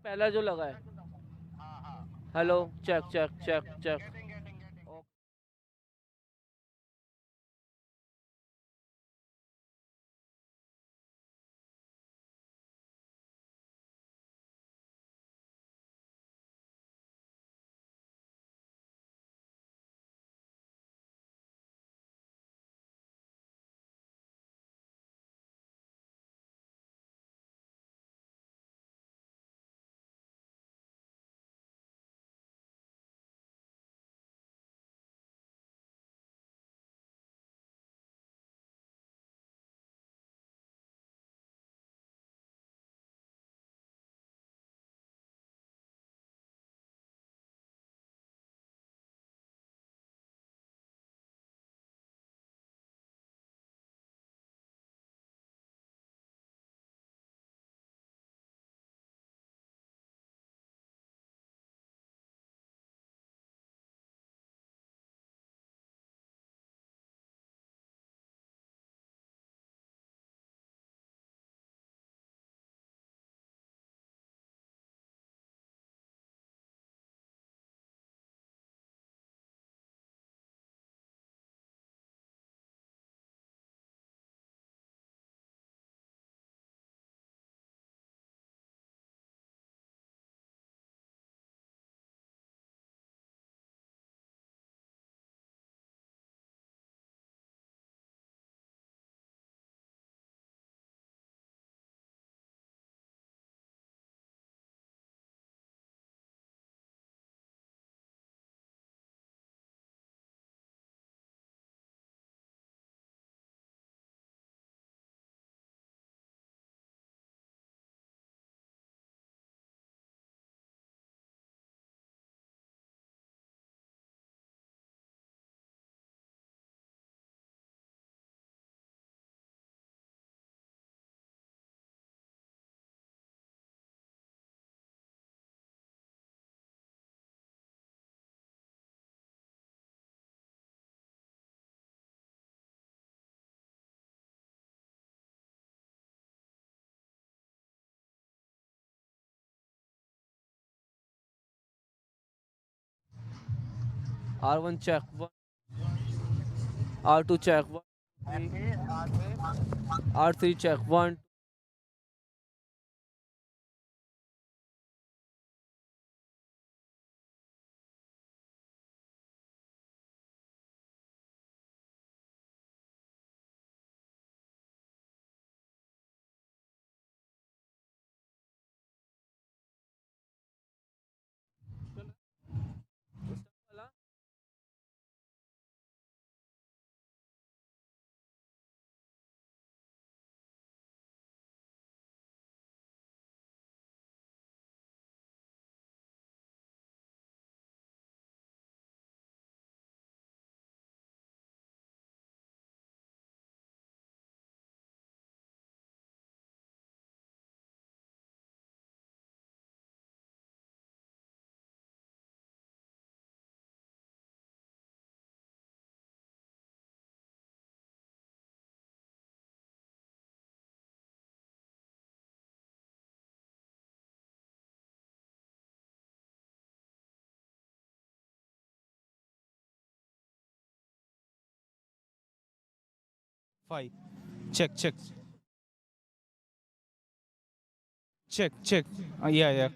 पहला जो लगा है। Hello, check check check check. R1 check, R2 check, R3 check, 1. Five. Check, check, check, check. Yeah, yeah.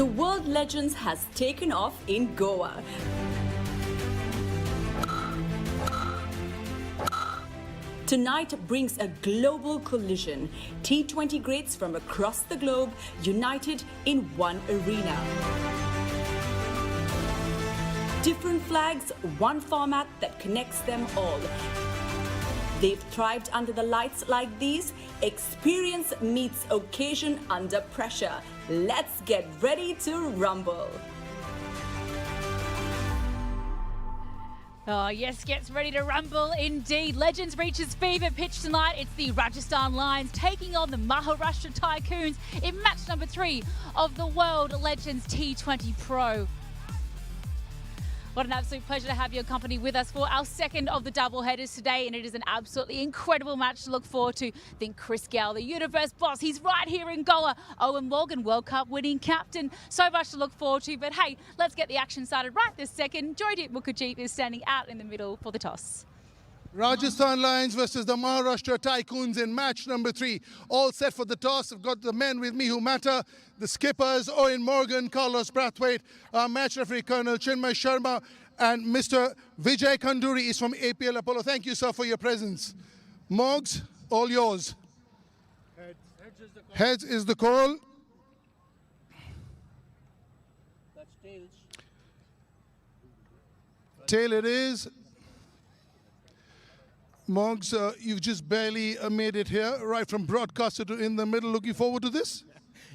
The World Legends has taken off in Goa. Tonight brings a global collision. T20 greats from across the globe united in one arena. Different flags, one format that connects them all. They've thrived under the lights like these. Experience meets occasion under pressure. Let's get ready to rumble. Oh, yes, gets ready to rumble indeed. Legends reaches fever pitch tonight. It's the Rajasthan Lions taking on the Maharashtra Tycoons in match number 3 of the World Legends T20 Pro. What an absolute pleasure to have your company with us for our second of the doubleheaders today, and it is an absolutely incredible match to look forward to. Think Chris Gale, the universe boss, he's right here in Goa. Owen Morgan, World Cup winning captain. So much to look forward to, but hey, let's get the action started right this second. Joydeep Mukherjee is standing out in the middle for the toss. Rajasthan Lions versus the Maharashtra Tycoons in match number 3. All set for the toss. I've got the men with me who matter. The skippers, Owen Morgan, Carlos Brathwaite, our match referee, Colonel Chinmay Sharma, and Mr. Vijay Kanduri is from APL Apollo. Thank you, sir, for your presence. Morgs, all yours. Heads is the call. That's tails. Tail it is. Morgs, you've just barely made it here, right from broadcaster to in the middle. Looking forward to this?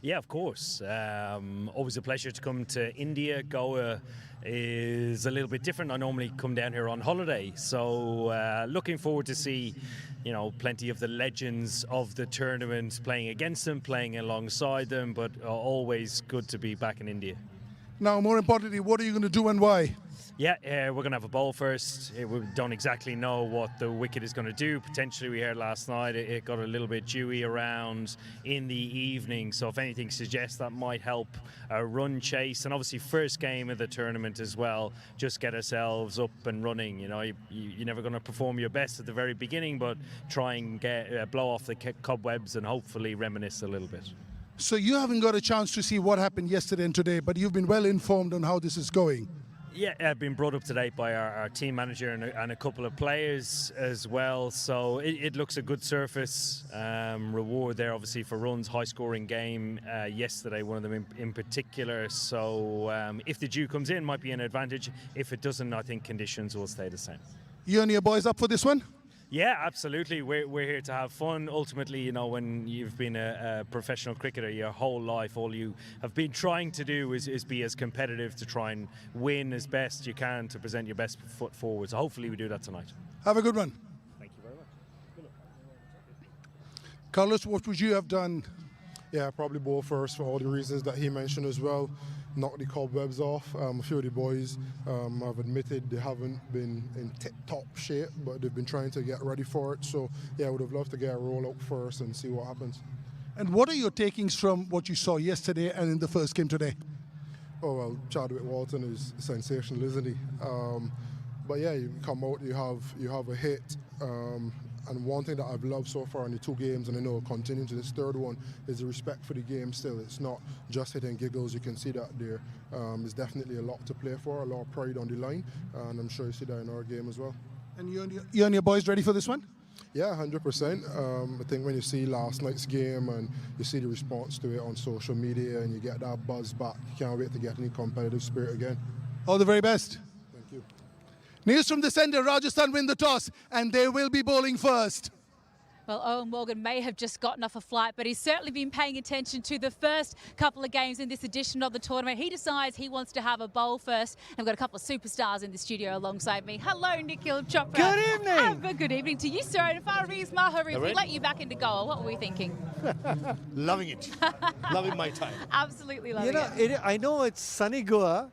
Yeah, of course. Always a pleasure to come to India. Goa is a little bit different. I normally come down here on holiday, so looking forward to see, plenty of the legends of the tournament, playing against them, playing alongside them, but always good to be back in India. Now, more importantly, what are you going to do and why? Yeah, we're going to have a bowl first. We don't exactly know what the wicket is going to do. Potentially, we heard last night it got a little bit dewy around in the evening. So if anything suggests that might help a run chase. And obviously, first game of the tournament as well, just get ourselves up and running. You're never going to perform your best at the very beginning, but try and blow off the cobwebs and hopefully reminisce a little bit. So you haven't got a chance to see what happened yesterday and today, but you've been well informed on how this is going. Yeah, I've been brought up to date by our team manager and a couple of players as well. So it looks a good surface. Reward there, obviously, for runs. High-scoring game yesterday, one of them in particular. So if the dew comes in, might be an advantage. If it doesn't, I think conditions will stay the same. You and your boys up for this one? Yeah, absolutely. We're here to have fun. Ultimately, when you've been a professional cricketer your whole life, all you have been trying to do is be as competitive, to try and win as best you can, to present your best foot forward. So hopefully we do that tonight. Have a good one. Thank you very much. Carlos, what would you have done? Yeah, probably bowl first for all the reasons that he mentioned as well. Knock the cobwebs off. A few of the boys have admitted they haven't been in tip-top shape, but they've been trying to get ready for it. So, yeah, I would have loved to get a roll out first and see what happens. And what are your takings from what you saw yesterday and in the first game today? Oh, well, Chadwick Walton is sensational, isn't he? But, yeah, you come out, you have a hit. And one thing that I've loved so far in the 2 games, and I know continuing to this third one, is the respect for the game still. It's not just hitting giggles. You can see that there is definitely a lot to play for, a lot of pride on the line, and I'm sure you see that in our game as well. And you and your boys ready for this one? Yeah, 100%. I think when you see last night's game and you see the response to it on social media and you get that buzz back, you can't wait to get any competitive spirit again. All the very best. Thank you. News from the centre, Rajasthan win the toss and they will be bowling first. Well, Owen Morgan may have just gotten off a flight, but he's certainly been paying attention to the first couple of games in this edition of the tournament. He decides he wants to have a bowl first. And I've got a couple of superstars in the studio alongside me. Hello, Nikhil Chopra. Good evening. Have a good evening to you, sir. And Fariz Mahar, if we let you back into Goa, what were we thinking? Loving it. Loving my time. Absolutely loving I know it's sunny Goa,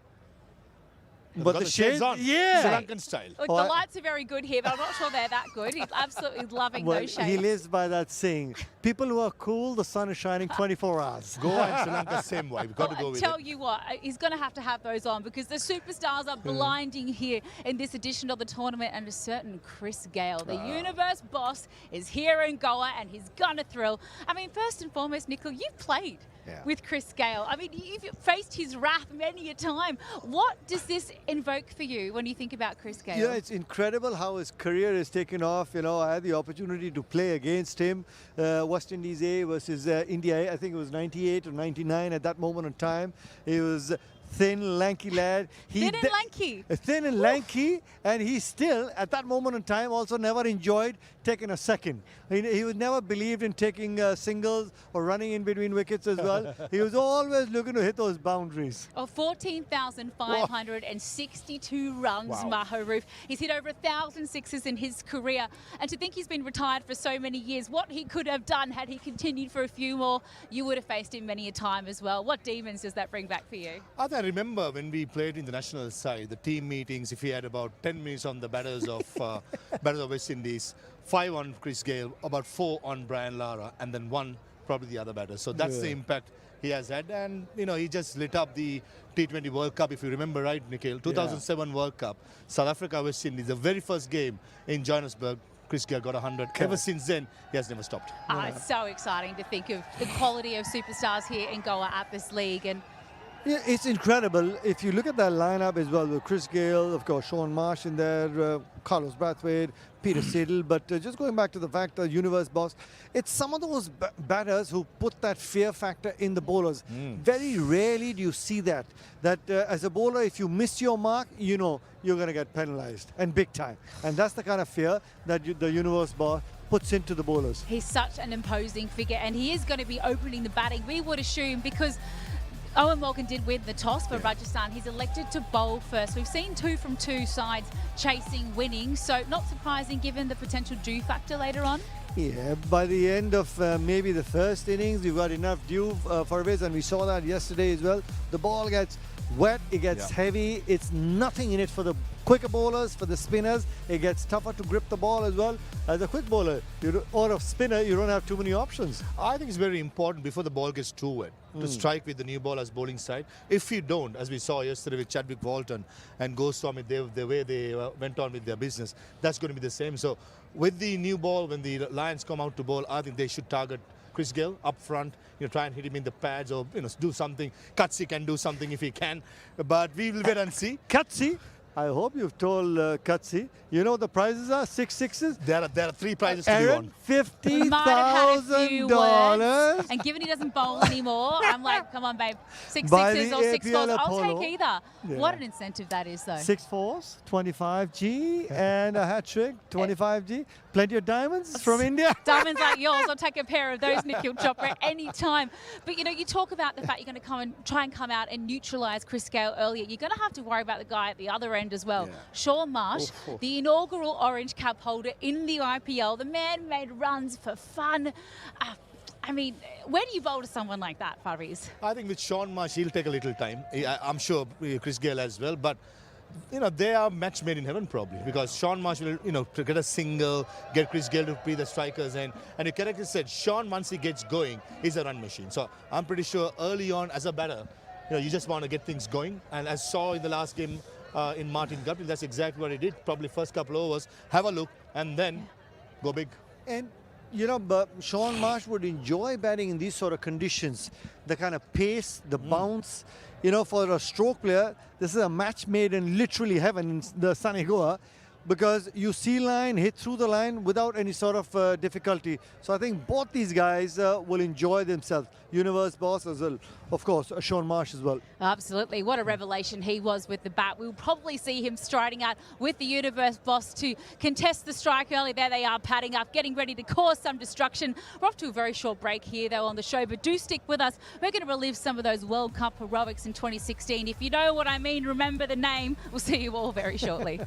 But the shades on. yeah. Sri Lankan style. Look, the lights are very good here, but I'm not sure they're that good. He's absolutely loving Well, those he shades. lives by that saying, people who are cool, the sun is shining 24 hours. Goa and Sri Lanka, same vibe. You've got to Well, go I with tell it. you what, he's going to have those on because the superstars are blinding here in this edition of the tournament, and a certain Chris Gale, the universe boss, is here in Goa and he's going to thrill. I mean, first and foremost, Nikhil, you've played with Chris Gale. I mean, you've faced his wrath many a time. What does this invoke for you when you think about Chris Gale? Yeah, it's incredible how his career has taken off. You know, I had the opportunity to play against him. West Indies A versus India A. I think it was 98 or 99 at that moment in time. He was thin, lanky lad. Thin and lanky. Thin and lanky, and he still, at that moment in time, also never enjoyed taking a second. He was never believed in taking singles or running in between wickets as well. He was always looking to hit those boundaries. Of 14,562 runs, Maharoof. He's hit over 1,000 sixes in his career. And to think he's been retired for so many years, what he could have done had he continued for a few more, you would have faced him many a time as well. What demons does that bring back for you? I remember when we played in the national side, the team meetings, if we had about 10 minutes on the batters of West Indies, 5 on Chris Gale, about 4 on Brian Lara, and then 1 probably the other batters. So that's the impact he has had. And, you know, he just lit up the T20 World Cup, if you remember right, Nikhil. 2007 World Cup, South Africa, West Indies, the very first game in Johannesburg. Chris Gale got 100. Ever since then, he has never stopped. It's so exciting to think of the quality of superstars here in Goa at this league. And Yeah, it's incredible. If you look at that lineup as well, with Chris Gale, of course, Sean Marsh in there, Carlos Brathwaite, Peter Siddle. But just going back to the fact that universe boss, it's some of those batters who put that fear factor in the bowlers. Very rarely do you see that. As a bowler, if you miss your mark, you know you're going to get penalized, and big time. And that's the kind of fear that the universe boss puts into the bowlers. he's such an imposing figure, and he is going to be opening the batting, we would assume, because Owen Morgan did win the toss for Rajasthan. He's elected to bowl first. We've seen 2 from 2 sides chasing winning, so not surprising given the potential dew factor later on. Yeah, by the end of maybe the first innings, you've got enough dew for a base, and we saw that yesterday as well. The ball gets wet, it gets heavy, it's nothing in it for the quicker bowlers, for the spinners. It gets tougher to grip the ball as well. As a quick bowler or a spinner, you don't have too many options. I think it's very important before the ball gets too wet to strike with the new ball as bowling side. If you don't, as we saw yesterday with Chadwick Walton and Goswami, the way they went on with their business, that's going to be the same. So with the new ball, when the Lions come out to bowl, I think they should target Chris Gale up front, try and hit him in the pads, or do something. Cutsy can do something if he can, but we will wait and see. Cutsy, I hope you've told Cutsy. You know what the prizes are? 6 sixes. There are 3 prizes to be Aaron, won. We might have had a few $50,000. words, and given he doesn't bowl anymore, I'm like, come on, babe, 6 By sixes the or 6 APL fours, I'll Apollo. take either. Yeah. What an incentive that is, though. 6 fours, 25G, and a hat trick, 25G. Plenty of diamonds from India. Diamonds like yours, I'll take a pair of those, Nikhil Chopra, any time. But, you talk about the fact you're going to try and come out and neutralise Chris Gale earlier. You're going to have to worry about the guy at the other end as well. Sean Marsh, the inaugural orange cap holder in the IPL. The man made runs for fun. I mean, where do you bowl to someone like that, Fariz? I think with Sean Marsh, he'll take a little time. I'm sure Chris Gale as well, but they are match made in heaven probably, because Sean Marsh will, to get a single, get Chris Gale to be the strikers, and you correctly said, Sean, once he gets going, is a run machine. So I'm pretty sure early on as a batter, you just want to get things going, and as saw in the last game in Martin Guthrie, that's exactly what he did. Probably first couple overs, have a look, and then go big. And but Sean Marsh would enjoy batting in these sort of conditions. The kind of pace, the bounce. For a stroke player, this is a match made in literally heaven in the sunny Goa, because you see line, hit through the line without any sort of difficulty. So I think both these guys will enjoy themselves. Universe boss as well, of course, Sean Marsh as well. Absolutely. What a revelation he was with the bat. We'll probably see him striding out with the universe boss to contest the strike early. There they are, padding up, getting ready to cause some destruction. We're off to a very short break here, though, on the show, but do stick with us. We're going to relive some of those World Cup heroics in 2016. If you know what I mean, remember the name. We'll see you all very shortly.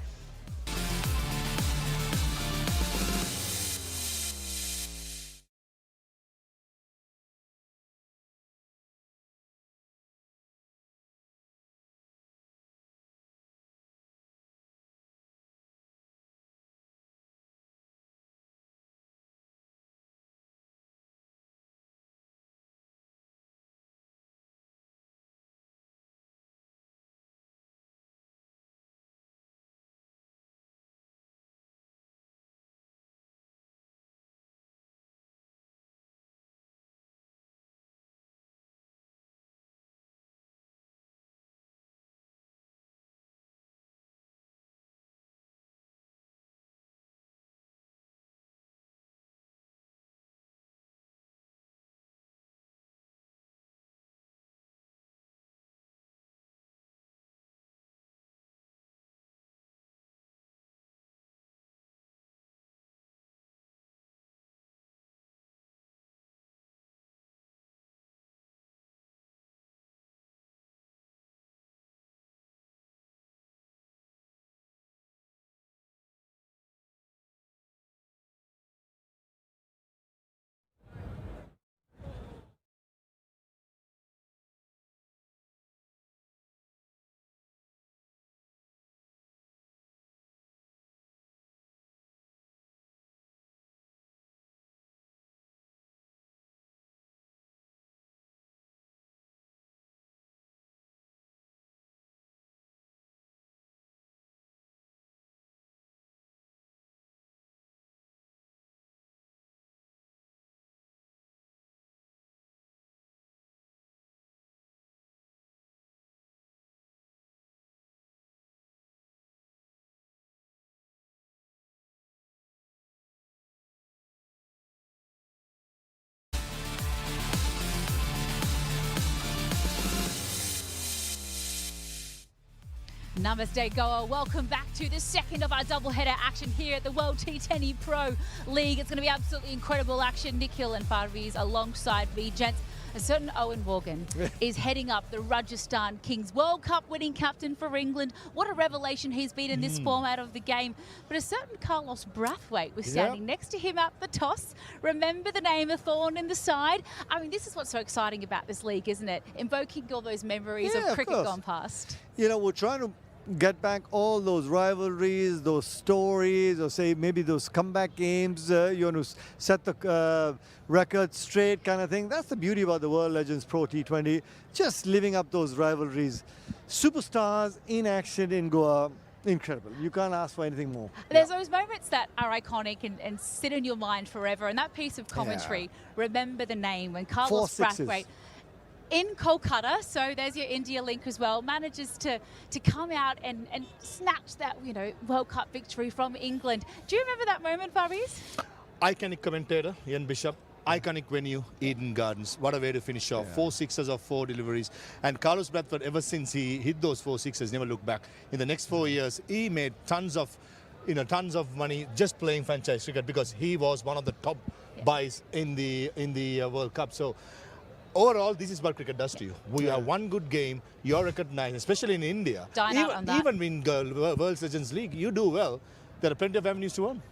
Namaste Goa. Welcome back to the second of our doubleheader action here at the World T20 Pro League. It's going to be absolutely incredible action. Nikhil and Parviz alongside me, gents. A certain Owen Morgan is heading up the Rajasthan Kings, World Cup winning captain for England. What a revelation he's been in this format of the game. But a certain Carlos Brathwaite was standing next to him at the toss. Remember the name, a thorn in the side? I mean, this is what's so exciting about this league, isn't it? Invoking all those memories of cricket gone past. You know, we're trying to get back all those rivalries, those stories, or say maybe those comeback games, you want to set the record straight kind of thing. That's the beauty about the World Legends Pro T20, just living up those rivalries. Superstars in action in Goa, incredible. You can't ask for anything more. There's those moments that are iconic and sit in your mind forever, and that piece of commentary, remember the name, when Carlos Brathwaite in Kolkata, so there's your India link as well, manages to come out and snatch that, you know, World Cup victory from England. Do you remember that moment, Parviz? Iconic commentator, Ian Bishop. Iconic venue, Eden Gardens. What a way to finish off. 4 sixes of 4 deliveries. And Carlos Brathwaite, ever since he hit those 4 sixes, never looked back. In the next 4 years, he made tons of money just playing franchise cricket because he was one of the top buys in the World Cup. So overall, this is what cricket does to you. We have one good game, you're recognized, especially in India. Even in World Legends League, you do well. There are plenty of avenues to win.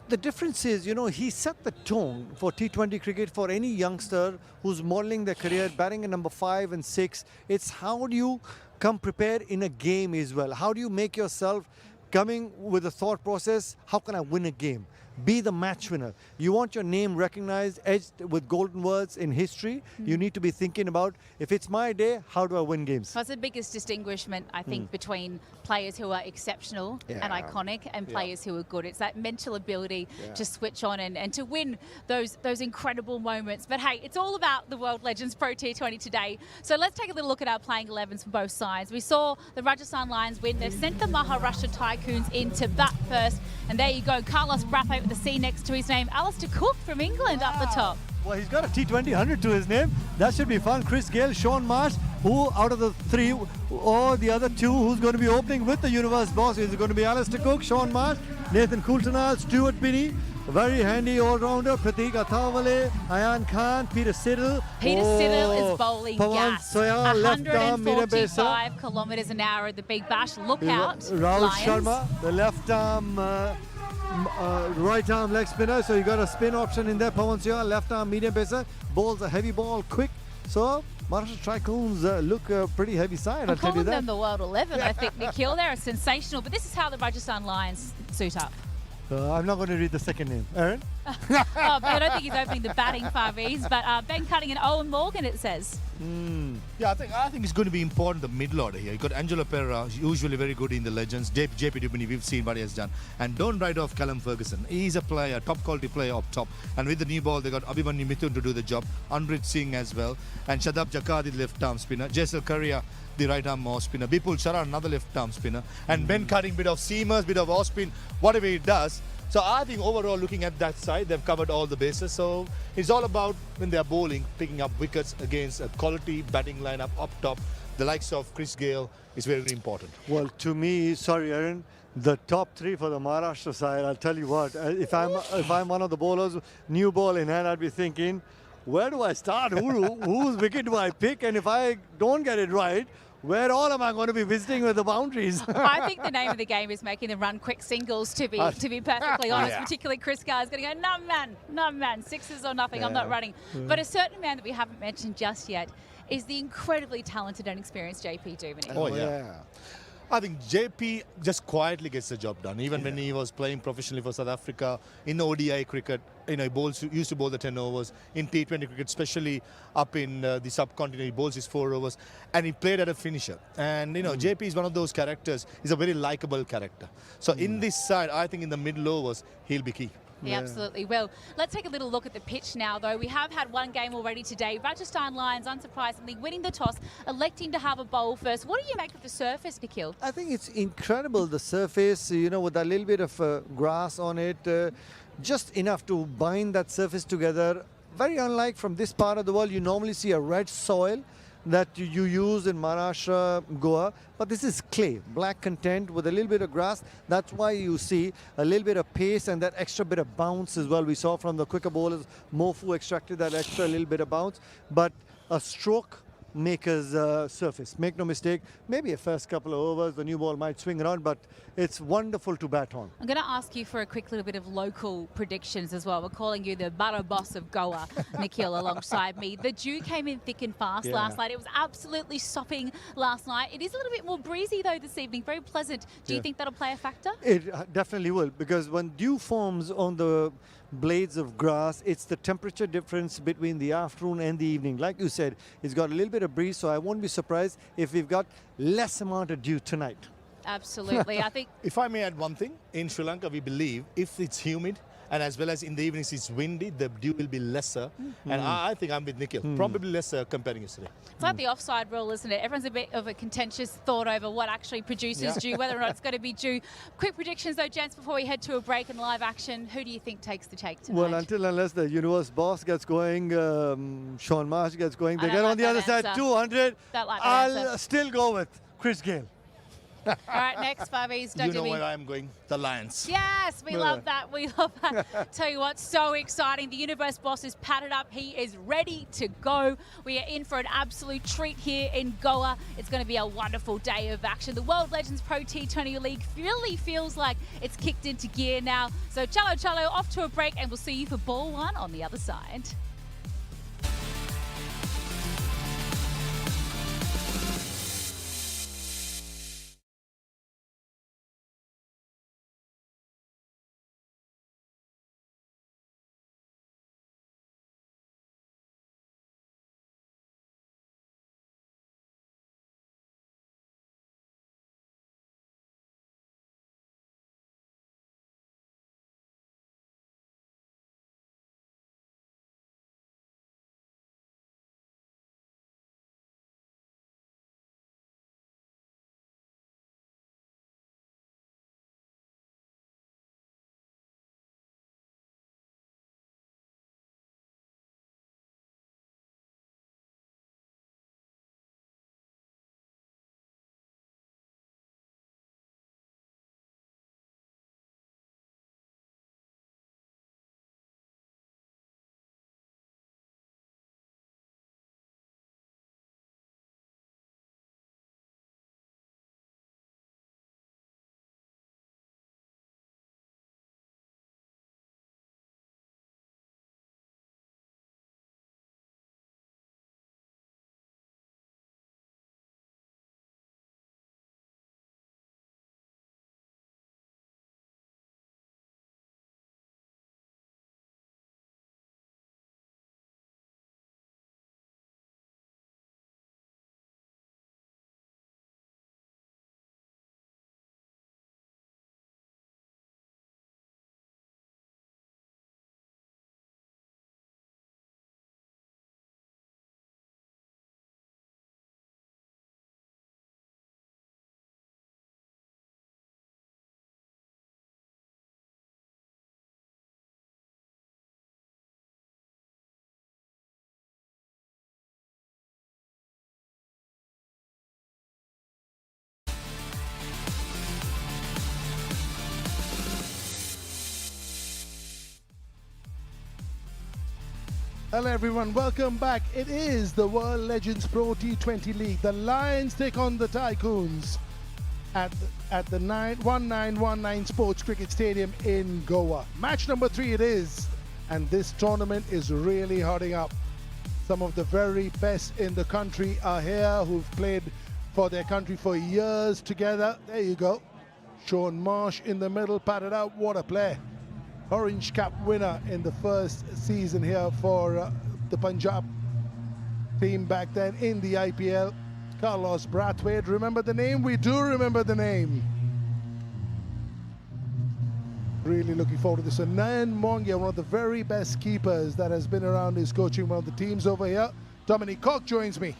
The difference is, you know, he set the tone for T20 cricket for any youngster who's modeling their career, batting at number 5 and 6. It's how do you come prepared in a game as well? How do you make yourself coming with a thought process, how can I win a game? Be the match winner. You want your name recognized, edged with golden words in history. You need to be thinking about, if it's my day, how do I win games? That's the biggest distinguishment, I think, between players who are exceptional and iconic and players who are good. It's that mental ability to switch on and to win those incredible moments. But hey, it's all about the World Legends Pro T20 today. So let's take a little look at our playing 11s from both sides. We saw the Rajasthan Lions win. They've sent the Maharashtra Tycoons into bat first. And there you go, Carlos Brathwaite with the C next to his name. Alistair Cook from England up the top. Well, he's got a T20 100 to his name. That should be fun. Chris Gale, Sean Marsh, who out of the 3 or the other 2 who's going to be opening with the universe boss? Is it going to be Alistair Cook, Sean Marsh, Nathan Coulter, Stuart Binney, a very handy all-rounder, Pratik Athawale, Ayan Khan, Peter Siddle. Peter Siddle is bowling gas. Soya, left arm, 145 kilometres an hour at the Big Bash. Look out, Rahul Lions. Sharma, the left arm, right arm leg spinner. So you got a spin option in there. Pawan Soya, left arm medium pacer, bowls a heavy ball quick. So Maharashtra Tycoons look a pretty heavy side, I'll tell you that. I'm calling them the World 11, I think, Nikhil. They're sensational. But this is how the Rajasthan Lions suit up. I'm not going to read the second name. Aaron? But I don't think he's opening the batting, Parviz. But Ben Cutting and Owen Morgan, it says. Yeah, I think it's going to be important, the middle order here. You got Angelo Pereira, usually very good in the Legends. JP Dubini, we've seen what he has done. And don't write off Callum Ferguson. He's a player, top quality player up top. And with the new ball, they got Abhimanyu Mithun to do the job. Anrit Singh as well. And Shadab Jakadi, the left arm spinner. Jaisal Karia, the right arm off spinner. Bipul Chara, another left arm spinner. And Ben Cutting, bit of seamers, bit of off spin, whatever he does. So I think overall, looking at that side, they've covered all the bases. So it's all about, when they're bowling, picking up wickets against a quality batting lineup up top. The likes of Chris Gale is very, very important. Well, to me, sorry, Aaron, the top 3 for the Maharashtra side, I'll tell you what, if I'm one of the bowlers, new ball in hand, I'd be thinking, where do I start? Whose wicket do I pick? And if I don't get it right, where all am I going to be visiting with the boundaries? I think the name of the game is making them run quick singles, to be perfectly honest. Particularly Chris Gale is going to go, no man, 6s or nothing, I'm not running. But a certain man that we haven't mentioned just yet is the incredibly talented and experienced JP Dubini. Oh, yeah. I think JP just quietly gets the job done. Even when he was playing professionally for South Africa in the ODI cricket, he used to bowl the 10 overs. In T20 cricket, especially up in the subcontinent, he bowls his 4 overs. And he played as a finisher. And, JP is one of those characters. He's a very likable character. So in this side, I think in the middle overs, he'll be key. Yeah, absolutely. Well, let's take a little look at the pitch now, though. We have had one game already today. Rajasthan Lions, unsurprisingly, winning the toss, electing to have a bowl first. What do you make of the surface, Nikhil? I think it's incredible, the surface, with a little bit of grass on it, just enough to bind that surface together. Very unlike from this part of the world, you normally see a red soil. that you use in Maharashtra, Goa, but this is clay, black content with a little bit of grass. That's why you see a little bit of pace and that extra bit of bounce as well. We saw from the quicker bowlers, Mofu extracted that extra little bit of bounce, but a stroke maker's surface. Make no mistake, maybe a first couple of overs, the new ball might swing around, but it's wonderful to bat on. I'm going to ask you for a quick little bit of local predictions as well. We're calling you the Bara boss of Goa, Nikhil, alongside me. The dew came in thick and fast last night. It was absolutely sopping last night. It is a little bit more breezy, though, this evening. Very pleasant. Do you think that'll play a factor? It definitely will, because when dew forms on the blades of grass, it's the temperature difference between the afternoon and the evening. Like you said, it's got a little bit of breeze, so I won't be surprised if we've got less amount of dew tonight. Absolutely. I think If I may add one thing, in Sri Lanka we believe if it's humid and as well as in the evenings it's windy, the dew will be lesser. And I think I'm with Nikhil, probably lesser comparing yesterday. it's like the offside rule, isn't it? Everyone's a bit of a contentious thought over what actually produces dew, whether or not it's going to be dew. Quick predictions, though, gents, before we head to a break and live action. Who do you think takes the take tonight? Well, unless the universe boss gets going, Sean Marsh gets going, they I don't get on like the that other side, answer. 200. Don't like that I'll answer. still go with Chris Gayle. All right, next, Fabies. You know where I'm going? The Lions. Yes, we love that. We love that. Tell you what, so exciting. The Universe boss is padded up. He is ready to go. We are in for an absolute treat here in Goa. It's going to be a wonderful day of action. The World Legends Pro T20 League really feels like it's kicked into gear now. So chalo chalo, off to a break, and we'll see you for ball one on the other side. Hello everyone, welcome back. It is the World Legends Pro T20 League. The Lions take on the Tycoons at the 1919 Sports Cricket Stadium in Goa. Match number 3 it is, and this tournament is really hotting up. Some of the very best in the country are here who've played for their country for years together. There you go. Sean Marsh in the middle, patted out. What a play. Orange cap winner in the first season here for the Punjab team back then in the IPL. Carlos Brathwaite, remember the name? We do remember the name. Really looking forward to this. And Nayan Mongia, one of the very best keepers that has been around, is coaching one of the teams over here. Dominic Koch joins me.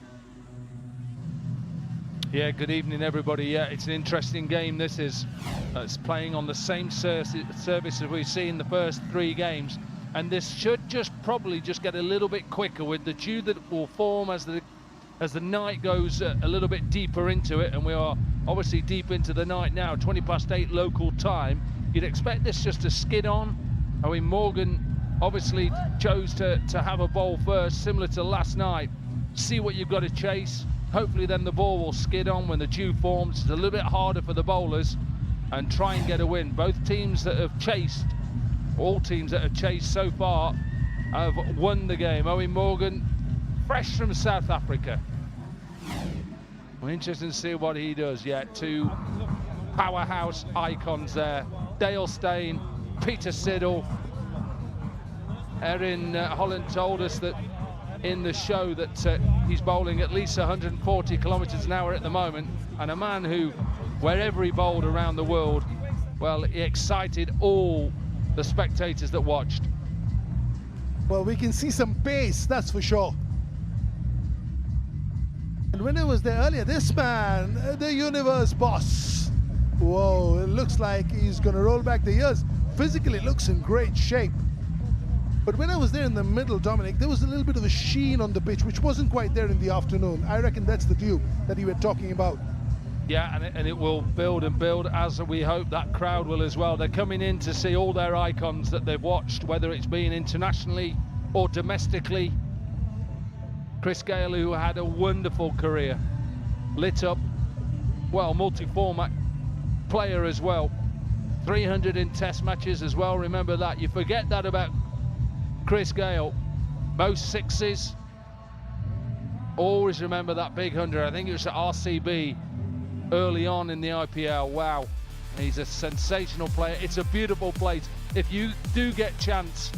Yeah, good evening, everybody. Yeah, it's an interesting game. This is it's playing on the same service as we've seen the first 3 games, and this should probably just get a little bit quicker with the dew that will form as the as the night goes a little bit deeper into it, and we are obviously deep into the night now, 8:20 local time, you'd expect this just to skid on. I mean, Morgan obviously chose to have a bowl first, similar to last night. See what you've got to chase. Hopefully then the ball will skid on when the dew forms. It's a little bit harder for the bowlers and try and get a win. Both teams that have chased, all teams that have chased so far, have won the game. Owen Morgan, fresh from South Africa. We're interested to see what he does. Yeah, two powerhouse icons there. Dale Steyn, Peter Siddle. Erin Holland told us that in the show that he's bowling at least 140 kilometres an hour at the moment, and a man who, wherever he bowled around the world, well, he excited all the spectators that watched. Well, we can see some pace, that's for sure. And when I was there earlier, this man, the universe boss, whoa, it looks like he's going to roll back the years. Physically, looks in great shape. But when I was there in the middle, Dominic, there was a little bit of a sheen on the pitch, which wasn't quite there in the afternoon. I reckon that's the dew that you were talking about. Yeah, and it will build and build, as we hope that crowd will as well. They're coming in to see all their icons that they've watched, whether it's been internationally or domestically. Chris Gayle, who had a wonderful career, lit up, well, multi-format player as well. 300 in test matches as well, remember that. You forget that about Chris Gayle. Most sixes. Always remember that big 100. I think it was at RCB early on in the IPL. Wow, he's a sensational player. It's a beautiful place. If you do get chance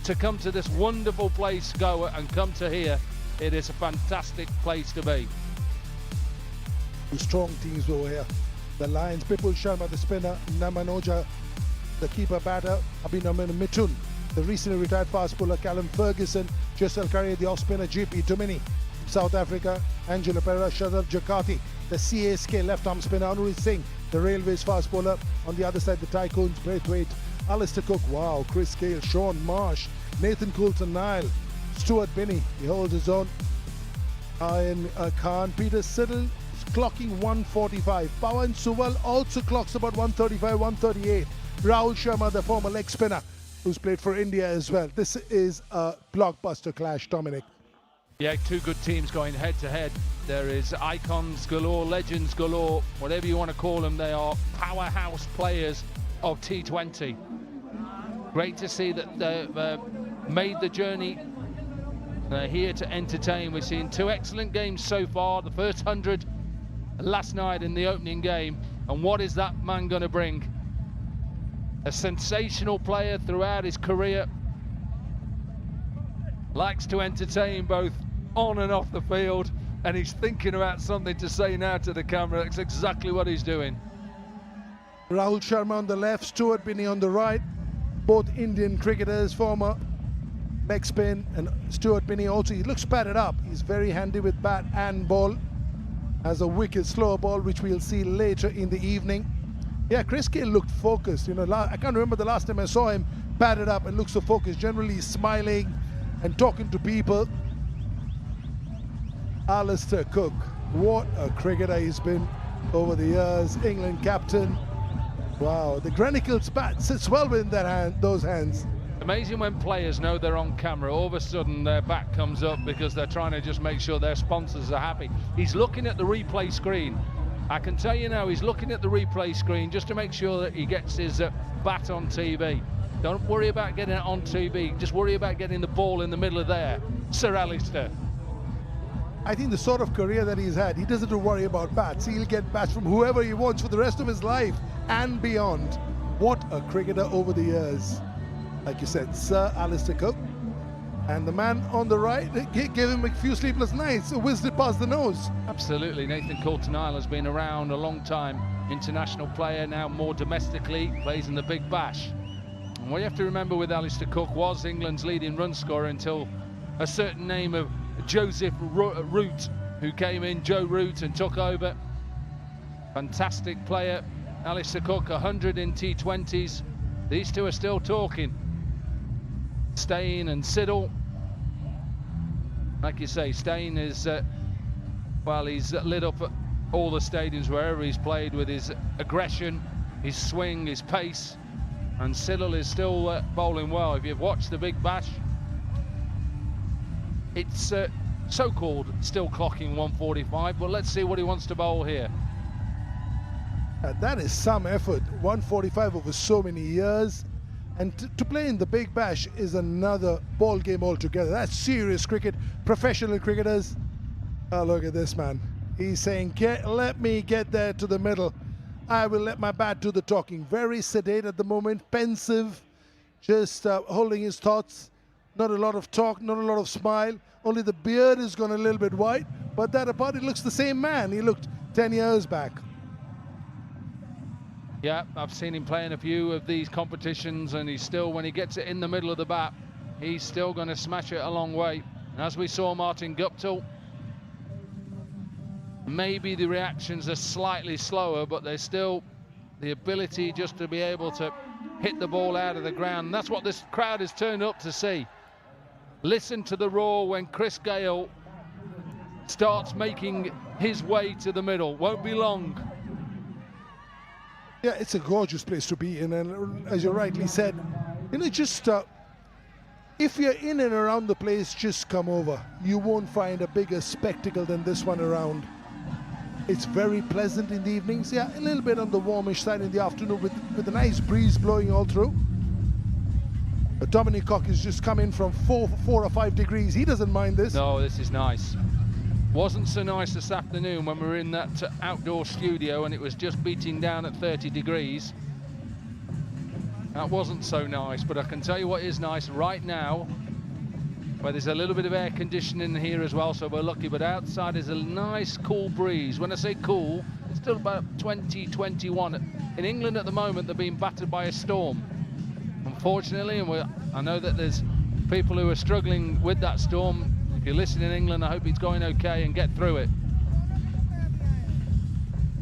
to come to this wonderful place, go and come to here, it is a fantastic place to be. Strong teams over here. The Lions, Pipul Sharma, the spinner, Namanoja, the keeper batter, Abhinav Mithun, the recently retired fast bowler Callum Ferguson, Jessel Curry, the off spinner JP Dumini, South Africa, Angelo Pereira, Shadab Jakarti, the CSK left arm spinner Anurith Singh, the Railways fast bowler. On the other side, the Tycoons, Braithwaite, Alistair Cook, wow, Chris Gayle, Sean Marsh, Nathan Coulton Nile, Stuart Binney, he holds his own. Ian Khan, Peter Siddle is clocking 145. Pawan Suwal also clocks about 135, 138. Rahul Sharma, the former leg spinner, who's played for India as well. This is a blockbuster clash, Dominic. Yeah, two good teams going head to head. There is icons galore, legends galore, whatever you want to call them. They are powerhouse players of T20. Great to see that they've made the journey. They're here to entertain. We've seen two excellent games so far. The first 100 last night in the opening game. And what is that man going to bring? A sensational player throughout his career. Likes to entertain both on and off the field. And he's thinking about something to say now to the camera. That's exactly what he's doing. Rahul Sharma on the left, Stuart Binney on the right. Both Indian cricketers, former leg spin, and Stuart Binney also, he looks padded up. He's very handy with bat and ball. Has a wicked slower ball, which we'll see later in the evening. Yeah, Chris Gayle looked focused. You know, I can't remember the last time I saw him padded up and look so focused. Generally, he's smiling and talking to people. Alistair Cook, what a cricketer he's been over the years. England captain. Wow, the Granicles bat sits well within those hands. Amazing when players know they're on camera, all of a sudden their back comes up because they're trying to just make sure their sponsors are happy. He's looking at the replay screen. I can tell you now, he's looking at the replay screen just to make sure that he gets his bat on TV. Don't worry about getting it on TV, just worry about getting the ball in the middle of there. Sir Alistair. I think the sort of career that he's had, he doesn't have to worry about bats. He'll get bats from whoever he wants for the rest of his life and beyond. What a cricketer over the years. Like you said, Sir Alistair Cook. And the man on the right gave him a few sleepless nights, whizzed it past the nose. Absolutely, Nathan Coulton Nile has been around a long time. International player, now more domestically, plays in the Big Bash. And what you have to remember with Alistair Cook was England's leading run scorer until a certain name of Joseph Root, who came in, Joe Root, and took over. Fantastic player, Alistair Cook, 100 in T20s. These two are still talking. Steyn and Siddle. Like you say, Steyn is Well, he's lit up at all the stadiums wherever he's played with his aggression, his swing, his pace, and Siddle is still bowling well. If you've watched the Big Bash, it's so-called still clocking 145, but let's see what he wants to bowl here. That is some effort, 145 over so many years. And to play in the Big Bash is another ball game altogether. That's serious cricket, professional cricketers. Oh, look at this man. He's saying, let me get there to the middle. I will let my bat do the talking. Very sedate at the moment, pensive, just holding his thoughts. Not a lot of talk, not a lot of smile. Only the beard is gone a little bit white. But that apart, he looks the same man he looked 10 years back. Yeah, I've seen him play in a few of these competitions, and he's still, when he gets it in the middle of the bat, he's still going to smash it a long way. And as we saw Martin Guptill, maybe the reactions are slightly slower, but there's still the ability just to be able to hit the ball out of the ground. And that's what this crowd has turned up to see. Listen to the roar when Chris Gayle starts making his way to the middle. Won't be long. Yeah, it's a gorgeous place to be in, and as you rightly said, you know, just if you're in and around the place, just come over. You won't find a bigger spectacle than this one around. It's very pleasant in the evenings. Yeah, a little bit on the warmish side in the afternoon with a nice breeze blowing all through. But Dominic Cock has just come in from 4 or 5 degrees. He doesn't mind this. No, this is nice. Wasn't so nice this afternoon when we were in that outdoor studio and it was just beating down at 30 degrees. That wasn't so nice, but I can tell you what is nice right now, where there's a little bit of air conditioning here as well, so we're lucky, but outside is a nice cool breeze. When I say cool, it's still about 20, 21. In England at the moment, they're being battered by a storm, unfortunately, and I know that there's people who are struggling with that storm. If you're listening in England, I hope it's going okay and get through it.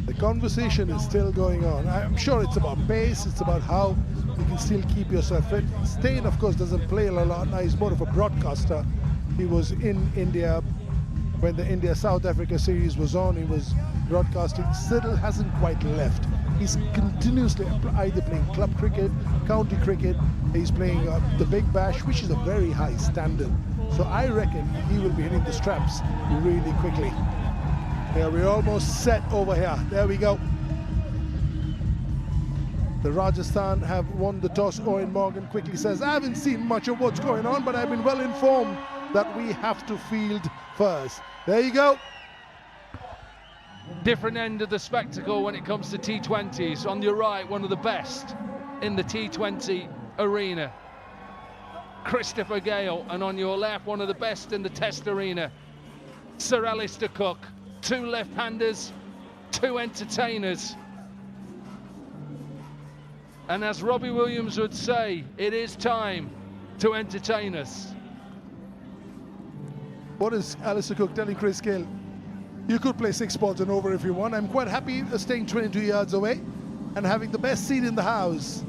The conversation is still going on. I'm sure it's about pace, it's about how you can still keep yourself fit. Steyn, of course, doesn't play a lot now. He's more of a broadcaster. He was in India when the India-South Africa series was on. He was broadcasting. Siddle hasn't quite left. He's continuously either playing club cricket, county cricket. He's playing the Big Bash, which is a very high standard. So I reckon he will be hitting the straps really quickly. Yeah, we're almost set over here. There we go. The Rajasthan have won the toss. Owen Morgan quickly says, I haven't seen much of what's going on, but I've been well informed that we have to field first. There you go. Different end of the spectacle when it comes to T20s. On your right, one of the best in the T20 arena, Christopher Gale, and on your left, one of the best in the Test arena, Sir Alistair Cook. 2 left-handers, 2 entertainers. And as Robbie Williams would say, it is time to entertain us. What is Alistair Cook telling Chris Gale? You could play 6 balls and over if you want. I'm quite happy staying 22 yards away and having the best seat in the house.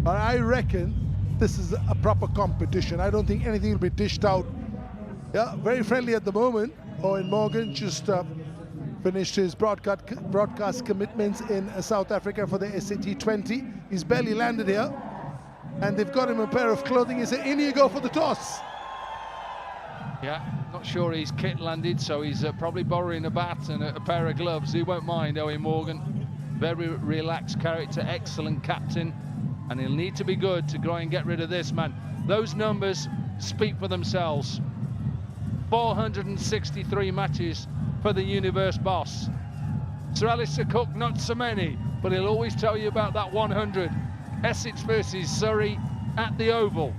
But I reckon this is a proper competition. I don't think anything will be dished out. Yeah, very friendly at the moment. Owen Morgan just finished his broadcast commitments in South Africa for the T20. He's barely landed here, and they've got him a pair of clothing. He said, in you go for the toss. Yeah, not sure he's kit landed, so he's probably borrowing a bat and a pair of gloves. He won't mind, Owen Morgan. Very relaxed character, excellent captain, and he'll need to be good to go and get rid of this man. Those numbers speak for themselves. 463 matches for the universe boss. Sir Alistair Cook, not so many, but he'll always tell you about that 100. Essex versus Surrey at the Oval.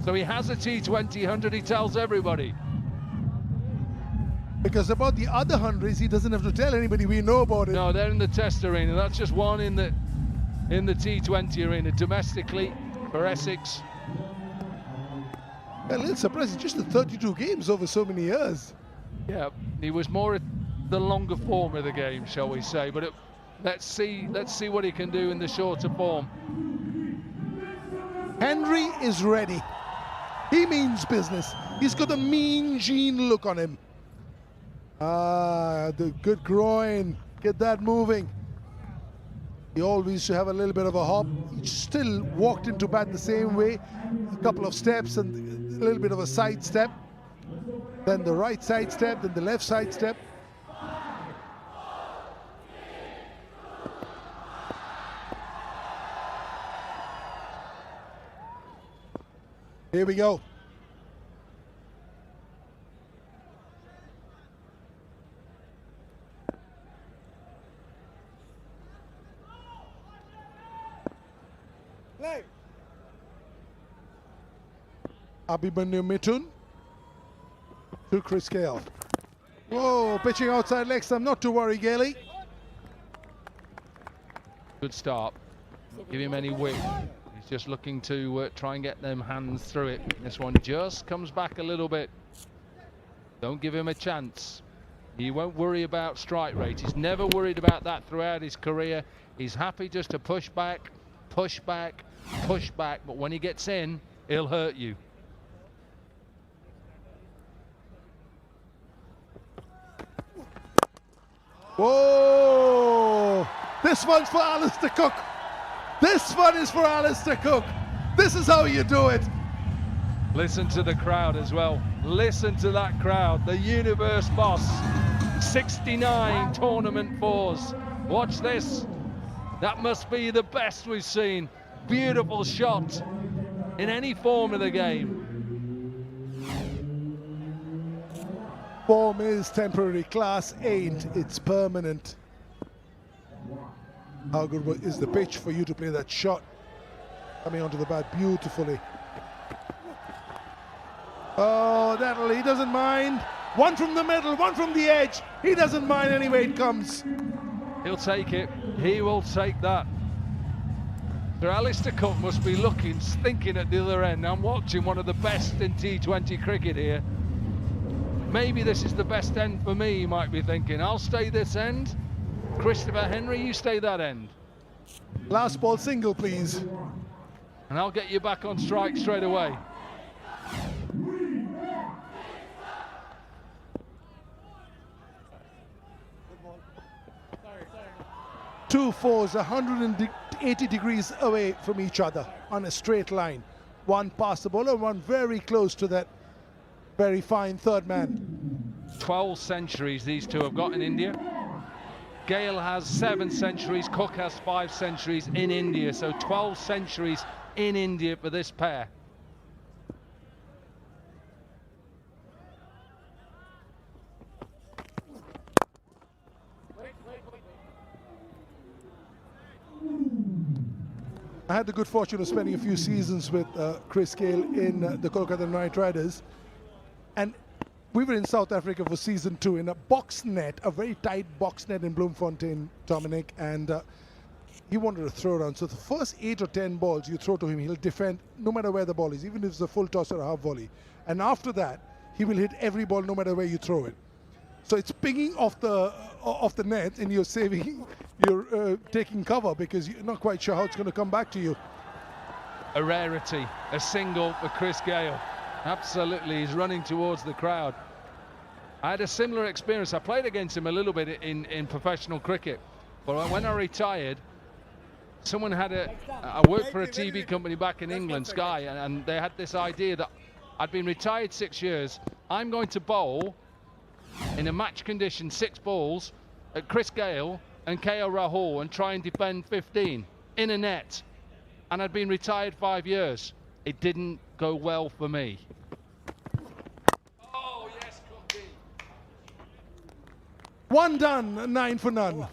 So he has a T20 100, he tells everybody. Because about the other hundreds, he doesn't have to tell anybody. We know about it. No, they're in the Test arena. That's just one in the T20 arena. Domestically, for Essex. A little surprising, just the 32 games over so many years. Yeah, he was more at the longer form of the game, shall we say, but let's see what he can do in the shorter form. Henry is ready. He means business. He's got a mean Gene look on him. The good groin. Get that moving. He always used to have a little bit of a hop. He still walked into bat the same way. A couple of steps and a little bit of a side step. Then the right side step, then the left side step. Here we go. Abhimanyu Mithun to Chris Gale. Whoa, pitching outside leg stump, not to worry, Gailey. Good start. Give him any whip. He's just looking to try and get them hands through it. This one just comes back a little bit. Don't give him a chance. He won't worry about strike rate. He's never worried about that throughout his career. He's happy just to push back, push back, push back. But when he gets in, he'll hurt you. Whoa! This one's for Alistair Cook. This one is for Alistair Cook. This is how you do it. Listen to the crowd as well. Listen to that crowd. The universe boss. 69 tournament fours. Watch this. That must be the best we've seen. Beautiful shot in any form of the game. Form is temporary, class ain't, it's permanent. How good is the pitch for you to play that shot? Coming onto the bat beautifully. Oh, he doesn't mind. One from the middle, one from the edge. He doesn't mind any way it comes. He'll take it. He will take that. Sir Alistair Cook must be looking, thinking at the other end. I'm watching one of the best in T20 cricket here. Maybe this is the best end for me, he might be thinking. I'll stay this end. Christopher Henry, you stay that end. Last ball single, please. And I'll get you back on strike straight away. Two fours, 180 degrees away from each other on a straight line. One past the bowler, one very close to that very fine third man. 12 centuries these two have got in India. Gale has 7 centuries, Cook has 5 centuries in India, so 12 centuries in India for this pair. I had the good fortune of spending a few seasons with Chris Gale in the Kolkata Knight Riders, and we were in South Africa for season 2 in a box net, a very tight box net in Bloemfontein, Dominic, and he wanted to throw around. So the first 8 or 10 balls you throw to him, he'll defend no matter where the ball is, even if it's a full toss or a half volley. And after that, he will hit every ball no matter where you throw it. So it's pinging off the net, and you're saving, you're taking cover because you're not quite sure how it's going to come back to you. A rarity, a single for Chris Gale. Absolutely, he's running towards the crowd. I had a similar experience. I played against him a little bit in professional cricket, but when I retired, someone had I worked for a TV company back in England, Sky, and they had this idea that I'd been retired 6 years. I'm going to bowl in a match condition 6 balls at Chris Gale and KL Rahul and try and defend 15 in a net. And I'd been retired 5 years. It didn't go well for me. Oh, yes, Cookie. One done, 9 for none.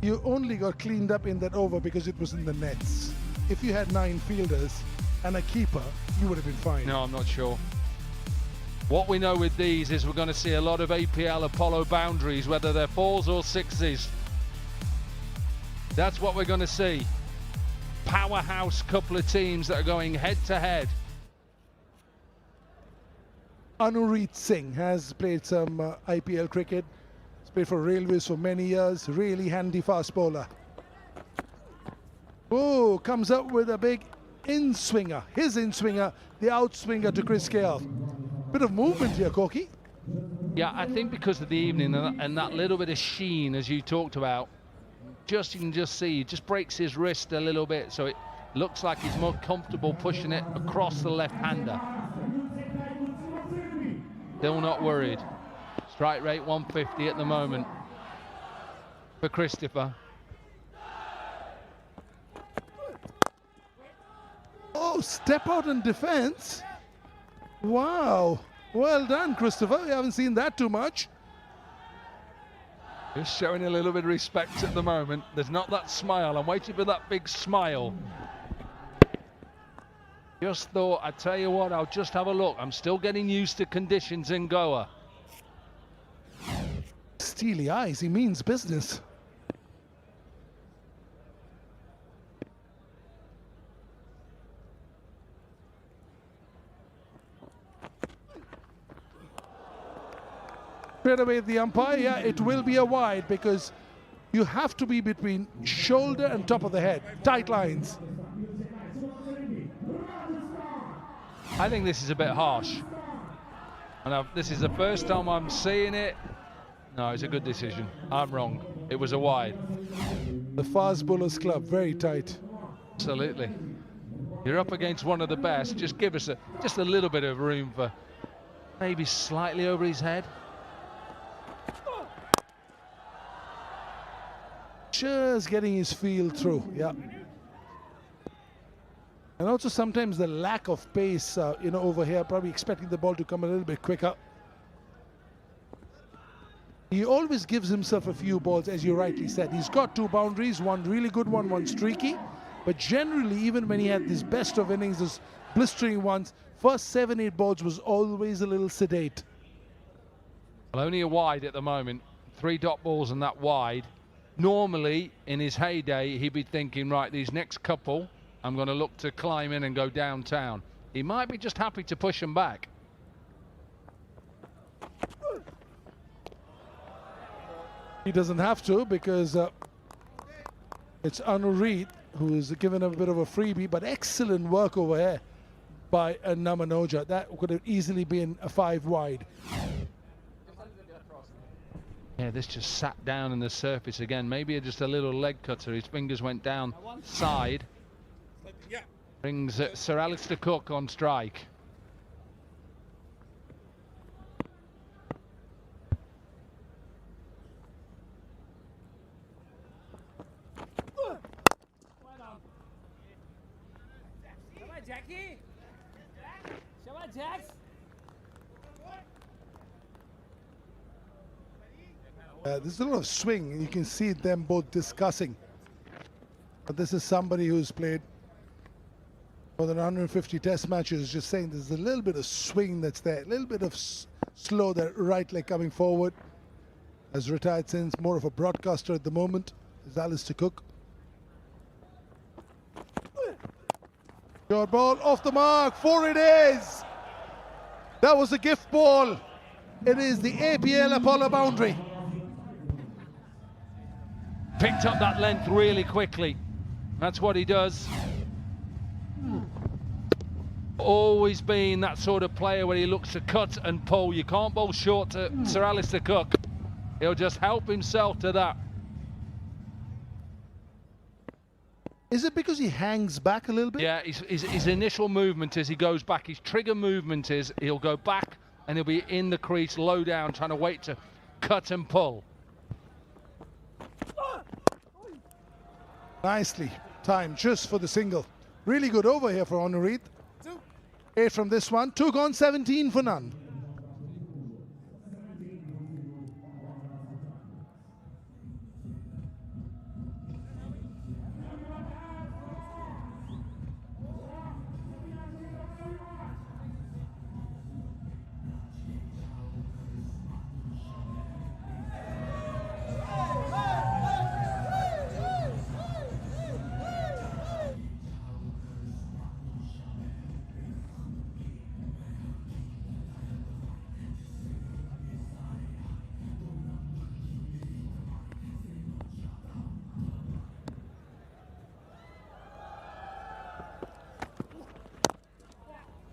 You only got cleaned up in that over because it was in the nets. if you had 9 fielders and a keeper, you would have been fine. No, I'm not sure. What we know with these is we're going to see a lot of APL Apollo boundaries, whether they're 4s or 6s. That's what we're going to see. Powerhouse couple of teams that are going head to head. Anureet Singh has played some IPL cricket. He's played for Railways for many years. Really handy fast bowler. Oh, comes up with a big in-swinger. His in-swinger, the out-swinger to Chris Gale. Bit of movement here, Corky. Yeah, I think because of the evening and that little bit of sheen, as you talked about, you can just see, it just breaks his wrist a little bit, so it looks like he's more comfortable pushing it across the left-hander. Still not worried. Strike rate 150 at the moment for Christopher. Oh, step out in defense. Wow. Well done, Christopher. We haven't seen that too much. Just showing a little bit of respect at the moment. There's not that smile. I'm waiting for that big smile. Just thought, I tell you what, I'll just have a look. I'm still getting used to conditions in Goa. Steely eyes, he means business. Straight away the umpire, yeah, it will be a wide because you have to be between shoulder and top of the head. Tight lines. I think this is a bit harsh. And this is the first time I'm seeing it. No, it's a good decision. I'm wrong. It was a wide. The Fast Bowlers Club, very tight. Absolutely. You're up against one of the best. Just give us just a little bit of room for maybe slightly over his head. Just getting his feel through, yeah. And also sometimes the lack of pace, over here, probably expecting the ball to come a little bit quicker. He always gives himself a few balls, as you rightly said. He's got 2 boundaries, one really good one streaky. But generally, even when he had his best of innings, those blistering ones, first 7-8 balls was always a little sedate. Well, only a wide at the moment. 3 dot balls and that wide. Normally, in his heyday, he'd be thinking, right, these next couple, I'm going to look to climb in and go downtown. He might be just happy to push them back. He doesn't have to because it's Anureet who is given a bit of a freebie, but excellent work over here by Namanoja. That could have easily been a 5 wide. Yeah, this just sat down in the surface again. Maybe just a little leg cutter. His fingers went down side. Brings Sir Alistair Cook on strike. Jackie. Shabbat, Jax. There's a lot of swing, and you can see them both discussing. But this is somebody who's played more than 150 test matches, just saying there's a little bit of swing that's there, a little bit of slow, that right leg coming forward. Has retired since, more of a broadcaster at the moment, is Alistair Cook. Short ball, off the mark, 4 it is! That was a gift ball. It is the APL Apollo boundary. Picked up that length really quickly. That's what he does. Always been that sort of player where he looks to cut and pull. You can't bowl short to Sir Alistair Cook. He'll just help himself to that. Is it because he hangs back a little bit? Yeah, his initial movement is he goes back. His trigger movement is he'll go back and he'll be in the crease, low down, trying to wait to cut and pull. Nicely timed, just for the single. Really good over here for Anureet. 8 from this one, 2 gone, 17 for none.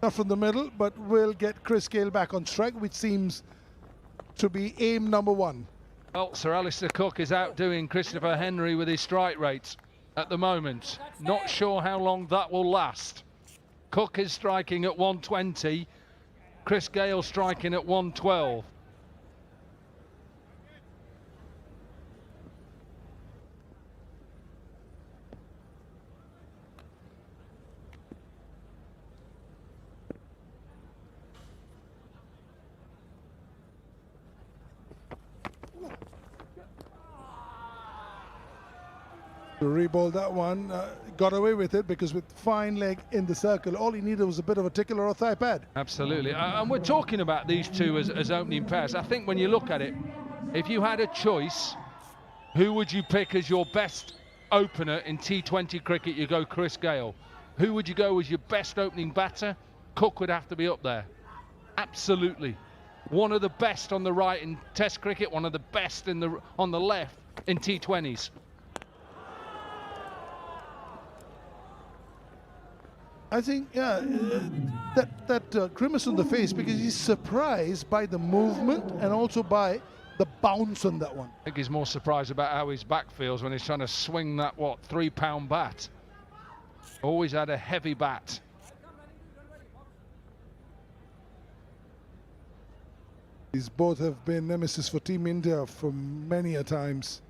Not from the middle, but will get Chris Gale back on strike, which seems to be aim number one. Well, Sir Alistair Cook is outdoing Christopher Henry with his strike rate at the moment. Not sure how long that will last. Cook is striking at 120, Chris Gale striking at 112. To reball that one, got away with it because with fine leg in the circle, all he needed was a bit of a tickle or a thigh pad. Absolutely, and we're talking about these two as opening pairs. I think when you look at it, if you had a choice, who would you pick as your best opener in T20 cricket? You go Chris Gale. Who would you go as your best opening batter? Cook would have to be up there. Absolutely. One of the best on the right in Test cricket, one of the best on the left in T20s. I think, yeah, that grimace on the face, because he's surprised by the movement and also by the bounce on that one. I think he's more surprised about how his back feels when he's trying to swing that, what, 3-pound bat. Always had a heavy bat. These both have been nemesis for Team India for many a times.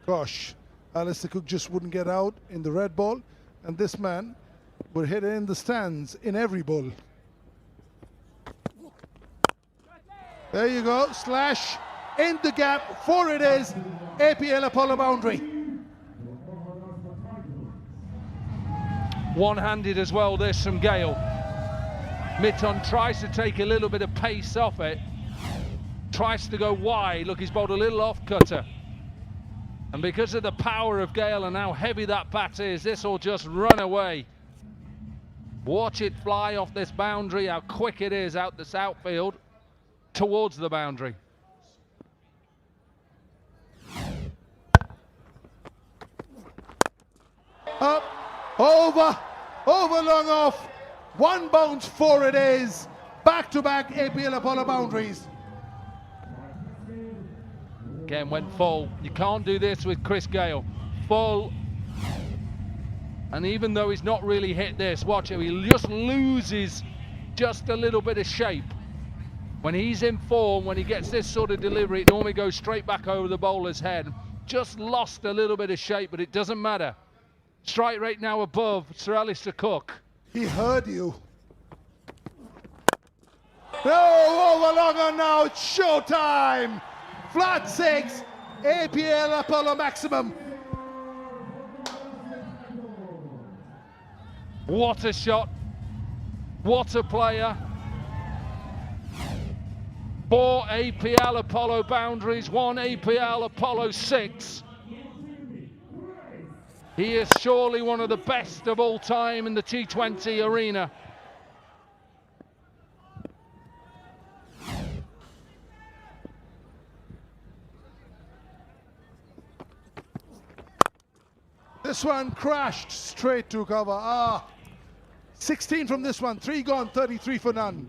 Gosh, Alistair Cook just wouldn't get out in the red ball, and this man would hit it in the stands in every ball. There you go, slash in the gap, 4 it is, APL Apollo boundary. One-handed as well, this from Gale. Mitton tries to take a little bit of pace off it. Tries to go wide. Look, he's bowled a little off-cutter. And because of the power of Gale and how heavy that bat is, this will just run away. Watch it fly off this boundary, how quick it is out this outfield towards the boundary. Up, over, long off. One bounce, 4 it is. Back-to-back APL Apollo boundaries. Again, went full. You can't do this with Chris Gale. Full. And even though he's not really hit this, watch it, he just loses just a little bit of shape. When he's in form, when he gets this sort of delivery, it normally goes straight back over the bowler's head. Just lost a little bit of shape, but it doesn't matter. Strike rate now above Sir Alistair Cook. He heard you. No, over long on now, it's showtime. Flat 6, APL Apollo maximum. What a shot. What a player. 4 APL Apollo boundaries, 1 APL Apollo 6. He is surely one of the best of all time in the T20 arena. This one crashed straight to cover. 16 from this one, 3 gone, 33 for none.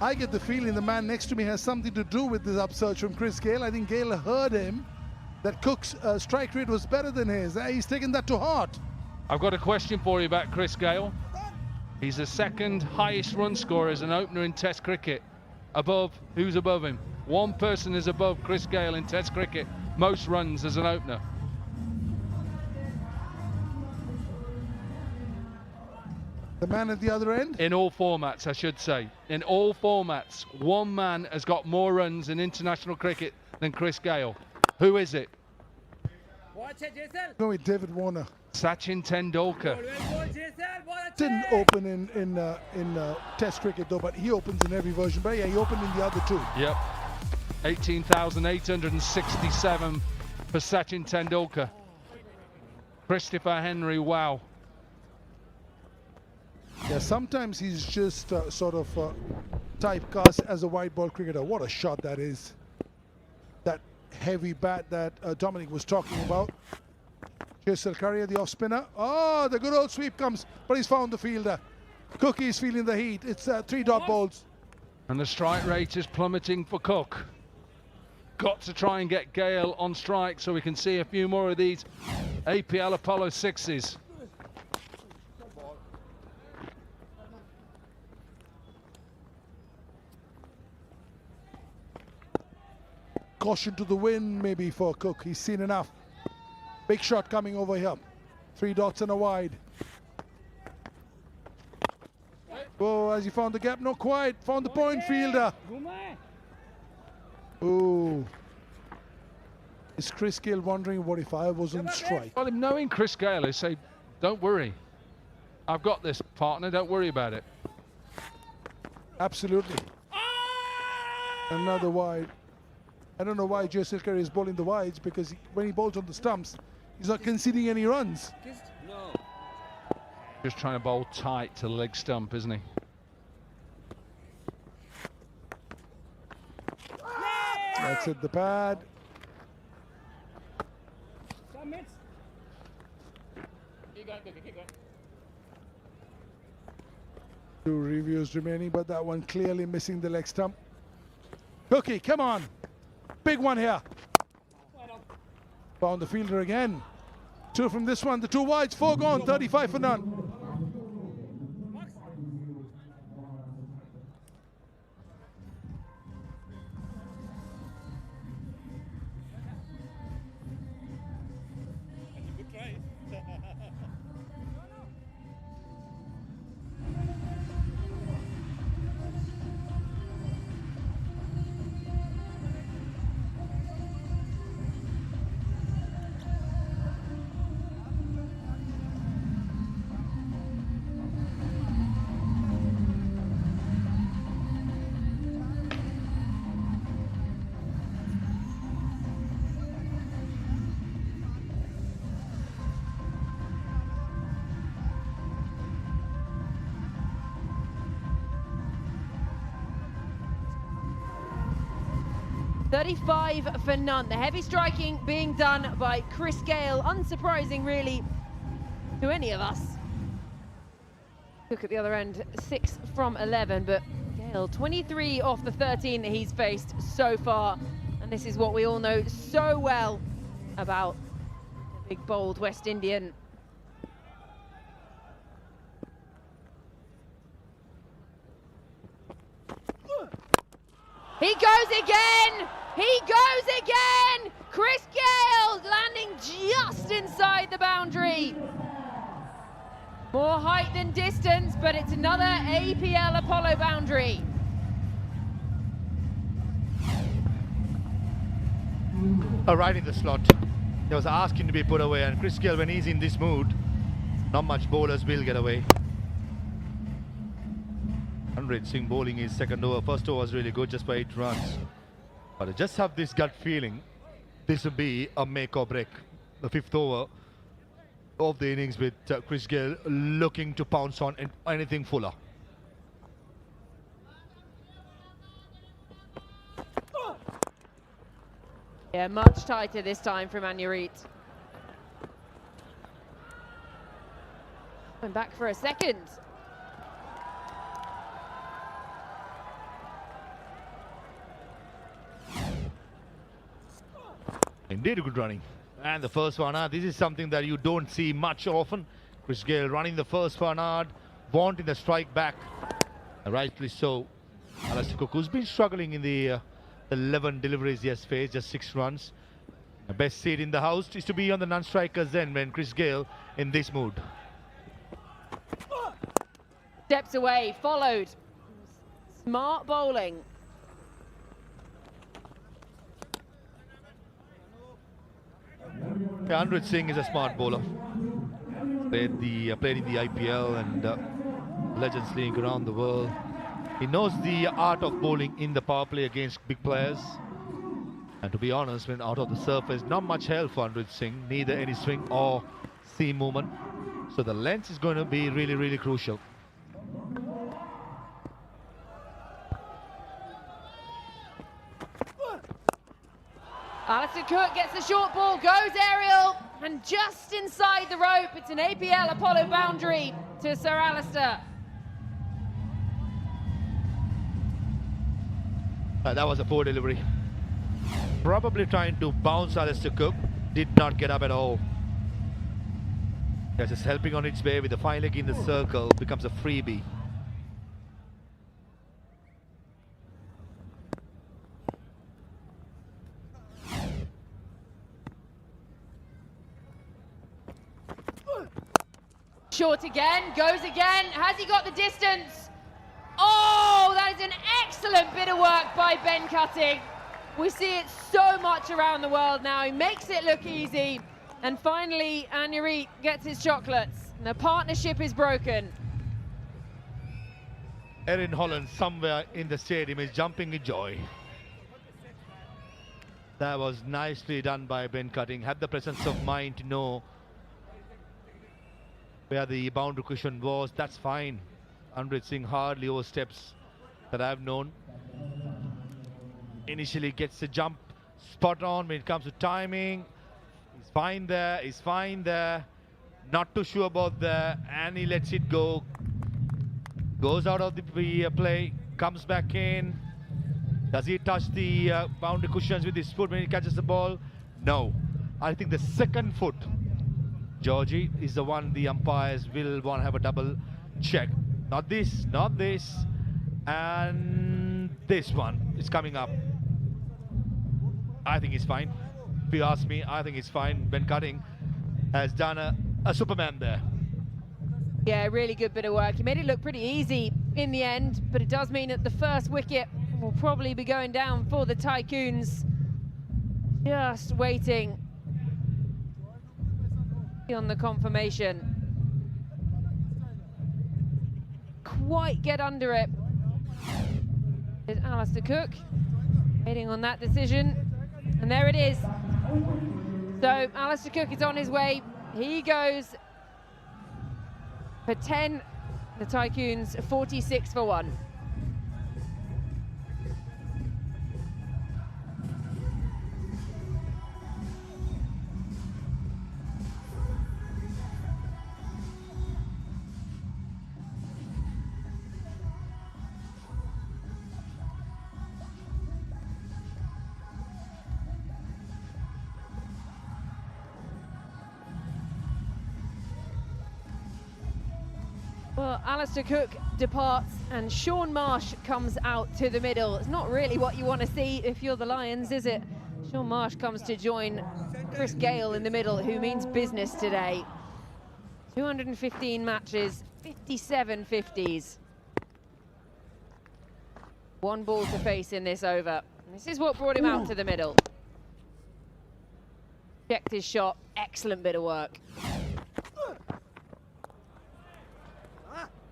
I get the feeling the man next to me has something to do with this upsurge from Chris Gale. I think Gale heard him, that Cook's strike rate was better than his. He's taken that to heart. I've got a question for you about Chris Gale. He's the second highest run scorer as an opener in Test cricket. Who's above him? One person is above Chris Gale in Test cricket. Most runs as an opener. The man at the other end? In all formats, I should say. In all formats, one man has got more runs in international cricket than Chris Gale. Who is it? Go with David Warner. Sachin Tendulkar. Didn't open in Test cricket though, but he opens in every version. But yeah, he opened in the other two. Yep. 18,867 for Sachin Tendulkar. Christopher Henry, wow. Yeah, sometimes he's just sort of typecast as a white ball cricketer. What a shot that is. That heavy bat that Dominic was talking about. Jaisal Currier, the off spinner. Oh, the good old sweep comes, but he's found the fielder. Cookie's feeling the heat. It's 3 dot balls. And the strike rate is plummeting for Cook. Got to try and get Gale on strike so we can see a few more of these APL Apollo 6s. Caution to the wind maybe for Cook. He's seen enough. Big shot coming over here. 3 dots and a wide. Oh, has he found the gap? Not quite. Found the point fielder. Ooh. Is Chris Gale wondering what if I was on strike? Well, knowing Chris Gale is say, don't worry. I've got this, partner. Don't worry about it. Absolutely. Another wide. I don't know why Jaisal Currier is bowling the wides, because when he bowls on the stumps, he's not conceding any runs. Just trying to bowl tight to the leg stump, isn't he? That's it, the pad. Two reviews remaining, but that one clearly missing the leg stump. Cookie, come on. Big one here. Found the fielder again. 2 from this one. The 2 wides, 4 gone, 35 for none. $35 for none. The heavy striking being done by Chris Gale. Unsurprising, really, to any of us. Look at the other end, 6 from 11, but Gale, 23 off the 13 that he's faced so far. And this is what we all know so well about the big, bold West Indian. He goes again! He goes again! Chris Gale landing just inside the boundary. More height than distance, but it's another APL Apollo boundary. Right in the slot. He was asking to be put away, and Chris Gale, when he's in this mood, not much bowlers will get away. Ranjit Singh bowling his second over. First over was really good, just by 8 runs. But I just have this gut feeling this will be a make or break. The 5th over of the innings with Chris Gale looking to pounce on anything fuller. Yeah, much tighter this time from Anurit. Going back for a second. Indeed, good running. And the first one, this is something that you don't see much often. Chris Gale running the first one hard, wanting the strike back. Rightly so. Alastair Cook, who's been struggling in the 11 deliveries he has faced, just 6 runs. The best seat in the house is to be on the non-strikers end when Chris Gale in this mood. Steps away, followed. Smart bowling. Yeah, Anurag Singh is a smart bowler. Played in the IPL and Legends League around the world. He knows the art of bowling in the power play against big players. And to be honest, when out of the surface, not much help for Anurag Singh, neither any swing or seam movement. So the length is going to be really, really crucial. Alistair Cook gets the short ball, goes aerial, and just inside the rope. It's an APL Apollo boundary to Sir Alistair. That was a poor delivery. Probably trying to bounce Alistair Cook. Did not get up at all. Just helping on its way with the fine leg in the circle. Becomes a freebie. Short again, goes again. Has he got the distance? Oh, that is an excellent bit of work by Ben Cutting. We see it so much around the world now. He makes it look easy. And finally, Anuri gets his chocolates. And the partnership is broken. Erin Holland somewhere in the stadium is jumping in joy. That was nicely done by Ben Cutting. Had the presence of mind to know where the boundary cushion was. That's fine. Anurag Singh hardly oversteps that I've known. Initially gets the jump spot on when it comes to timing. He's fine there, he's fine there. Not too sure about there, and he lets it go. Goes out of the play, comes back in. Does he touch the boundary cushions with his foot when he catches the ball? No. I think the second foot, Georgie, is the one the umpires will want to have a double check. Not this, not this, and this one is coming up. I think he's fine. If you ask me, I think he's fine. Ben Cutting has done a Superman there. Yeah, really good bit of work. He made it look pretty easy in the end, but it does mean that the first wicket will probably be going down for the Tycoons. Just waiting on the confirmation. Quite get under it. There's Alistair Cook waiting on that decision. And there it is. So Alistair Cook is on his way. He goes for 10. The Tycoons 46 for 1. Well, Alistair Cook departs and Sean Marsh comes out to the middle. It's not really what you want to see if you're the Lions, is it? Sean Marsh comes to join Chris Gale in the middle, who means business today. 215 matches, 57 50s. 1 ball to face in this over. This is what brought him out to the middle. Checked his shot, excellent bit of work.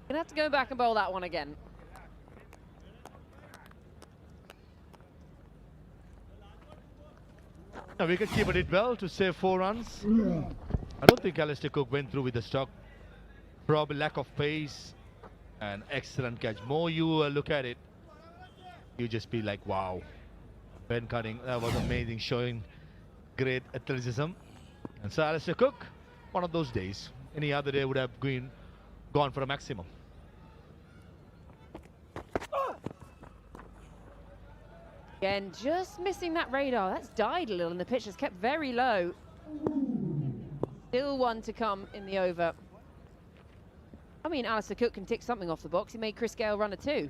Gonna have to go back and bowl that one again. Now wicketkeeper did well to save 4 runs. I don't think Alistair Cook went through with the stock. Probably lack of pace and excellent catch. More you look at it, you just be like, wow. Ben Cutting, that was amazing, showing great athleticism. And so Alistair Cook, one of those days. Any other day would have gone for a maximum. Again, just missing that radar. That's died a little and the pitch has kept very low. Still 1 to come in the over. I mean, Alistair Cook can tick something off the box. He made Chris Gale run a 2.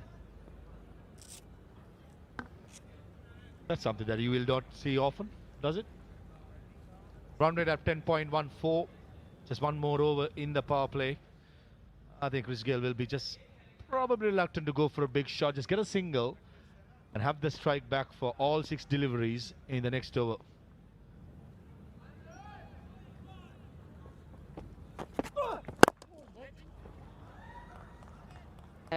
That's something that you will not see often, does it? Run rate at 10.14. Just 1 more over in the power play. I think Chris Gale will be just probably reluctant to go for a big shot. Just get a single and have the strike back for all 6 deliveries in the next over.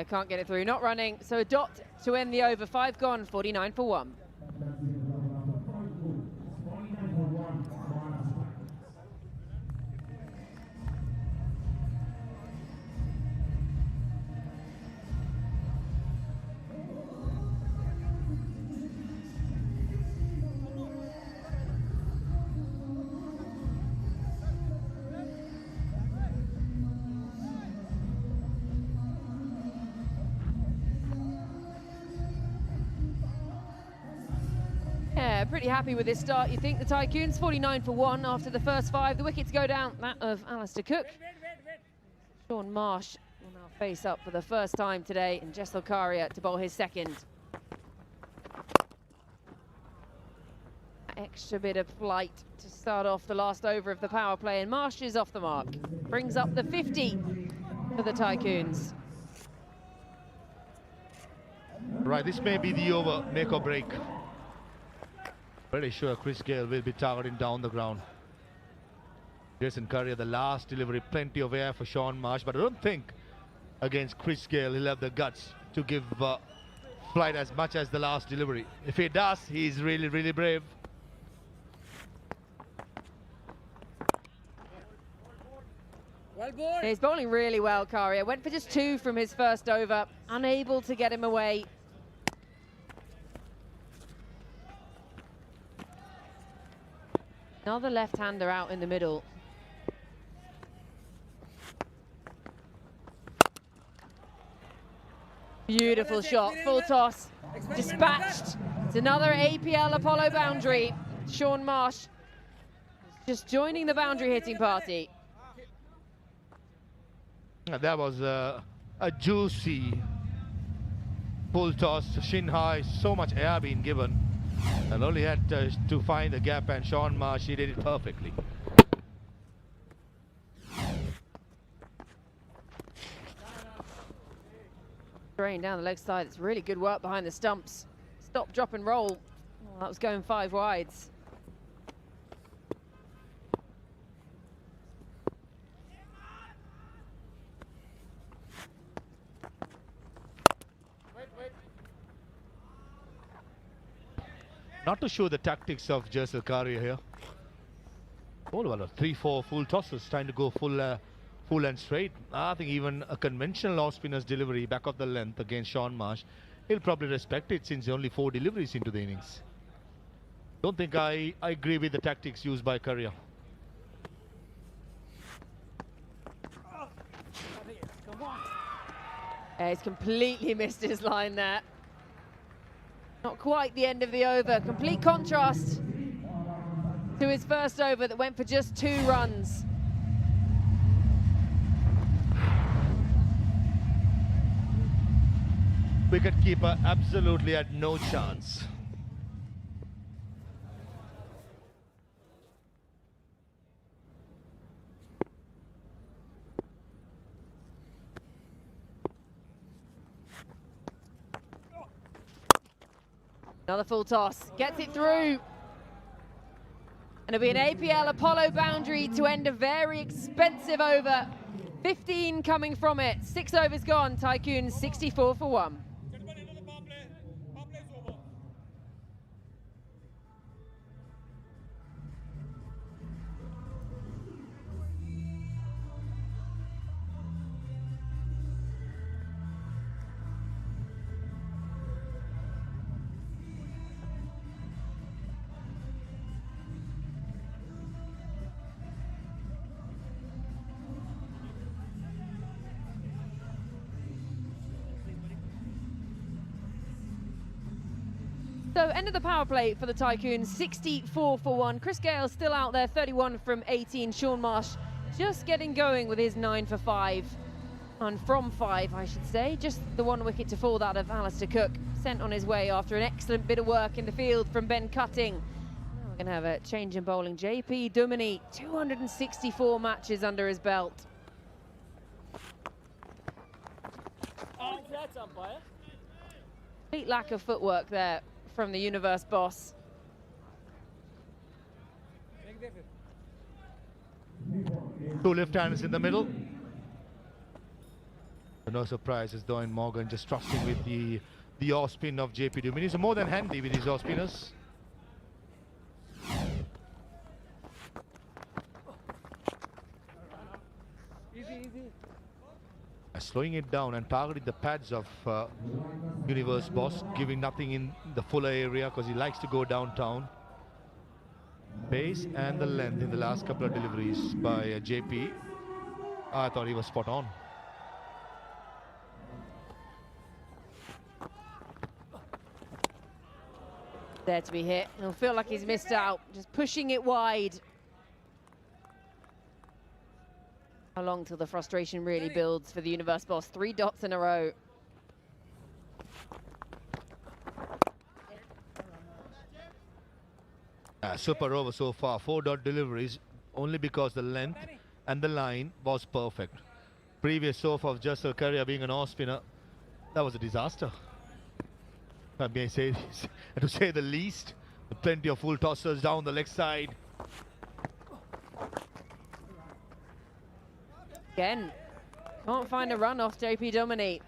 Can't get it through, not running. So a dot to end the over. 5 gone, 49 for 1. Yeah, pretty happy with this start. You think the Tycoons 49 for 1 after the first 5. The wickets go down, that of Alistair Cook. Sean Marsh will now face up for the first time today, and Jessel Karia to bowl his second. Extra bit of flight to start off the last over of the power play, and Marsh is off the mark. Brings up the 50 for the Tycoons. Right, this may be the over, make or break. Pretty sure Chris Gayle will be targeting down the ground. Jason Currier, the last delivery, plenty of air for Sean Marsh, but I don't think against Chris Gayle he'll have the guts to give flight as much as the last delivery. If he does, he's really, really brave. He's bowling really well, Karia. Went for just 2 from his first over, unable to get him away. Another left-hander out in the middle. Beautiful shot, full toss, dispatched. It's another APL Apollo boundary. Sean Marsh just joining the boundary hitting party. That was a juicy full toss, shin high, so much air being given. And only had to find the gap, and Sean Marsh, he did it perfectly. Drain down the leg side. It's really good work behind the stumps. Stop, drop and roll. Well, that was going 5 wides. Not to show the tactics of Jessel Karia here. Oh, well, 3-4 full tosses, trying to go full and straight. I think even a conventional off-spinner's delivery back of the length against Sean Marsh, he'll probably respect it since only 4 deliveries into the innings. Don't think I agree with the tactics used by Karia. Yeah, he's completely missed his line there. Not quite the end of the over. Complete contrast to his first over that went for just 2 runs. Wicketkeeper absolutely had no chance. Another full toss, gets it through. And it'll be an APL Apollo boundary to end a very expensive over. 15 coming from it, 6 overs gone, Tycoons 64 for 1. So end of the power play for the Tycoons, 64 for 1. Chris Gayle still out there, 31 from 18. Sean Marsh just getting going with his 9 for 5. And from 5, I should say. Just the 1 wicket to fall, that of Alistair Cook. Sent on his way after an excellent bit of work in the field from Ben Cutting. Now we're going to have a change in bowling. JP Duminy, 264 matches under his belt. Complete lack of footwork there from the Universe boss. Two left-handers in the middle. No surprise as Doyle Morgan just trusting with the off spin of JP Dumini. He's more than handy with his off spinners. Slowing it down and targeting the pads of Universe Boss, giving nothing in the fuller area because he likes to go downtown. Pace and the length in the last couple of deliveries by JP. I thought he was spot on. There to be hit. He'll feel like he's missed out. Just pushing it wide. How long till the frustration really builds for the Universe Boss? 3 dots in a row. Super over so far. 4-dot deliveries only because the length and the line was perfect. Previous off of Jassal Karia being an off spinner, that was a disaster. I may say, to say the least. Plenty of full tossers down the leg side. Again, can't find a run off JP Dumini.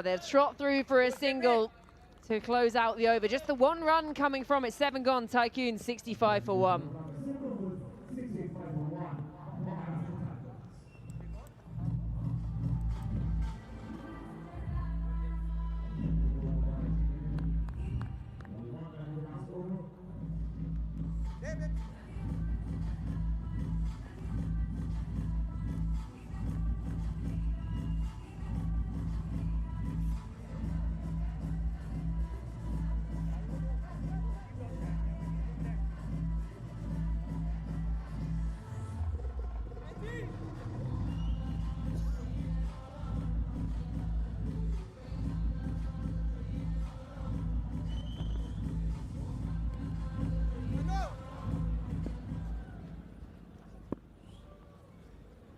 They'll trot through for a single to close out the over. Just the 1 run coming from it. 7 gone. Tycoons 65 for 1.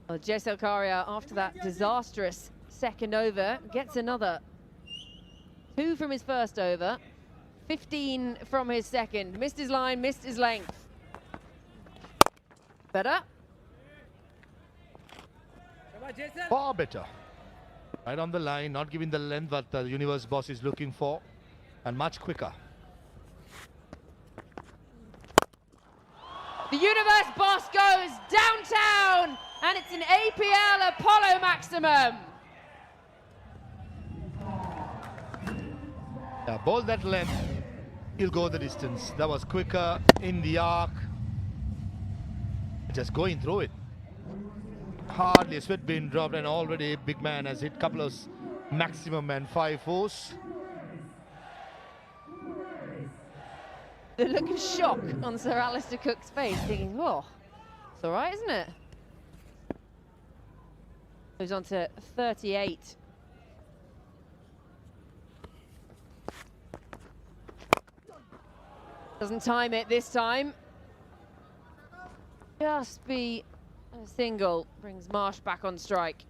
Well, Jassal Karia, after that disastrous second over, gets another 2 from his first over, 15 from his second. Missed his line, missed his length. Better. Far better. Right on the line, not giving the length that the Universe Boss is looking for, and much quicker. The Universe Boss goes downtown, and it's an APL Apollo maximum. Ball that length, he'll go the distance. That was quicker in the arc. Just going through it. Hardly a sweat being dropped, and already big man has hit couple of maximum and 5-4s. The look of shock on Sir Alistair Cook's face, thinking, oh, it's all right, isn't it? Goes on to 38. Doesn't time it this time. Just be a single, brings Marsh back on strike.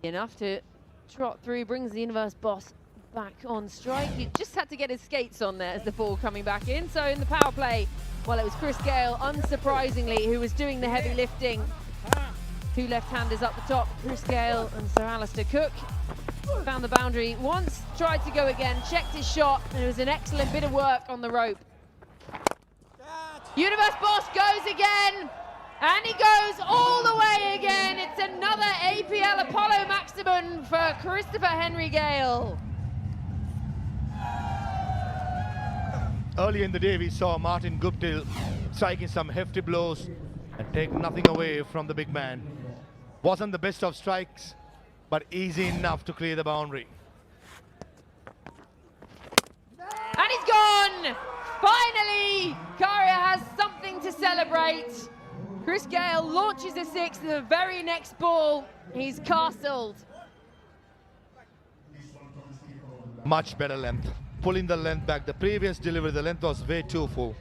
Enough to trot through, brings the Universe Boss back on strike. He just had to get his skates on there as the ball coming back in. So in the power play, well, it was Chris Gale, unsurprisingly, who was doing the heavy lifting. 2 left-handers up the top, Chris Gale and Sir Alistair Cook. Found the boundary once, tried to go again, checked his shot, and it was an excellent bit of work on the rope. Universe Boss goes again, and he goes all the way again. It's another APL Apollo maximum for Christopher Henry Gale. Early in the day, we saw Martin Guptill striking some hefty blows and take nothing away from the big man. Wasn't the best of strikes, but easy enough to clear the boundary. And he's gone! Finally, Karia has something to celebrate. Chris Gale launches a six to the very next ball. He's castled. Much better length. Pulling the length back. The previous delivery, the length was way too full.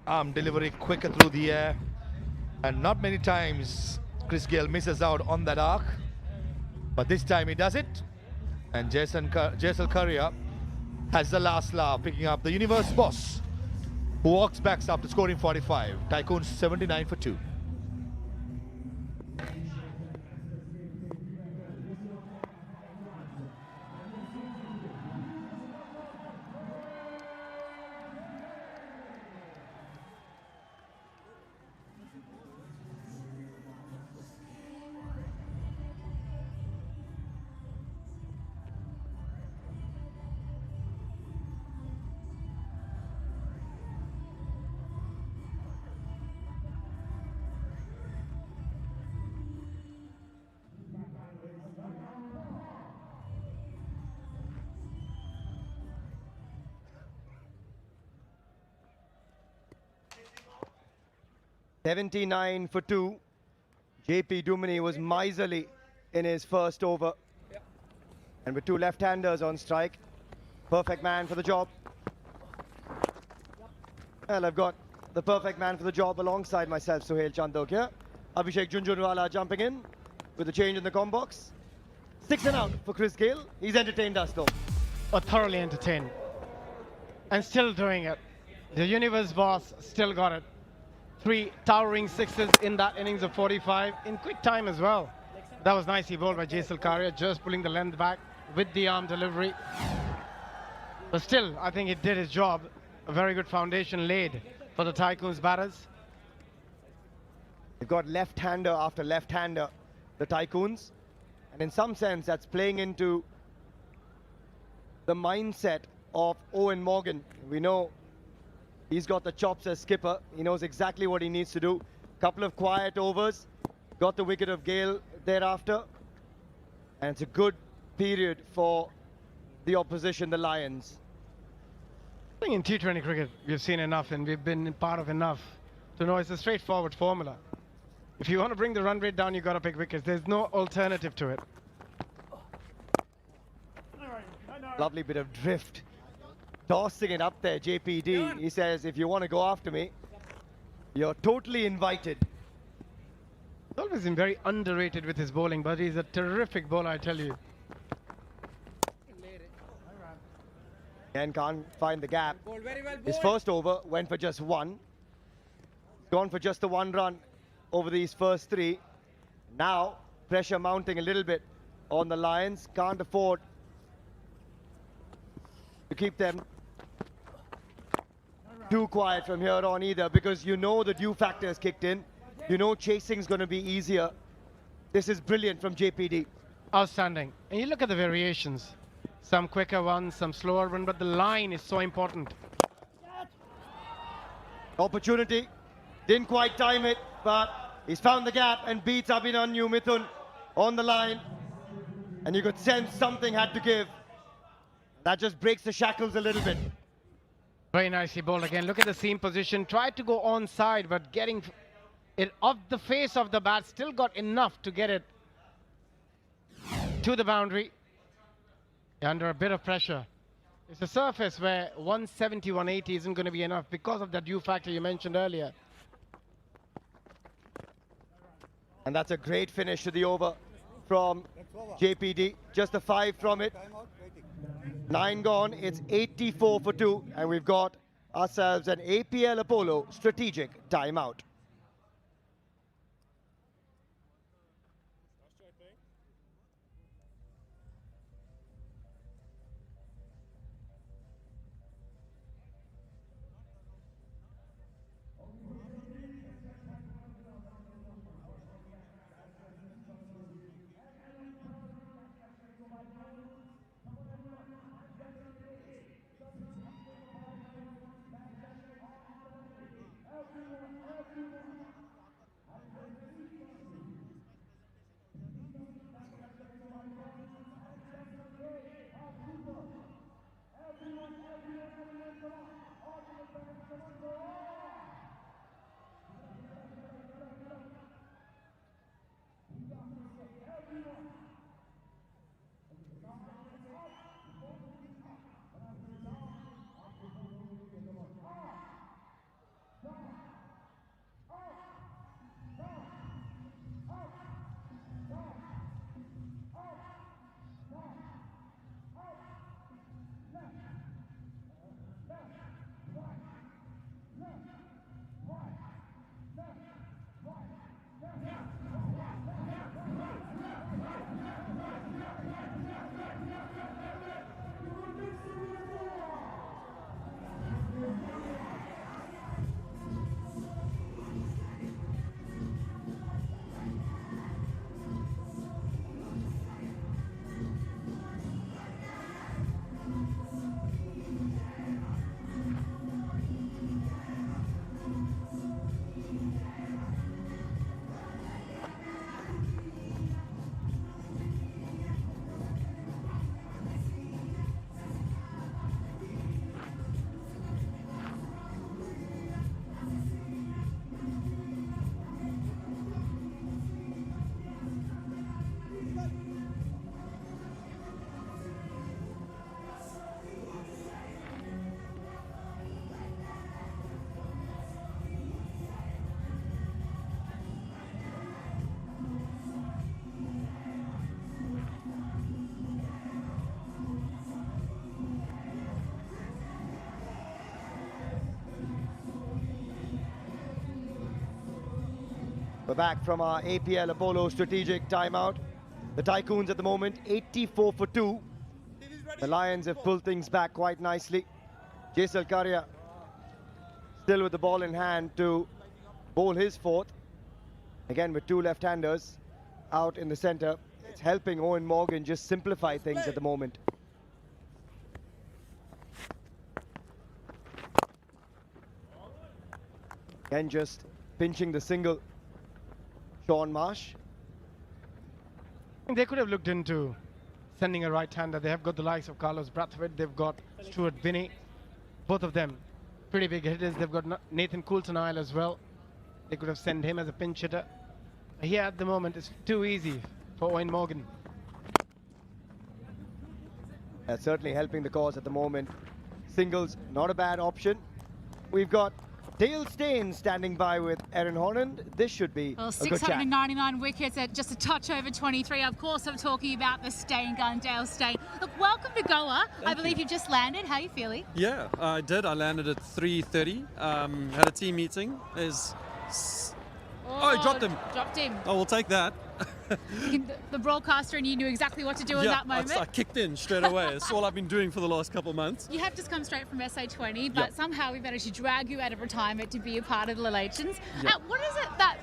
Arm delivery quicker through the air. And not many times Chris Gale misses out on that arc. But this time he does it. And Jaisal Karia has the last laugh, picking up the universe boss, who walks back after scoring 45. Tycoons 79 for 2. $79 for 2. JP Duminy was miserly in his first over. And with two left-handers on strike, perfect man for the job. Well, I've got the perfect man for the job alongside myself, Suhail Chandok here. Abhishek Junjunwala jumping in with a change in the com box. 6 and out for Chris Gale. He's entertained us though. Thoroughly entertained. And still doing it. The universe boss still got it. 3 towering sixes in that innings of 45 in quick time as well. That was nicely bowled by Jaisal Karia, just pulling the length back with the arm delivery. But still, I think he did his job. A very good foundation laid for the Tycoons batters. They've got left-hander after left-hander, the Tycoons. And in some sense, that's playing into the mindset of Owen Morgan. We know he's got the chops as skipper. He knows exactly what he needs to do. Couple of quiet overs. Got the wicket of Gale thereafter. And it's a good period for the opposition, the Lions. I think in T20 cricket, we've seen enough and we've been part of enough to know it's a straightforward formula. If you want to bring the run rate down, you've got to pick wickets. There's no alternative to it. Lovely bit of drift. Tossing it up there, JPD. He says, if you want to go after me, you're totally invited. He's always been very underrated with his bowling, but he's a terrific bowler, I tell you. And can't find the gap. His first over went for just 1. Gone for just the 1 run over these first 3. Now, pressure mounting a little bit on the Lions. Can't afford to keep them too quiet from here on either, because you know the dew factor has kicked in. You know chasing's going to be easier. This is brilliant from JPD. Outstanding. And you look at the variations. Some quicker ones, some slower ones, but the line is so important. Opportunity. Didn't quite time it, but he's found the gap and beats Abhinanyu Mithun on the line. And you could sense something had to give. That just breaks the shackles a little bit. Very nicely bowled again. Look at the seam position. Tried to go onside, but getting it off the face of the bat. Still got enough to get it to the boundary. Under a bit of pressure. It's a surface where 170, 180 isn't going to be enough because of that dew factor you mentioned earlier. And that's a great finish to the over from JPD. Just a 5 from it. 9 gone. It's 84 for 2. And we've got ourselves an APL Apollo strategic timeout. We're back from our APL Apollo strategic timeout. The Tycoons at the moment 84 for 2. The Lions have pulled things back quite nicely. Jaisal Karia still with the ball in hand to bowl his fourth. Again with two left-handers out in the center. It's helping Owen Morgan just simplify things at the moment. Again just pinching the single, Sean Marsh. They could have looked into sending a right-hander. They have got the likes of Carlos Brathwaite. They've got Stuart Binney. Both of them pretty big hitters. They've got Nathan Coulter-Nile as well. They could have sent him as a pinch hitter. Here at the moment, it's too easy for Owen Morgan. That's certainly helping the cause at the moment. Singles, not a bad option. We've got Dale Steyn standing by with Erin Holland. This should be well, a good chat. 699 wickets at just a touch over 23. Of course, I'm talking about the Steyn gun, Dale Steyn. Look, welcome to Goa. I believe you've just landed. How are you feeling? Yeah, I did. I landed at 3:30. Had a team meeting. Oh, he dropped him. Dropped him. Oh, we'll take that. The broadcaster and you knew exactly what to do in that moment. I kicked in straight away. It's all I've been doing for the last couple of months. You have just come straight from SA20, but somehow we managed to drag you out of retirement to be a part of the Legends. What is it that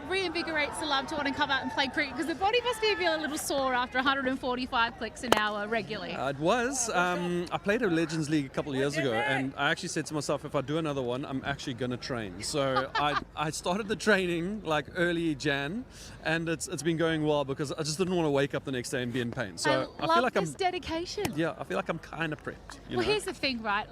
reinvigorates the love to want to come out and play cricket? Because the body must be feeling a little sore after 145 clicks an hour regularly. It was. I played a Legends League a couple of years ago, and I actually said to myself, if I do another one, I'm actually going to train. So I started the training like early Jan, and it's been going well because I just didn't want to wake up the next day and be in pain. So I feel like this dedication. Yeah, I feel like I'm kind of prepped. Well, here's the thing, right?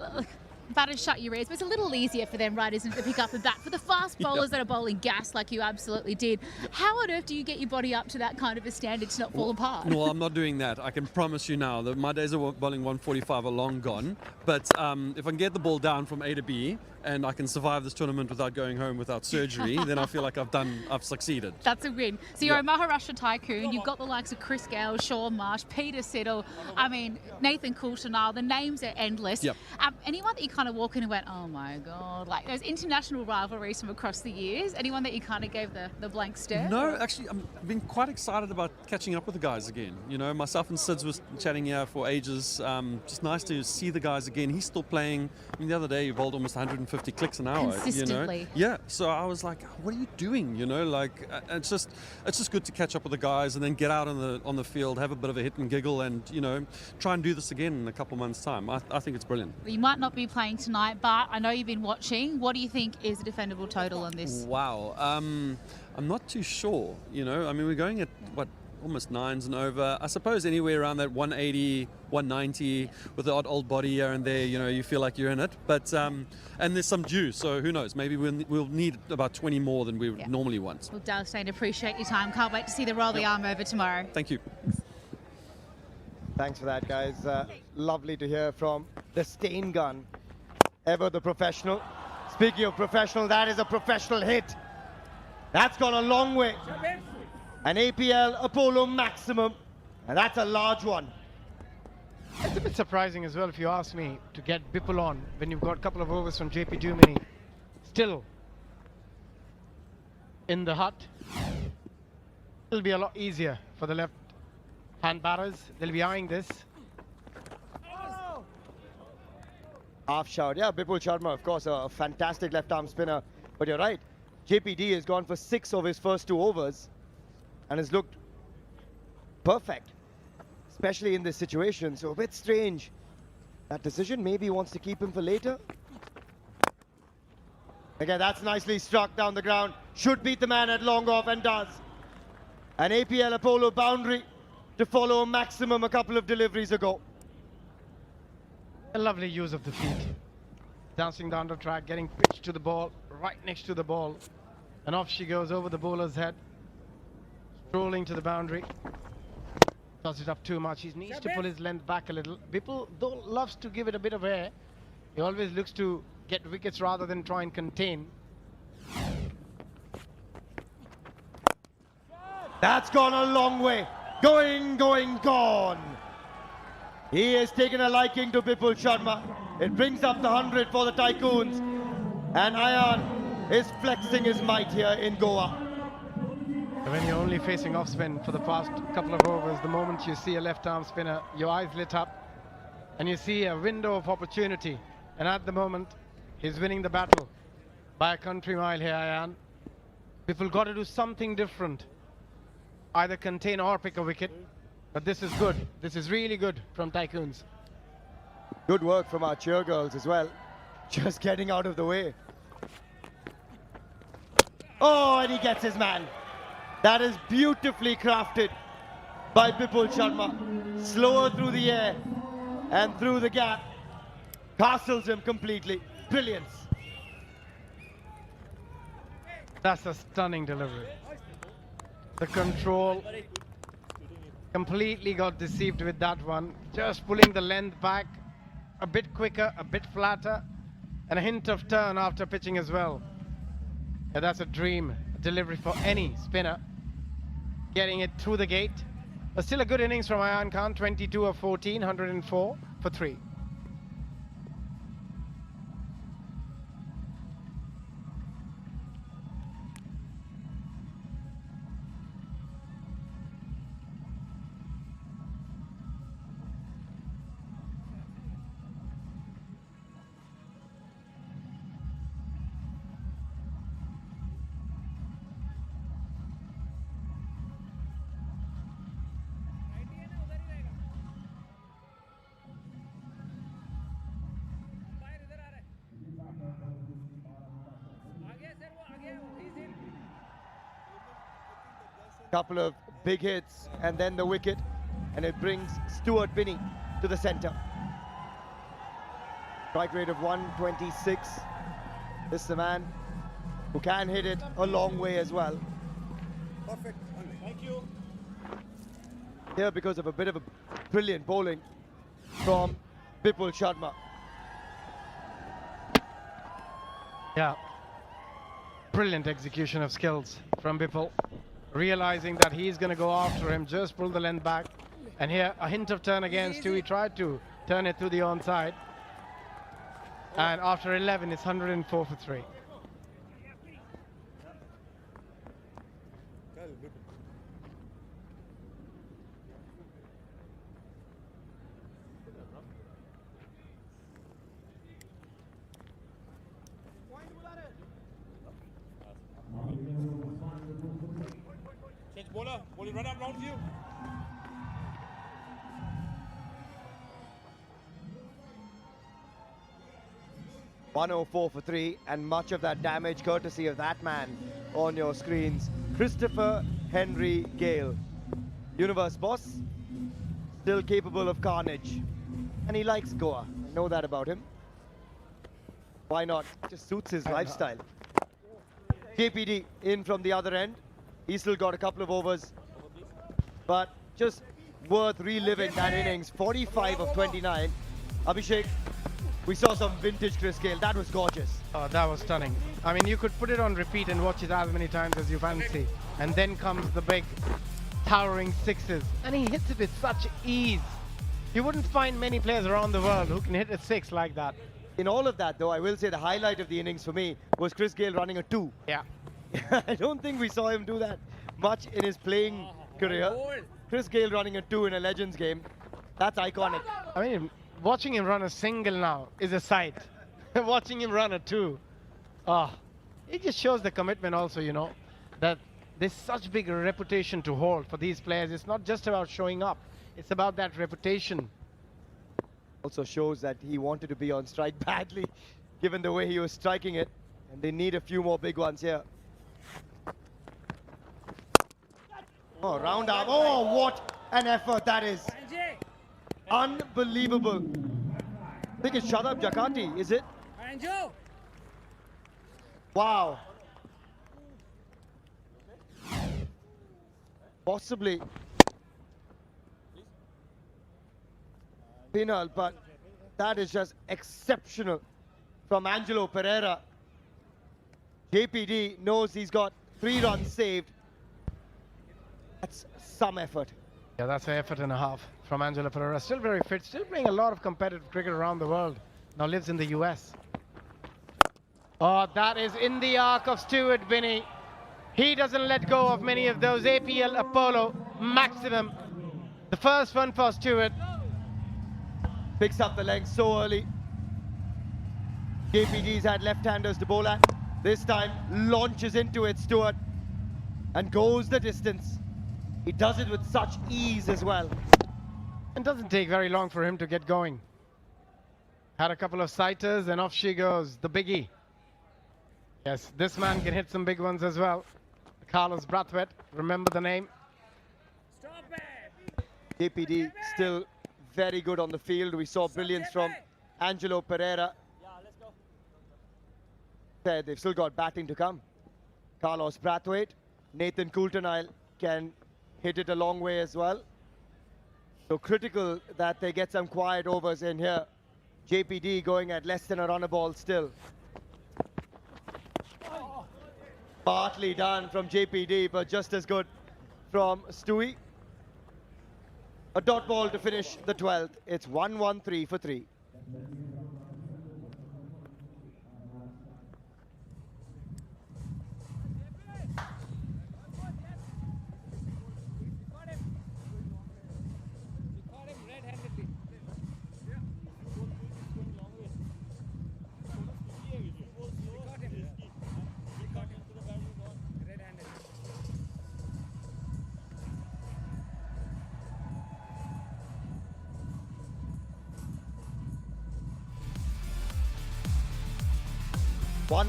Batters shut your ears, but it's a little easier for them, right, isn't it, to pick up the bat? For the fast bowlers that are bowling gas like you absolutely did, how on earth do you get your body up to that kind of a standard to not fall apart? Well, I'm not doing that. I can promise you now that my days of bowling 145 are long gone. But if I can get the ball down from A to B and I can survive this tournament without going home without surgery, then I feel like I've succeeded. That's a win. So you're a Maharashtra Tycoon. You've got the likes of Chris Gale, Sean Marsh, Peter Siddle, Nathan Coulter-Nile. The names are endless. Yep. Anyone that you kind of walk in and went, oh my God, like those international rivalries from across the years, anyone that you kind of gave the blank stare? No, actually, I've been quite excited about catching up with the guys again. You know, myself and Sids was chatting here for ages. Just nice to see the guys again. He's still playing. I mean, the other day he bowled almost 150 clicks an hour. Consistently. You know? Yeah. So I was like, what are you doing? You know, like it's just good to catch up with the guys and then get out on the field, have a bit of a hit and giggle, and try and do this again in a couple months' time. I think it's brilliant. You might not be playing tonight, but I know you've been watching. What do you think is a defendable total on this? Wow. I'm not too sure. I mean, we're going at almost nines and over. I suppose anywhere around that 180, 190 with the odd old body here and there, you feel like you're in it. But and there's some juice, so who knows? Maybe we'll need about 20 more than we normally want. Well, Dale Steyn, appreciate your time. Can't wait to see the roll the arm over tomorrow. Thank you. Thanks for that, guys. Lovely to hear from the Steyn gun. Ever the professional. Speaking of professional, that is a professional hit. That's gone a long way. An APL Apollo maximum, and that's a large one. It's a bit surprising as well, if you ask me, to get Bipul on when you've got a couple of overs from JP Duminy still in the hut. It'll be a lot easier for the left-hand batters. They'll be eyeing this. Half shout. Yeah, Bipul Sharma, of course, a fantastic left-arm spinner. But you're right, JPD has gone for 6 of his first 2 overs and has looked perfect, especially in this situation. So a bit strange, that decision. Maybe he wants to keep him for later. Again, that's nicely struck down the ground. Should beat the man at long off, and does. An APL Apollo boundary to follow a maximum a couple of deliveries ago. A lovely use of the feet. Dancing down the track, getting pitched to the ball, right next to the ball. And off she goes over the bowler's head. Strolling to the boundary. Does it up too much. He needs to pull his length back a little. Bipul, though, loves to give it a bit of air. He always looks to get wickets rather than try and contain. That's gone a long way. Going, gone. He has taken a liking to Bipul Sharma. It brings up the 100 for the Tycoons. And Ayan is flexing his might here in Goa. When you're only facing off spin for the past couple of overs, the moment you see a left arm spinner, your eyes lit up and you see a window of opportunity. And at the moment, he's winning the battle by a country mile here, Ayan. People got to do something different. Either contain or pick a wicket. But this is good. This is really good from Tycoons. Good work from our cheer girls as well. Just getting out of the way. Oh, and he gets his man. That is beautifully crafted by Bipul Sharma. Slower through the air and through the gap. Castles him completely. Brilliance. That's a stunning delivery. The control completely got deceived with that one. Just pulling the length back a bit quicker, a bit flatter, and a hint of turn after pitching as well. Yeah, that's a dream delivery for any spinner. Getting it through the gate. But still a good innings from Ayan Khan, 22 of 14, 104 for 3. Couple of big hits and then the wicket, and it brings Stuart Binney to the center. Strike rate of 126. This is the man who can hit it a long way as well. Perfect. Thank you. Here because of a bit of a brilliant bowling from Bipul Sharma. Yeah. Brilliant execution of skills from Bipul. Realizing that he's going to go after him, just pull the length back. And here, a hint of turn again. Stewie tried to turn it to the onside. And after 11, it's 104 for 3. Change bowler. Bowler run up round you. .104 for 3, and much of that damage courtesy of that man on your screens, Christopher Henry Gale. Universe boss, still capable of carnage. And he likes Goa. I know that about him. Why not? Just suits his lifestyle. KPD in from the other end. He's still got a couple of overs, but just worth reliving that innings. 45 of 29. Abhishek, we saw some vintage Chris Gale. That was gorgeous. Oh, that was stunning. I mean, you could put it on repeat and watch it as many times as you fancy. And then comes the big towering sixes. And he hits it with such ease. You wouldn't find many players around the world who can hit a six like that. In all of that, though, I will say the highlight of the innings for me was Chris Gale running a 2. Yeah. I don't think we saw him do that much in his playing career. Chris Gale running a 2 in a Legends game. That's iconic. I mean, watching him run a single now is a sight. Watching him run a 2. It just shows the commitment also, you know, that there's such big reputation to hold for these players. It's not just about showing up. It's about that reputation. Also shows that he wanted to be on strike badly, given the way he was striking it. And they need a few more big ones here. Oh, round arm. Oh, what an effort that is. Unbelievable. I think it's Shadab Jakati, is it? Wow. Possibly penal, but that is just exceptional from Angelo Pereira. JPD knows he's got 3 runs saved. That's some effort. Yeah, that's an effort and a half from Angelo Pereira. Still very fit, still playing a lot of competitive cricket around the world. Now lives in the US. Oh, that is in the arc of Stuart Binney. He doesn't let go of many of those APL Apollo maximum. The first one for Stewart. Picks up the length so early. JPD's had left-handers to bowl at. This time launches into it, Stewart, and goes the distance. He does it with such ease as well. It doesn't take very long for him to get going. Had a couple of sighters and off she goes, the biggie. Yes, this man can hit some big ones as well. Carlos Brathwaite, remember the name. JPD still very good on the field. We saw brilliance from Angelo Pereira. They've still got batting to come. Carlos Brathwaite, Nathan Coulter-Nile can hit it a long way as well. So critical that they get some quiet overs in here. JPD going at less than a run a ball still. Partly done from JPD, but just as good from Stewie. A dot ball to finish the 12th. It's 1-1-3 for 3.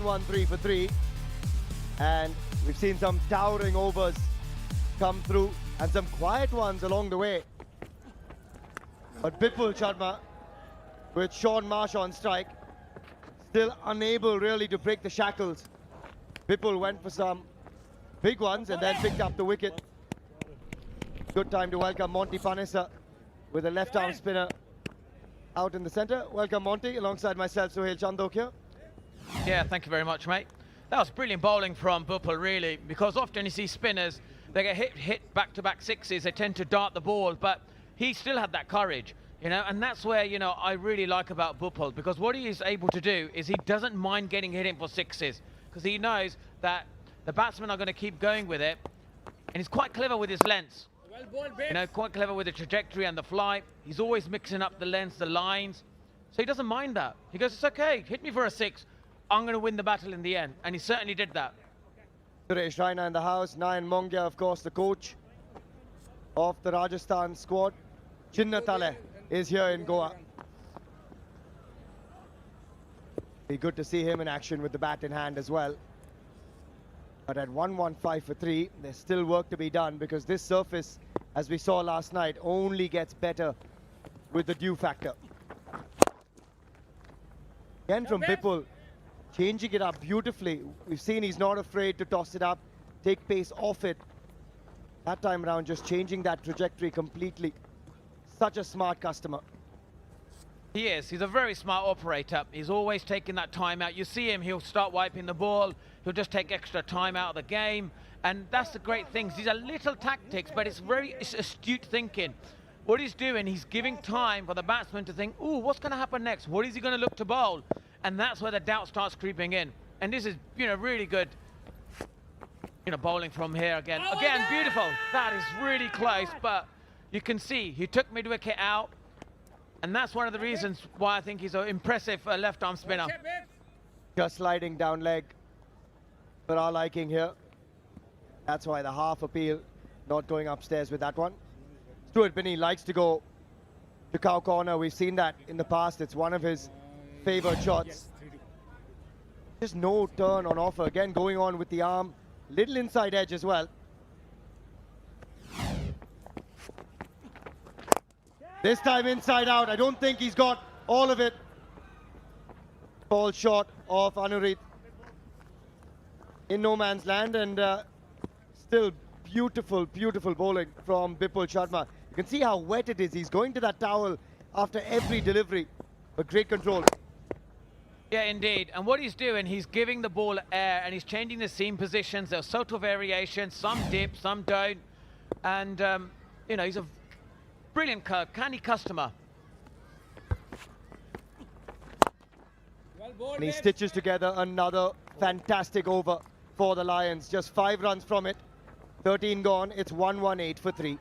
One, 3 for 3, and we've seen some towering overs come through and some quiet ones along the way. But Bipul Sharma with Sean Marsh on strike, still unable really to break the shackles. Bipul went for some big ones and then picked up the wicket. Good time to welcome Monty Panessa with a left arm spinner out in the centre. Welcome Monty, alongside myself, Suhail Chandok here. Yeah, thank you very much, mate. That was brilliant bowling from Bhupal, really, because often you see spinners, they get hit back-to-back sixes, they tend to dart the ball, but he still had that courage, you know, and that's where, you know, I really like about Bhupal, because what he is able to do is he doesn't mind getting hit in for sixes, because he knows that the batsmen are going to keep going with it, and he's quite clever with his lengths. You know, quite clever with the trajectory and the flight. He's always mixing up the lengths, the lines, so he doesn't mind that. He goes, it's okay, hit me for a six. I'm going to win the battle in the end, and he certainly did that. Suresh Raina in the house, Nayan Mongia, of course, the coach of the Rajasthan squad. Chinnatale is here in Goa. Be good to see him in action with the bat in hand as well. But at 1-1-5 for 3, there's still work to be done, because this surface, as we saw last night, only gets better with the dew factor. Again from Bipul, changing it up beautifully. We've seen he's not afraid to toss it up, take pace off it. That time around, just changing that trajectory completely. Such a smart customer. He is. He's a very smart operator. He's always taking that time out. You see him, he'll start wiping the ball. He'll just take extra time out of the game. And that's the great thing. These are little tactics, but it's astute thinking. What he's doing, he's giving time for the batsman to think, ooh, what's going to happen next? What is he going to look to bowl? And that's where the doubt starts creeping in. And this is, you know, really good, you know, bowling from here again. Again, beautiful. That is really close, but you can see he took mid-wicket out. And that's one of the reasons why I think he's an impressive left-arm spinner. Just sliding down leg for our liking here. That's why the half appeal, not going upstairs with that one. Stuart Binney likes to go to cow corner. We've seen that in the past. It's one of his favoured shots. Just no turn on offer. Again, going on with the arm. Little inside edge as well. This time inside out. I don't think he's got all of it. Ball short of Anurit in no man's land, and still beautiful, beautiful bowling from Bipul Sharma. You can see how wet it is. He's going to that towel after every delivery, but great control. Yeah, indeed. And what he's doing, he's giving the ball air and he's changing the seam positions. There's subtle variations, some dip, some don't. And, you know, he's a brilliant, canny customer. And he stitches together another fantastic over for the Lions. Just 5 runs from it. 13 gone. It's 118 for 3.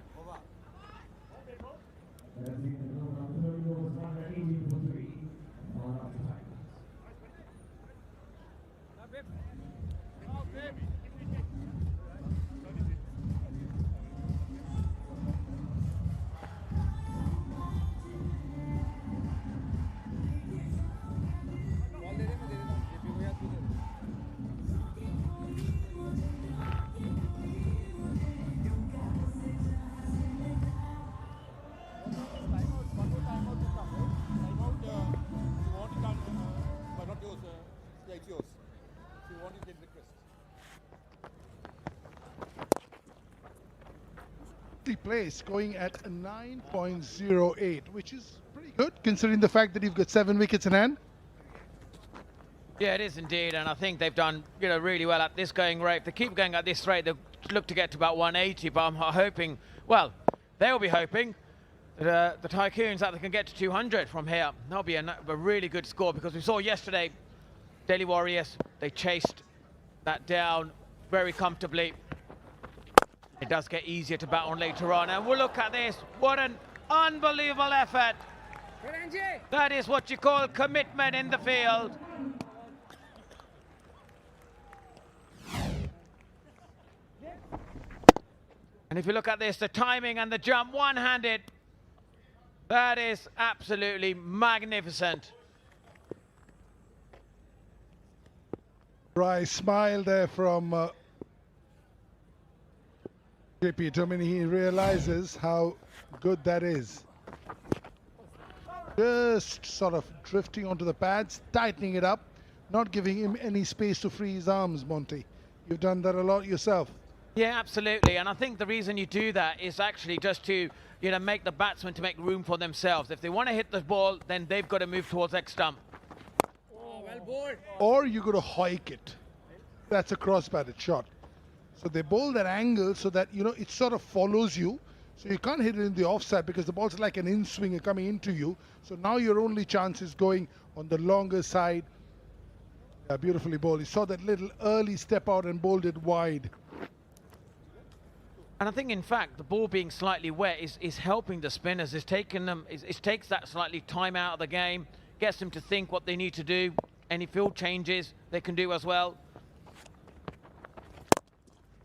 Place going at 9.08, which is pretty good considering the fact that you've got 7 wickets in hand. Yeah, it is indeed, and I think they've done really well at this going rate. If they keep going at this rate, they'll look to get to about 180. But I'm hoping, well, they'll be hoping that the Tycoons that they can get to 200 from here. That'll be a really good score, because we saw yesterday, Delhi Warriors, they chased that down very comfortably. It does get easier to bat on later on, and we'll look at this. What an unbelievable effort. That is what you call commitment in the field. And if you look at this, the timing and the jump one-handed, that is absolutely magnificent. Right, smile there from JP. I mean, he realizes how good that is. Just sort of drifting onto the pads, tightening it up, not giving him any space to free his arms, Monty. You've done that a lot yourself. Yeah, absolutely. And I think the reason you do that is actually just to, make the batsmen to make room for themselves. If they want to hit the ball, then they've got to move towards X stump. Or you got to hike it. That's a cross-batted shot. So they bowl that angle so that, it sort of follows you. So you can't hit it in the offside because the ball's like an in-swinger coming into you. So now your only chance is going on the longer side. Yeah, beautifully bowled. He saw that little early step out and bowled it wide. And I think, in fact, the ball being slightly wet is helping the spinners. It's taken them, it takes that slightly time out of the game, gets them to think what they need to do. Any field changes they can do as well.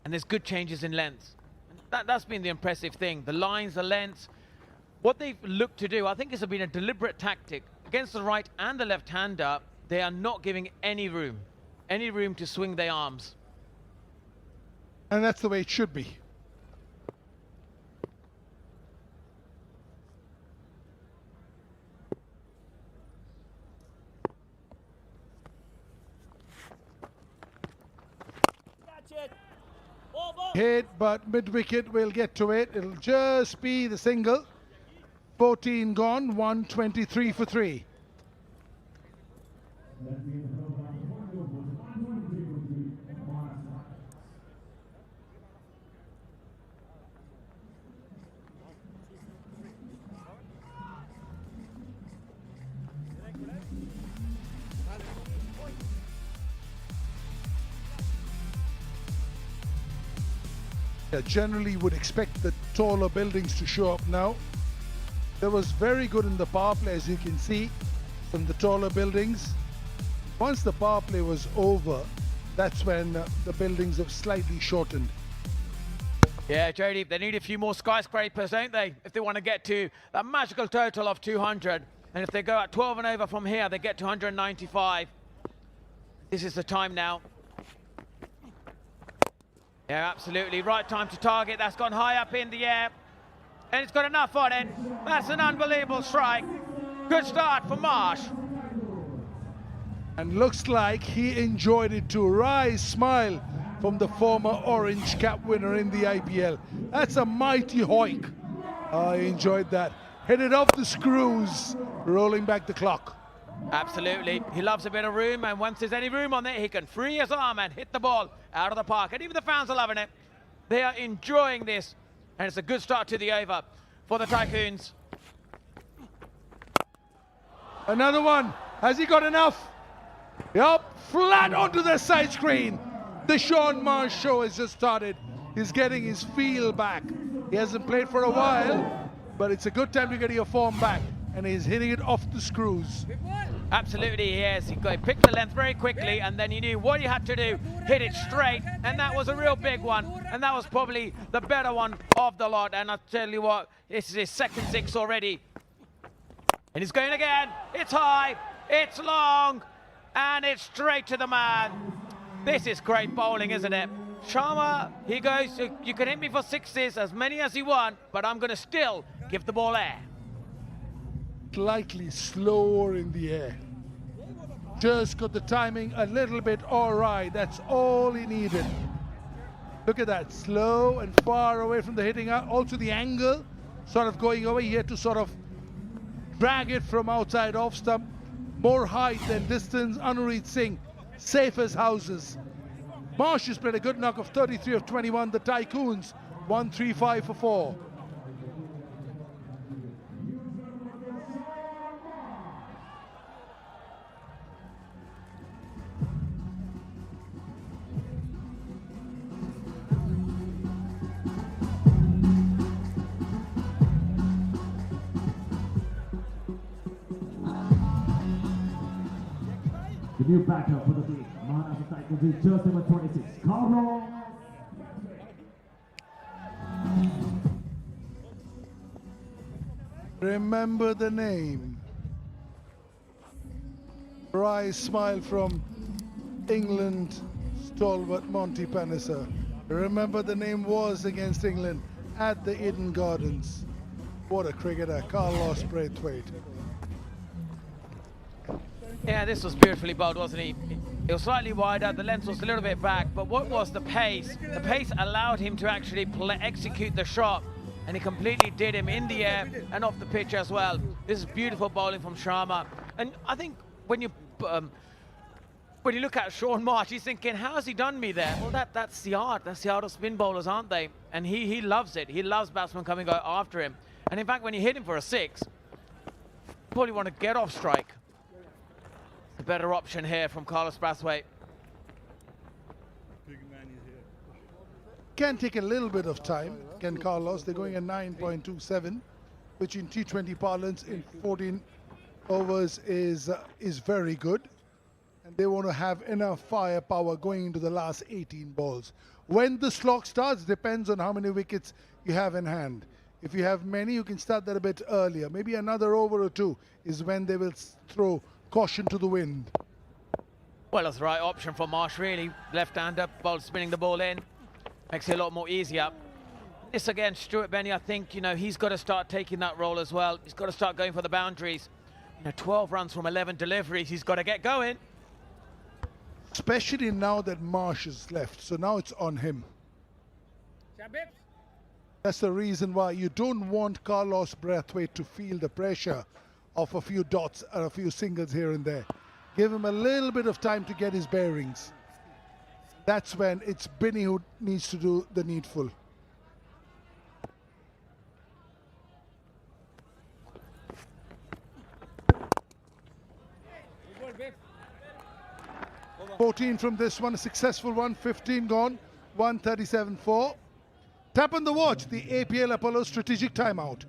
And there's good changes in lengths. That's been the impressive thing. The lines, the lengths. What they've looked to do, I think it's been a deliberate tactic. Against the right and the left-hander, they are not giving any room to swing their arms. And that's the way it should be. Hit, but mid-wicket, we'll get to it. It'll just be the single. 14 gone, 123 for 3. Generally would expect the taller buildings to show up now. That was very good in the power play, as you can see from the taller buildings. Once the power play was over, that's when the buildings have slightly shortened. Yeah, Jody, they need a few more skyscrapers, don't they? If they want to get to that magical total of 200. And if they go at 12 and over from here, they get to 195. This is the time now. Yeah, absolutely. Right time to target. That's gone high up in the air. And it's got enough on it. That's an unbelievable strike. Good start for Marsh. And looks like he enjoyed it too. Rise, smile from the former orange cap winner in the IPL. That's a mighty hoik. I enjoyed that. Headed off the screws, rolling back the clock. Absolutely. He loves a bit of room, and once there's any room on there, he can free his arm and hit the ball out of the park. And even the fans are loving it. They are enjoying this. And it's a good start to the over for the Tycoons. Another one. Has he got enough? Yup, flat onto the side screen. The Sean Marsh show has just started. He's getting his feel back. He hasn't played for a while, but it's a good time to get your form back. And he's hitting it off the screws. Absolutely, he is. He picked the length very quickly, and then he knew what he had to do, hit it straight, and that was a real big one, and that was probably the better one of the lot. And I'll tell you what, this is his second six already. And he's going again. It's high, it's long, and it's straight to the man. This is great bowling, isn't it? Sharma, he goes, you can hit me for sixes, as many as you want, but I'm going to still give the ball air. Slightly slower in the air. Just got the timing a little bit all right. That's all he needed. Look at that, slow and far away from the hitting. Also the angle, sort of going away. He had to sort of drag it from outside off stump. More height than distance. Anureet Singh, safe as houses. Marsh has played a good knock of 33 of 21. The Tycoons, 135 for 4. The new backup for the team, Maharashtra Tycoons, is just number 26, Carlo. Remember the name. Wry smile from England stalwart Monty Panesar. Remember the name was against England at the Eden Gardens. What a cricketer, Carlos Braithwaite. Yeah, this was beautifully bowled, wasn't he? It was slightly wider, the length was a little bit back, but what was the pace? The pace allowed him to actually execute the shot, and he completely did him in the air and off the pitch as well. This is beautiful bowling from Sharma. And I think when you look at Sean Marsh, he's thinking, how has he done me there? Well, that's the art. That's the art of spin bowlers, aren't they? And he loves it. He loves batsmen coming after him. And in fact, when you hit him for a six, you probably want to get off strike. A better option here from Carlos Brathwaite. Can take a little bit of time, can Carlos. They're going at 9.27, which in T20 parlance in 14 overs is very good. And they want to have enough firepower going into the last 18 balls. When the slog starts depends on how many wickets you have in hand. If you have many, you can start that a bit earlier. Maybe another over or two is when they will throw caution to the wind. Well, that's the right option for Marsh, really. Left-hander, ball spinning the ball in. Makes it a lot more easier. This again, Stuart Benny, I think, he's got to start taking that role as well. He's got to start going for the boundaries. 12 runs from 11 deliveries. He's got to get going. Especially now that Marsh is left. So now it's on him. That's the reason why you don't want Carlos Brathwaite to feel the pressure of a few dots and a few singles here and there. Give him a little bit of time to get his bearings. That's when it's Binny who needs to do the needful. Good, 14 from this one, a successful one, 15 gone, 137-4. Tap on the watch, the APL Apollo strategic timeout.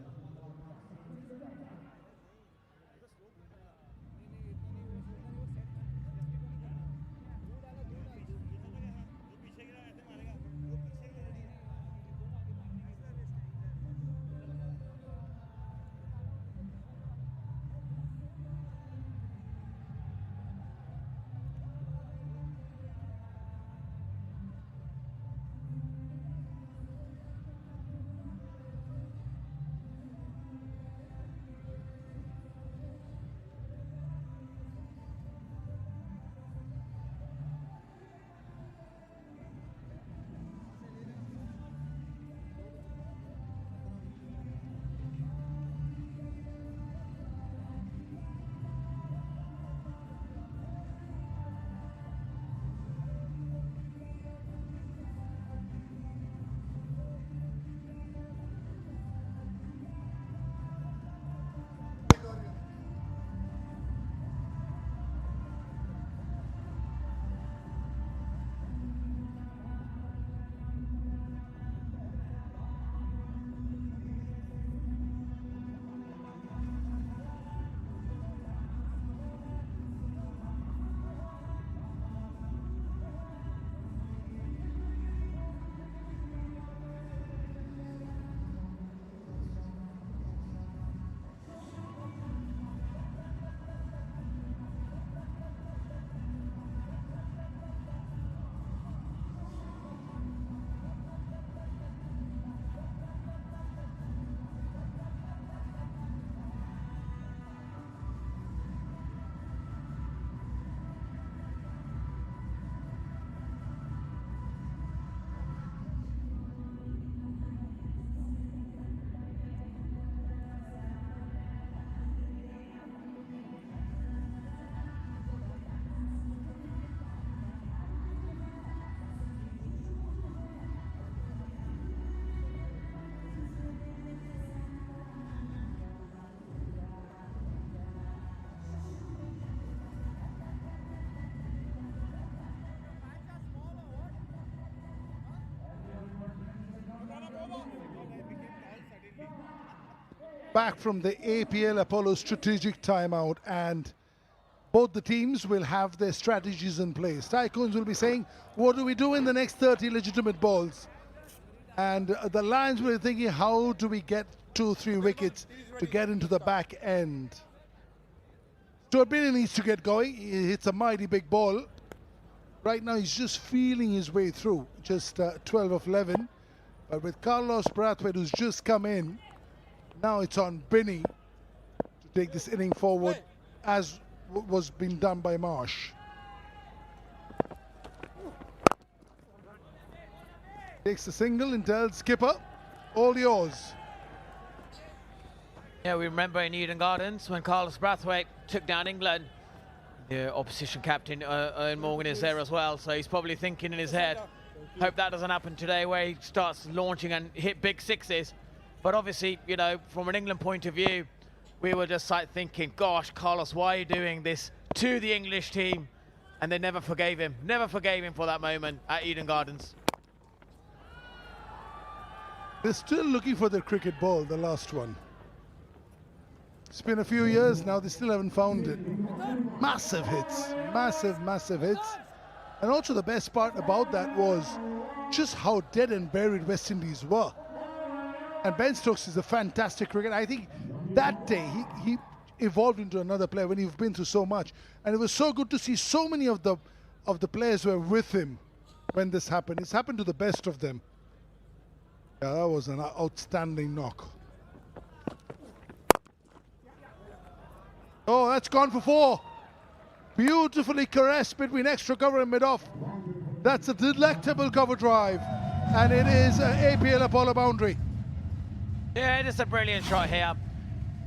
back from the APL Apollo strategic timeout, and both the teams will have their strategies in place. Tycoons will be saying, what do we do in the next 30 legitimate balls? And the Lions will be thinking, how do we get 2-3 wickets to get into the back end? Stuart Binney needs to get going. He hits a mighty big ball. Right now he's just feeling his way through, just 12 of 11. But with Carlos Brathwaite, who's just come in, now it's on Binney to take this inning forward, as was being done by Marsh. Takes the single and tells skipper, all yours. Yeah, we remember in Eden Gardens when Carlos Brathwaite took down England. The opposition captain, Owen Morgan, is there as well, so he's probably thinking in his head, hope that doesn't happen today, where he starts launching and hit big sixes. But obviously, you know, from an England point of view, we were just like thinking, gosh, Carlos, why are you doing this to the English team? And they never forgave him for that moment at Eden Gardens. They're still looking for their cricket ball, the last one. It's been a few years now, they still haven't found it. Massive hits, massive hits. And also the best part about that was just how dead and buried West Indies were. And Ben Stokes is a fantastic cricketer. I think that day he evolved into another player when you've been through so much. And it was so good to see so many of the players were with him when this happened. It's happened to the best of them. Yeah, that was an outstanding knock. Oh, that's gone for 4. Beautifully caressed between extra cover and mid-off. That's a delectable cover drive. And it is an APL Apollo boundary. Yeah, it is a brilliant shot here.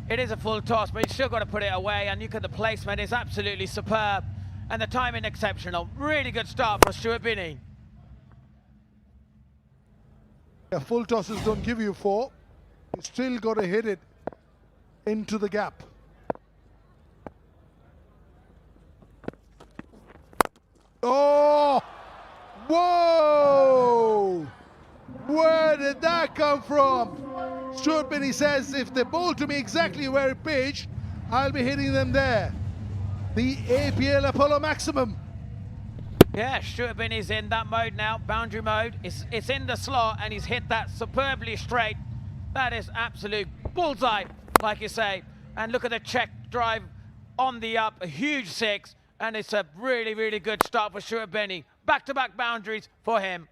It is a full toss, but you've still got to put it away. And you can, the placement is absolutely superb. And the timing exceptional. Really good start for Stuart Binney. Yeah, full tosses don't give you 4. You still got to hit it into the gap. Oh! Whoa! Where did that come from? Stuart Binney says, if they bowl to me exactly where it pitched, I'll be hitting them there. The APL Apollo maximum. Yeah, Stuart Binney's in that mode now, boundary mode. It's in the slot and he's hit that superbly straight. That is absolute bullseye, like you say. And look at the check drive on the up, a huge 6. And it's a really, really good start for Stuart Binney. Back-to-back boundaries for him.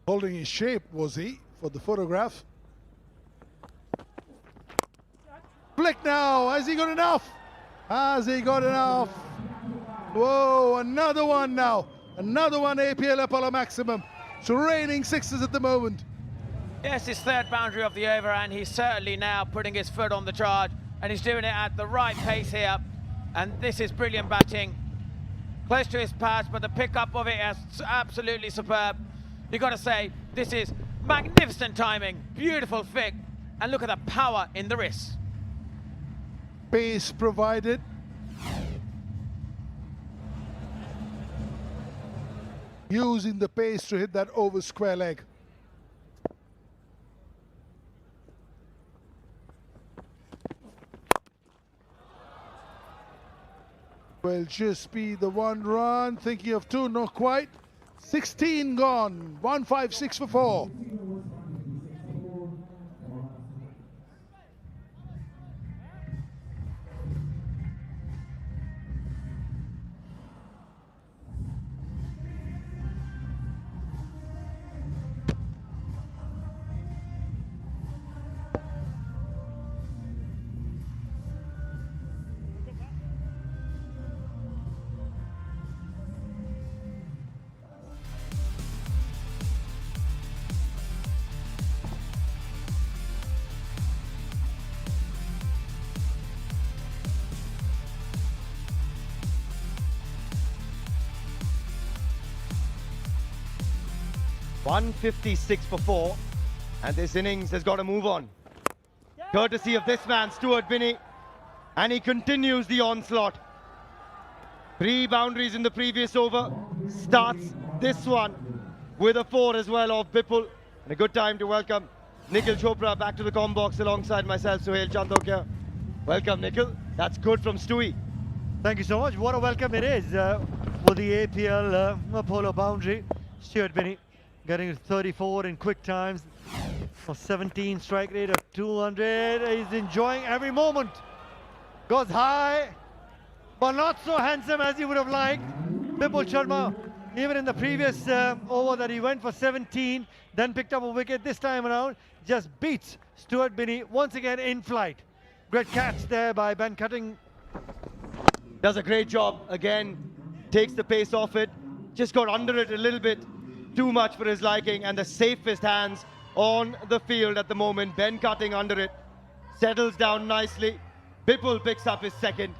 Holding his shape, was he, for the photograph? Flick now, has he got enough? Has he got enough? Whoa, another one now. Another one APL Apollo maximum. It's raining 6s at the moment. Yes, his 3rd boundary of the over, and he's certainly now putting his foot on the charge. And he's doing it at the right pace here. And this is brilliant batting. Close to his patch, but the pickup of it is absolutely superb. You've got to say, this is magnificent timing, beautiful flick, and look at the power in the wrist. Pace provided. Using the pace to hit that over square leg. Will just be the 1 run, thinking of 2, not quite. 16 gone, 156 for 4. .156 for 4, and this innings has got to move on. Courtesy of this man, Stuart Binney, and he continues the onslaught. 3 boundaries in the previous over, starts this one with a 4 as well of Bipul. And a good time to welcome Nikhil Chopra back to the comm box alongside myself, Suhail Chandokia. Welcome, Nikhil. That's good from Stewie. Thank you so much. What a welcome it is for the APL Apollo boundary. Stuart Binney getting 34 in quick times. 17 strike rate of 200. He's enjoying every moment. Goes high, but not so handsome as he would have liked. Bipul Sharma, even in the previous over that he went for 17, then picked up a wicket this time around, just beats Stuart Binney once again in flight. Great catch there by Ben Cutting. Does a great job again, takes the pace off it, just got under it a little bit too much for his liking, and the safest hands on the field at the moment. Ben Cutting under it, settles down nicely. Bipul picks up his second,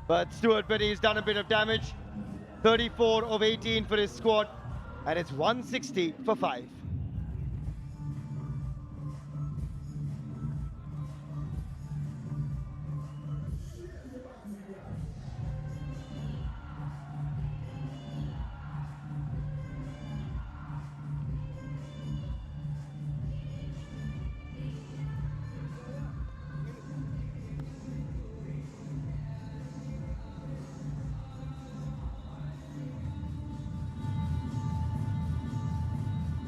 but Stuart Binney's done a bit of damage. 34 of 18 for his squad, and it's 160 for 5.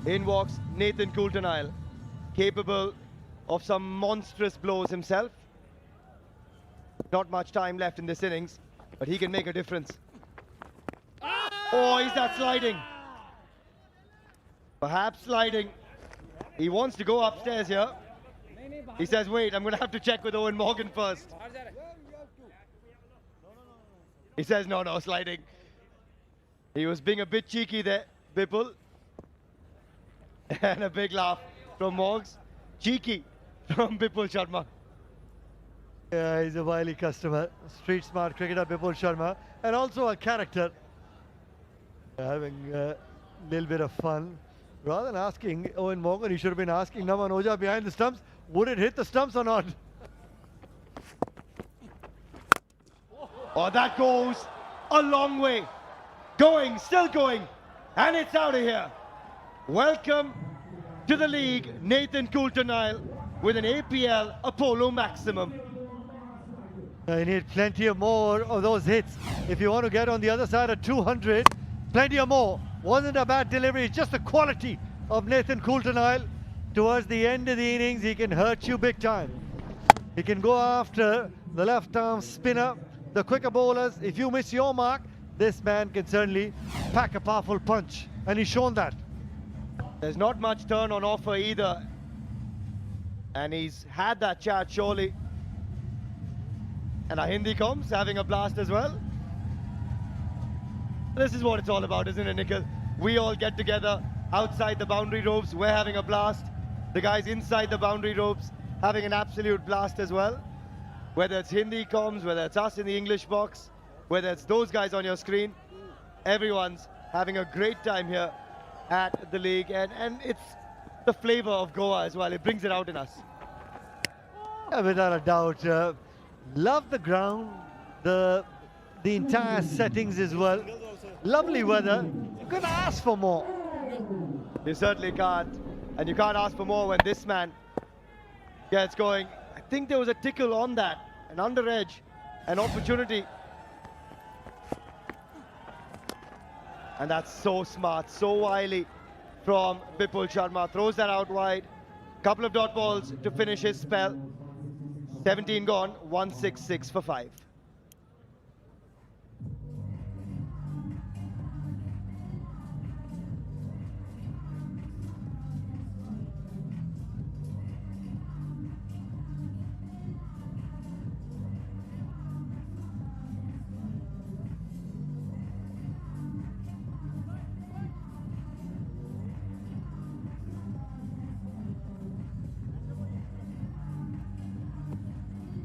In walks Nathan Coulter-Nile, capable of some monstrous blows himself. Not much time left in this innings, but he can make a difference. Oh, is that sliding? Perhaps sliding. He wants to go upstairs here. He says, wait, I'm going to have to check with Owen Morgan first. He says, no, sliding. He was being a bit cheeky there, Bipul. And a big laugh from Morgs. Cheeky from Bipul Sharma. Yeah, he's a wily customer. Street smart cricketer Bipul Sharma. And also a character. Having a little bit of fun. Rather than asking Owen Morgan, he should have been asking Naman Oja behind the stumps, would it hit the stumps or not? Oh, that goes a long way. Going, still going. And it's out of here. Welcome to the league, Nathan Coulter-Nile, with an APL Apollo maximum. You need plenty of more of those hits. If you want to get on the other side of 200, plenty of more. Wasn't a bad delivery, it's just the quality of Nathan Coulter-Nile. Towards the end of the innings, he can hurt you big time. He can go after the left arm spinner, the quicker bowlers. If you miss your mark, this man can certainly pack a powerful punch. And he's shown that. There's not much turn on offer either. And he's had that chat surely. And our Hindi comms having a blast as well. This is what it's all about, isn't it, Nikhil? We all get together outside the boundary ropes. We're having a blast. The guys inside the boundary ropes having an absolute blast as well. Whether it's Hindi comms, whether it's us in the English box, whether it's those guys on your screen, everyone's having a great time here at the league, and it's the flavor of Goa as well. It brings it out in us. Yeah, without a doubt. Love the ground, the entire settings as well. Lovely weather. You couldn't ask for more. You certainly can't, and you can't ask for more when this man gets going. I think there was a tickle on that, an under edge, an opportunity. And that's so smart, so wily from Bipul Sharma. Throws that out wide. Couple of dot balls to finish his spell. 17 gone, 166 for 5.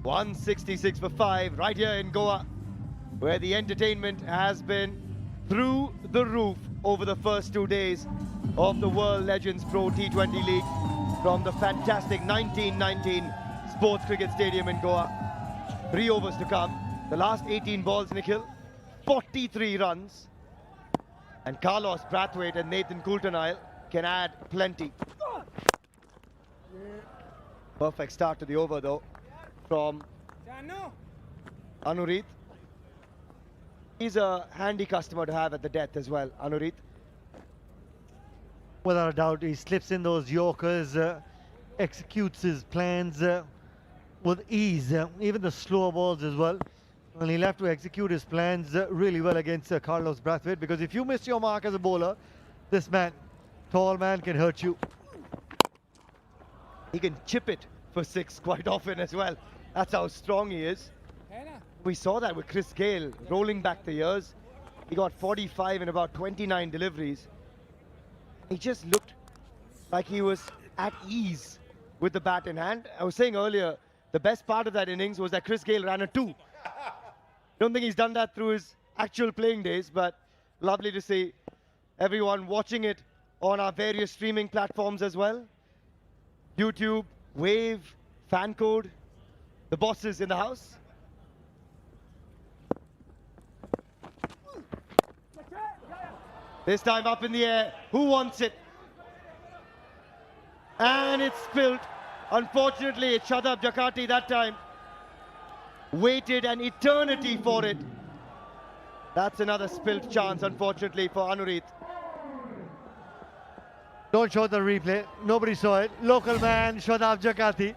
.166 for 5 right here in Goa, where the entertainment has been through the roof over the first 2 days of the World Legends Pro T20 League from the fantastic 1919 Sports Cricket Stadium in Goa. 3 overs to come. The last 18 balls, Nikhil, 43 runs. And Carlos Brathwaite and Nathan Coulter-Nile can add plenty. Perfect start to the over though from Anurit. He's a handy customer to have at the death as well, Anurit. Without a doubt, he slips in those Yorkers, executes his plans with ease, even the slower balls as well. And he'll have to execute his plans really well against Carlos Brathwaite, because if you miss your mark as a bowler, this man, tall man, can hurt you. He can chip it for 6 quite often as well. That's how strong he is. We saw that with Chris Gayle rolling back the years. He got 45 in about 29 deliveries. He just looked like he was at ease with the bat in hand. I was saying earlier, the best part of that innings was that Chris Gayle ran a 2. Don't think he's done that through his actual playing days, but lovely to see everyone watching it on our various streaming platforms as well. YouTube, Wave, Fancode, the bosses in the house. This time up in the air. Who wants it? And it's spilled. Unfortunately, it's Shadab Jakati that time. Waited an eternity for it. That's another spilled chance, unfortunately, for Anurit. Don't show the replay. Nobody saw it. Local man, Shadab Jakati,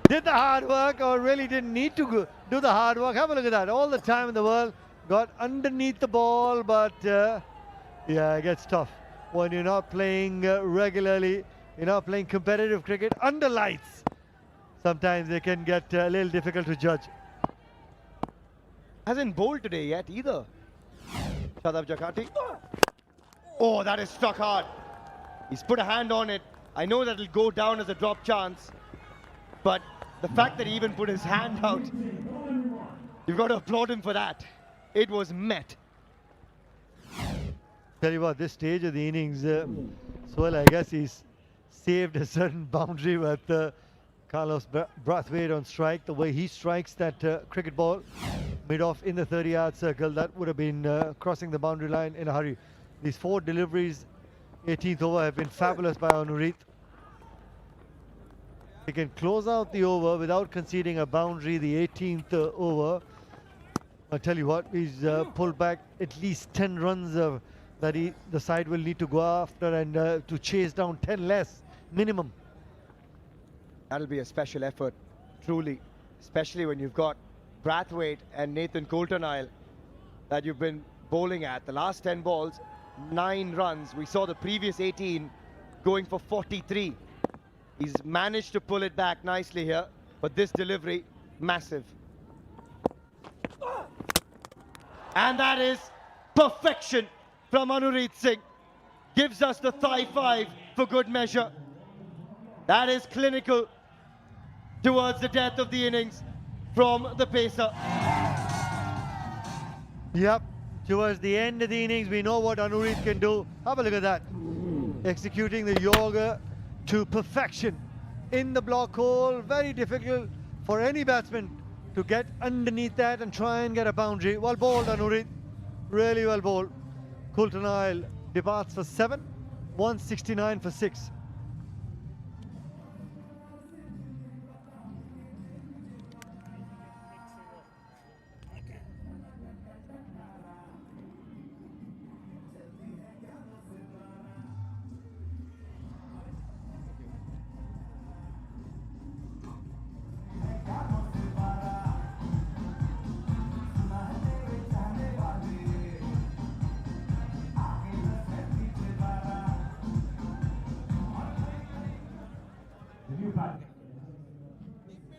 did the hard work, or really didn't need to do the hard work. Have a look at that. All the time in the world. Got underneath the ball, but yeah, it gets tough when you're not playing regularly. You're not playing competitive cricket under lights. Sometimes they can get a little difficult to judge. Hasn't bowled today yet either. Shadab Jakati. Oh, that is struck hard. He's put a hand on it. I know that it'll go down as a drop chance, but the fact that he even put his hand out, you've got to applaud him for that. It was met. Tell you what, this stage of the innings, well, I guess he's saved a certain boundary with Carlos Brathwaite on strike. The way he strikes that cricket ball mid-off in the 30-yard circle, that would have been crossing the boundary line in a hurry. These 4 deliveries, 18th over, have been fabulous by Anurit. He can close out the over without conceding a boundary, the 18th over. I'll tell you what, he's pulled back at least 10 runs that the side will need to go after, and to chase down 10 less minimum. That'll be a special effort, truly, especially when you've got Brathwaite and Nathan Coulter-Nile that you've been bowling at. The last 10 balls, 9 runs. We saw the previous 18 going for 43. He's managed to pull it back nicely here, but this delivery, massive. And that is perfection from Anurit Singh. Gives us the thigh 5 for good measure. That is clinical towards the death of the innings from the pacer. Yep, towards the end of the innings, we know what Anurit can do. Have a look at that. Executing the yoga to perfection in the block hole. Very difficult for any batsman to get underneath that and try and get a boundary. Well bowled, Anurit. Really well bowled. Coulter-Nile departs for 7, 169 for 6.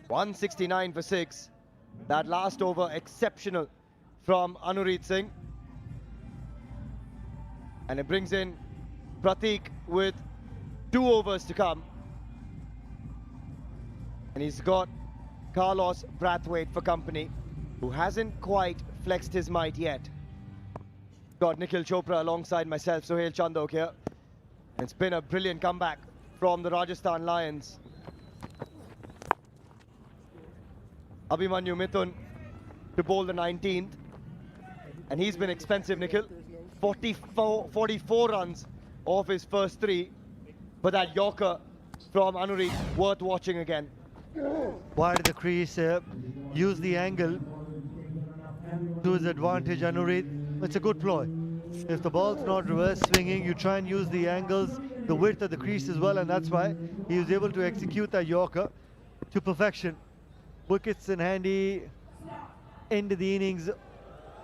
.169 for 6. That last over exceptional from Anurit Singh. And it brings in Pratik with 2 overs to come. And he's got Carlos Brathwaite for company, who hasn't quite flexed his might yet. Got Nikhil Chopra alongside myself, Sohail Chandok here. And it's been a brilliant comeback from the Rajasthan Lions. Abhimanyu Mithun to bowl the 19th. And he's been expensive, Nikhil. 44 runs of his first three, but that Yorker from Anurit worth watching again. Wide of the crease, use the angle to his advantage, Anurit. It's a good ploy. If the ball's not reverse swinging, you try and use the angles, the width of the crease as well, and that's why he was able to execute that Yorker to perfection. Wickets in handy, end of the innings,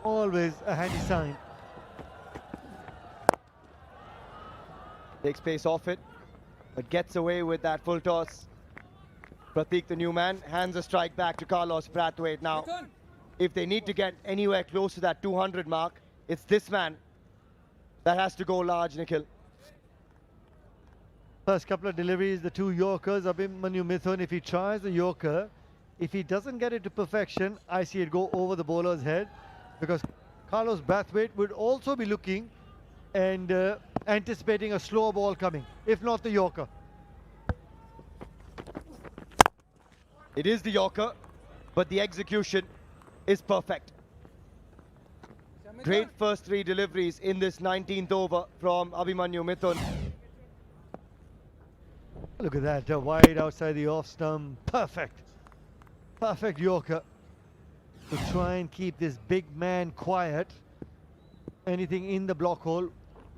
always a handy sign. Takes pace off it, but gets away with that full toss. Pratik, the new man, hands a strike back to Carlos Brathwaite now. If they need to get anywhere close to that 200 mark, it's this man that has to go large, Nikhil. First couple of deliveries, the two Yorkers, Abhimanyu Mithun, if he tries the Yorker, if he doesn't get it to perfection, I see it go over the bowler's head, because Carlos Brathwaite would also be looking and anticipating a slower ball coming, if not the Yorker. It is the Yorker, but the execution is perfect. Great first three deliveries in this 19th over from Abhimanyu Mithun. Look at that, wide outside the off stump, perfect. Perfect Yorker to try and keep this big man quiet. Anything in the block hole,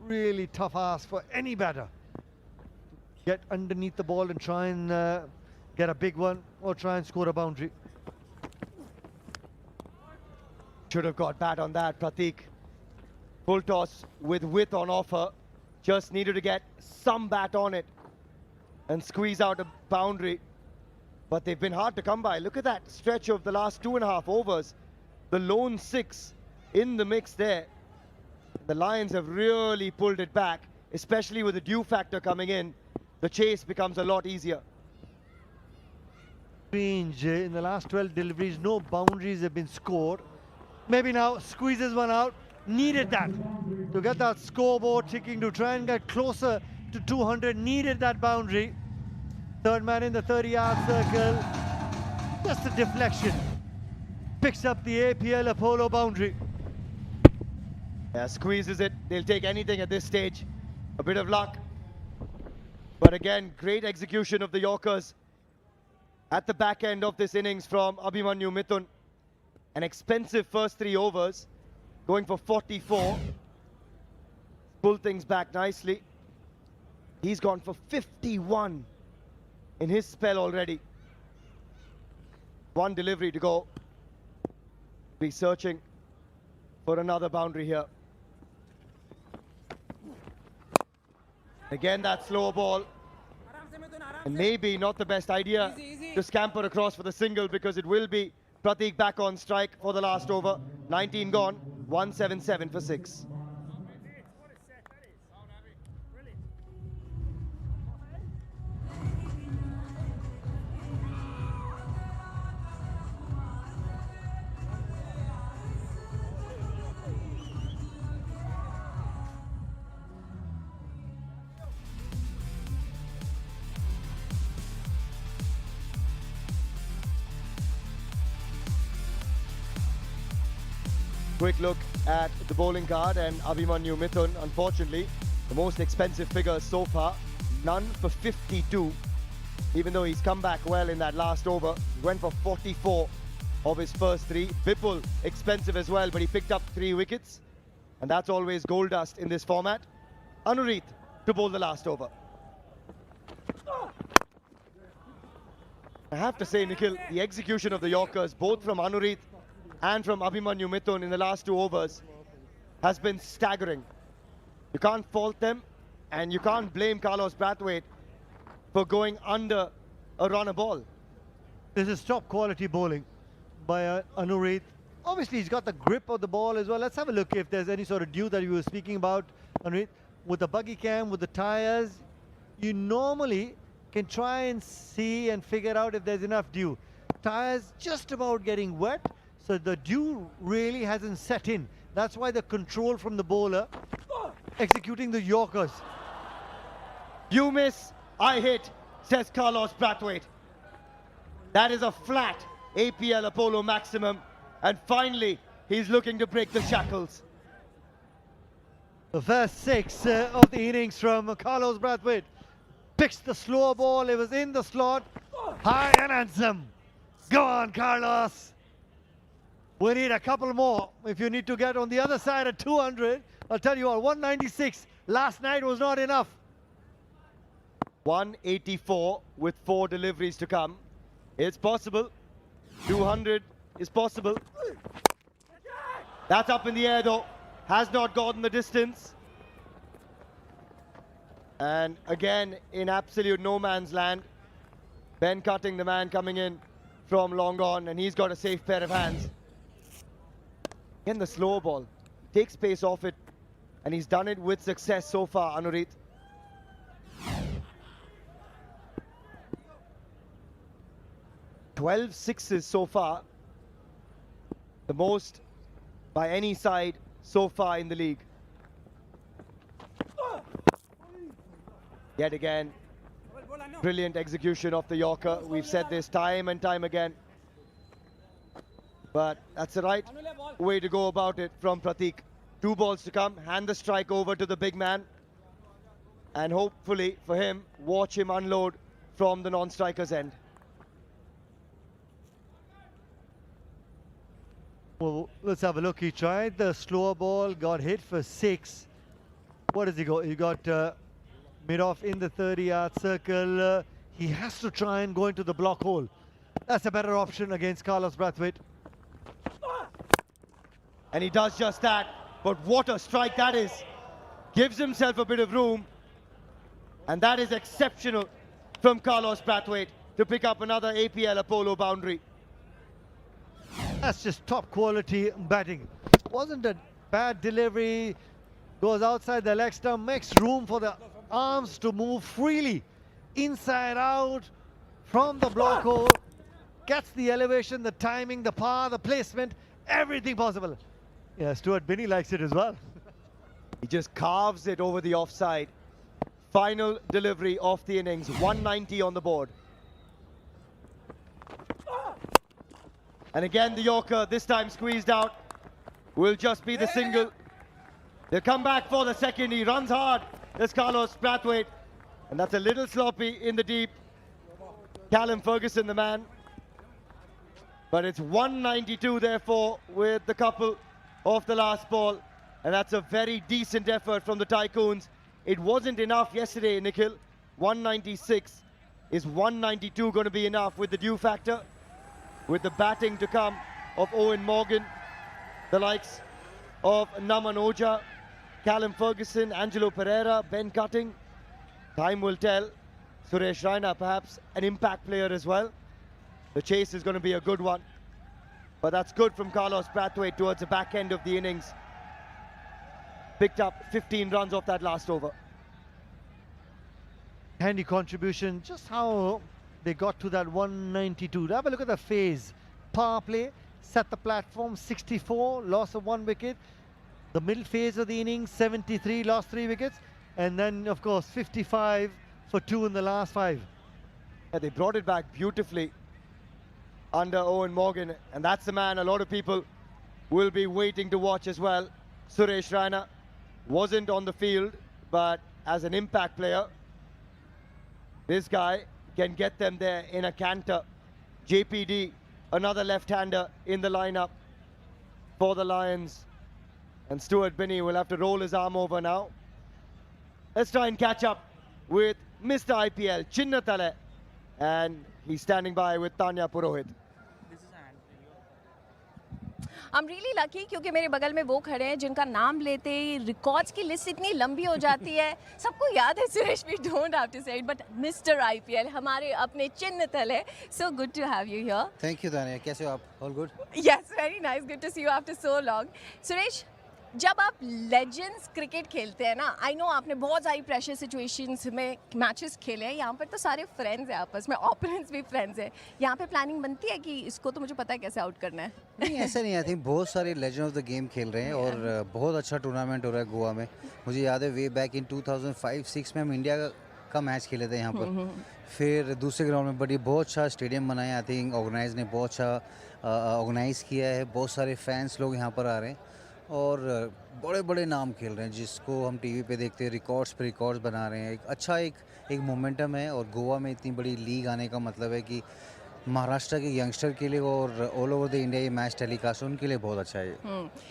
really tough ask for any batter. Get underneath the ball and try and get a big one or try and score a boundary. Should have got bat on that, Pratik. Full toss with width on offer. Just needed to get some bat on it and squeeze out a boundary. But they've been hard to come by. Look at that stretch of the last 2.5 overs. The lone 6 in the mix there. The Lions have really pulled it back, especially with the dew factor coming in. The chase becomes a lot easier. Strange, in the last 12 deliveries, no boundaries have been scored. Maybe now squeezes one out. Needed that to get that scoreboard ticking, to try and get closer to 200. Needed that boundary. Third man in the 30-yard circle. Just a deflection. Picks up the APL Apollo boundary. Yeah, squeezes it. They'll take anything at this stage. A bit of luck. But again, great execution of the Yorkers at the back end of this innings from Abhimanyu Mithun. An expensive first 3 overs, going for 44. Pull things back nicely. He's gone for 51 in his spell already. One delivery to go. Be searching for another boundary here. Again, that slow ball. And maybe not the best idea to scamper across for the single, because it will be Pratik back on strike for the last over. 19 gone, 177 for 6. Quick look at the bowling card, and Abhimanyu Mithun, unfortunately, the most expensive figures so far. None for 52, even though he's come back well in that last over. He went for 44 of his first 3. Vipul, expensive as well, but he picked up 3 wickets. And that's always gold dust in this format. Anurit to bowl the last over. I have to say, Nikhil, the execution of the Yorkers, both from Anurit and from Abhimanyu Mithun in the last 2 overs, has been staggering. You can't fault them, and you can't blame Carlos Brathwaite for going under a runner ball. This is top quality bowling by Anurit. Obviously, he's got the grip of the ball as well. Let's have a look if there's any sort of dew that you were speaking about, Anurit. With the buggy cam, with the tires, you normally can try and see and figure out if there's enough dew. Tires just about getting wet, so the dew really hasn't set in. That's why the control from the bowler executing the Yorkers. You miss, I hit, says Carlos Brathwaite. That is a flat APL Apollo maximum, and finally he's looking to break the shackles. The first 6 of the innings from Carlos Brathwaite. Picks the slow ball, it was in the slot. High and handsome. Go on, Carlos. We need a couple more. If you need to get on the other side at 200, I'll tell you all, 196 last night was not enough. 184 with 4 deliveries to come. It's possible. 200 is possible. That's up in the air though. Has not gotten the distance. And again, in absolute no man's land. Ben Cutting, the man coming in from long on, and he's got a safe pair of hands. Again, the slow ball. Takes pace off it, and he's done it with success so far, Anurit. "12 sixes so far. The most by any side so far in the league. Yet again, brilliant execution of the Yorker. We've said this time and time again. But that's the right way to go about it from Pratik. 2 balls to come. Hand the strike over to the big man. And hopefully for him, watch him unload from the non-striker's end. Well, let's have a look. He tried the slower ball, got hit for 6. What does he got? He got mid-off in the 30-yard circle. He has to try and go into the block hole. That's a better option against Carlos Brathwaite. And he does just that. But what a strike that is. Gives himself a bit of room. And that is exceptional from Carlos Brathwaite to pick up another APL Apollo boundary. That's just top quality batting. Wasn't a bad delivery. Goes outside the leg stump, makes room for the arms to move freely. Inside out, from the block hole. Gets the elevation, the timing, the power, the placement, everything possible. Yeah, Stuart Binney likes it as well. He just carves it over the offside. Final delivery of the innings, 190 on the board. And again, the Yorker, this time squeezed out, will just be the single. They'll come back for the second. He runs hard. There's Carlos Brathwaite. And that's a little sloppy in the deep. Callum Ferguson, the man. But it's 192, therefore, with the couple of the last ball. And that's a very decent effort from the Tycoons. It wasn't enough yesterday, Nikhil. 196. Is 192 going to be enough with the due factor? With the batting to come of Owen Morgan, the likes of Naman Oja, Callum Ferguson, Angelo Pereira, Ben Cutting. Time will tell. Suresh Raina, perhaps an impact player as well. The chase is going to be a good one. But that's good from Carlos Brathwaite towards the back end of the innings. Picked up 15 runs off that last over. Handy contribution, just how they got to that 192. Have a look at the phase. Power play, set the platform, 64, loss of 1 wicket. The middle phase of the innings, 73, lost 3 wickets. And then, of course, 55 for 2 in the last 5. Yeah, they brought it back beautifully under Owen Morgan. And that's the man a lot of people will be waiting to watch as well. Suresh Raina wasn't on the field, but as an impact player, this guy can get them there in a canter. JPD, another left-hander in the lineup for the Lions. And Stuart Binney will have to roll his arm over now. Let's try and catch up with Mr. IPL, Chinnatale. And he's standing by with Tanya Purohit. I'm really lucky क्योंकि मेरे बगल में वो खड़े हैं जिनका नाम लेते ही रिकॉर्ड्स की लिस्ट इतनी लंबी हो जाती है. सबको याद है Suresh, we don't have to say it, but Mr. IPL हमारे अपने चिन्नतल है. So good to have you here. Thank you, Tanya. कैसे हो आप? All good? Yes, very nice. Good to see you after so long. Suresh, जब आप लेजेंड्स क्रिकेट खेलते हैं ना, आई नो आपने बहुत सारी प्रेशर सिचुएशंस में मैचेस खेले हैं. यहाँ पर तो सारे फ्रेंड्स हैं आपस में, ओपोनेंट्स भी फ्रेंड्स हैं. यहाँ पे प्लानिंग बनती है कि इसको तो मुझे पता है कैसे आउट करना है. नहीं, ऐसा नहीं. आई थिंक बहुत सारे लेजेंड ऑफ द गेम खेल रहे हैं और बहुत अच्छा टूर्नामेंट हो रहा है गोवा में. मुझे याद है वे बैक इन 2005-06 में हम इंडिया का मैच खेले थे यहाँ पर. फिर दूसरे ग्राउंड में बड़ी बहुत अच्छा स्टेडियम बनाया. आई थिंक ऑर्गेनाइज ने बहुत अच्छा ऑर्गेनाइज़ किया है. बहुत सारे फैंस लोग यहाँ पर आ रहे हैं और बड़े बड़े नाम खेल रहे हैं जिसको हम टीवी पे देखते हैं, रिकॉर्ड्स पे रिकॉर्ड्स बना रहे हैं। एक अच्छा एक मोमेंटम है और गोवा में इतनी बड़ी लीग आने का मतलब है कि महाराष्ट्र के यंगस्टर के लिए और ऑल ओवर द इंडिया ये मैच टेलीकास्ट उनके लिए बहुत अच्छा है ये।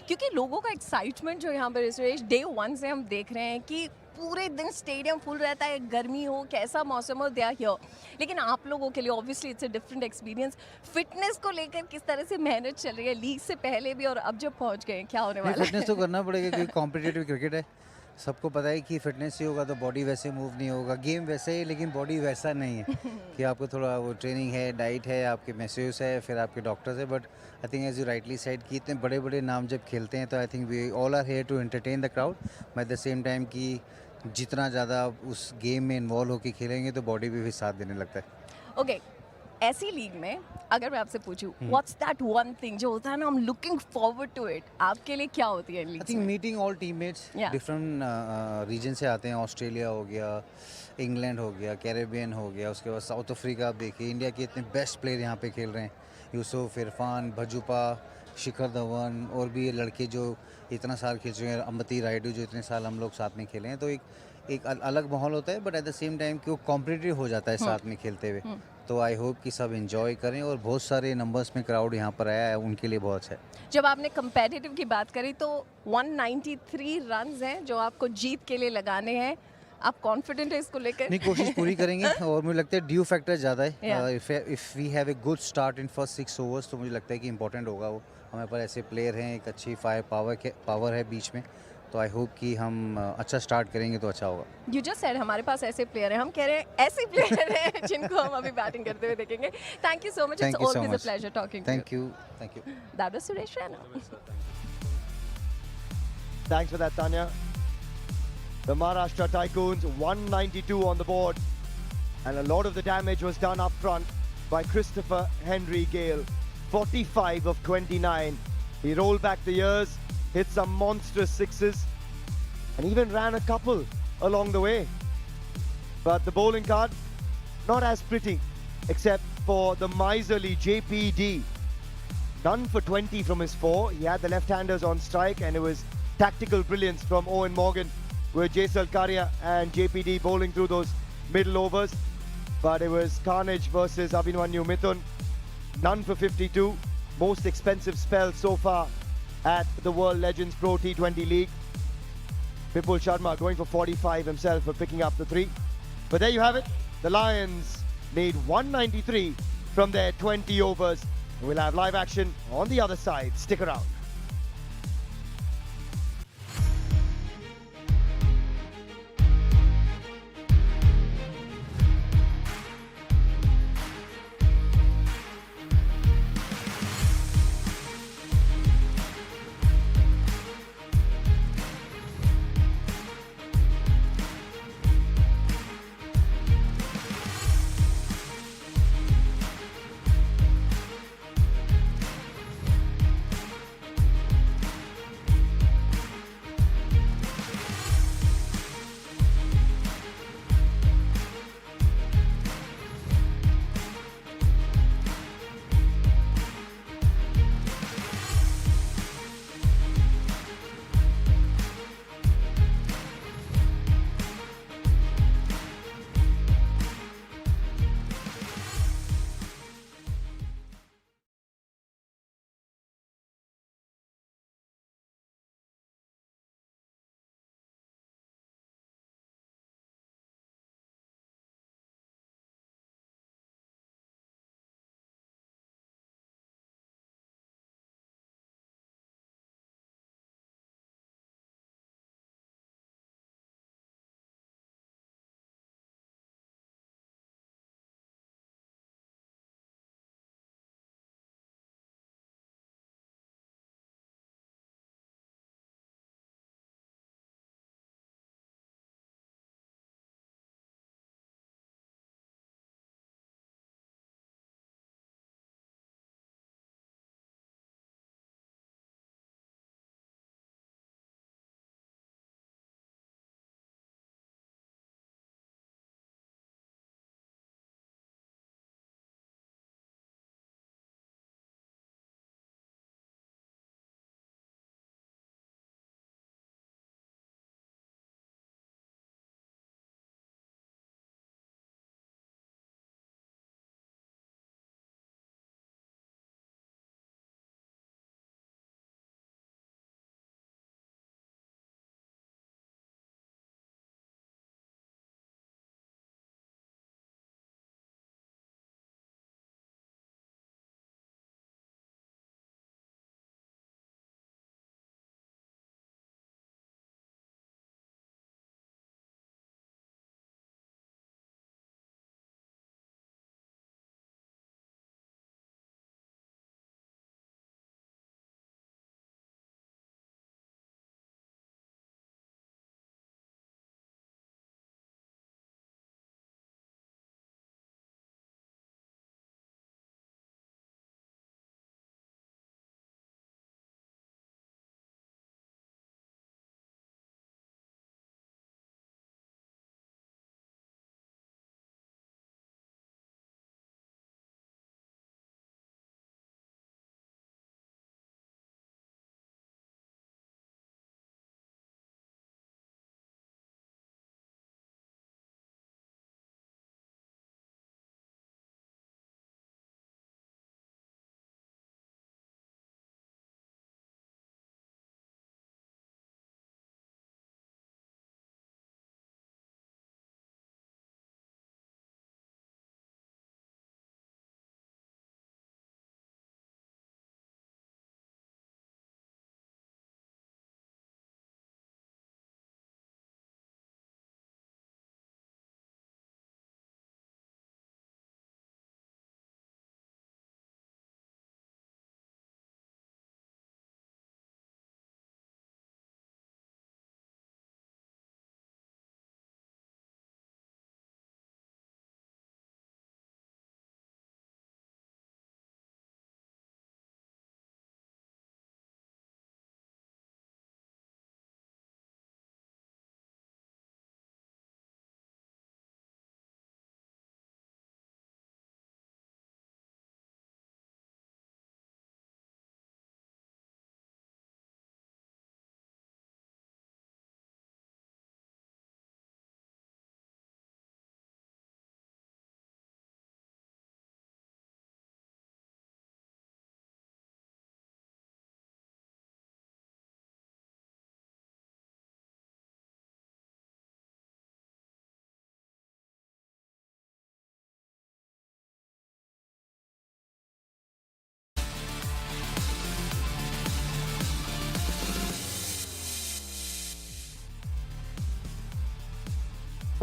क्योंकि लोगों का एक्साइटमेंट जो यहाँ पर सुरेश डे 1 से हम देख रहे हैं कि पूरे दिन स्टेडियम फुल रहता है, गर्मी हो कैसा मौसम हो, दे आर हियर। लेकिन आप लोगों के लिए obviously it's a different experience. Fitness को लेकर किस तरह से मेहनत चल रही है लीग से पहले भी और अब जब पहुँच गए क्या होने वाला है? फिटनेस तो करना पड़ेगा क्योंकि कॉम्पिटिटिव क्रिकेट है, सबको पता है कि फिटनेस ही होगा तो बॉडी वैसे मूव नहीं होगा। गेम वैसे ही लेकिन बॉडी वैसा नहीं है कि आपको थोड़ा वो ट्रेनिंग है, डाइट है, आपके मैसेज है, फिर आपके डॉक्टर्स है। But I think as you rightly said कि इतने बड़े बड़े नाम जब खेलते हैं तो I think we all are here to entertain the crowd by the same time कि जितना ज़्यादा आप उस गेम में इन्वॉल्व होकर खेलेंगे तो बॉडी भी साथ देने लगता है। ओके, ऐसी लीग में अगर मैं आपसे पूछूं व्हाट्स दैट वन थिंग जो होता है ना, I am looking forward to it, आपके लिए क्या होती है league? I think meeting all teammates different region से आते हैं। ऑस्ट्रेलिया हो गया, इंग्लैंड हो गया, कैरेबियन हो गया, उसके बाद साउथ अफ्रीका। आप देखिए इंडिया के इतने बेस्ट प्लेयर यहाँ पे खेल रहे हैं, यूसुफ, इरफान, भजूपा, शिखर धवन और भी ये लड़के जो इतना साल खेल चुके हैं, अम्बती रायडू जो इतने साल हम लोग साथ में खेले हैं। तो एक अलग माहौल होता है but at the same time कि वो कॉम्पिटिटिव हो जाता है साथ में खेलते हुए। तो आई होप कि सब एंजॉय करें और बहुत सारे नंबर्स में क्राउड यहाँ पर आया है, उनके लिए बहुत अच्छा है। जब आपने कंपेटिटिव की बात करी तो 193 रन्स हैं जो आपको जीत के लिए लगाने हैं, आप कॉन्फिडेंट है इसको लेकर? नहीं, कोशिश पूरी करेंगे और मुझे लगता है ड्यू फैक्टर ज़्यादा है। If we have a good start in first 6 overs तो मुझे लगता है कि इंपॉर्टेंट होगा वो। हमारे पास ऐसे प्लेयर हैं, एक अच्छी फायर पावर है बीच में, तो आई होप कि हम अच्छा स्टार्ट करेंगे तो अच्छा होगा। यू जस्ट सेड हमारे पास ऐसे प्लेयर हैं, हम कह रहे हैं ऐसे प्लेयर हैं जिनको हम अभी बैटिंग करते हुए देखेंगे। Thank you so much, it's always a pleasure talking to you. Thank you. That was Suresh Raina. Thanks for that, Tanya. The Maharashtra Tycoons 192 on the board, and a lot of the damage was done up front by Christopher Henry Gale. 45 of 29. He rolled back the years, hit some monstrous sixes, and even ran a couple along the way. But the bowling card, not as pretty, except for the miserly JPD. None for 20 from his 4. He had the left-handers on strike, and it was tactical brilliance from Owen Morgan with Jaisal Karia and JPD bowling through those middle overs. But it was carnage versus Abhinmanyu Mithun. None for 52. Most expensive spell so far at the World Legends Pro T20 League. Vipul Sharma going for 45 himself for picking up the 3. But there you have it. The Lions need 193 from their 20 overs. We'll have live action on the other side. Stick around.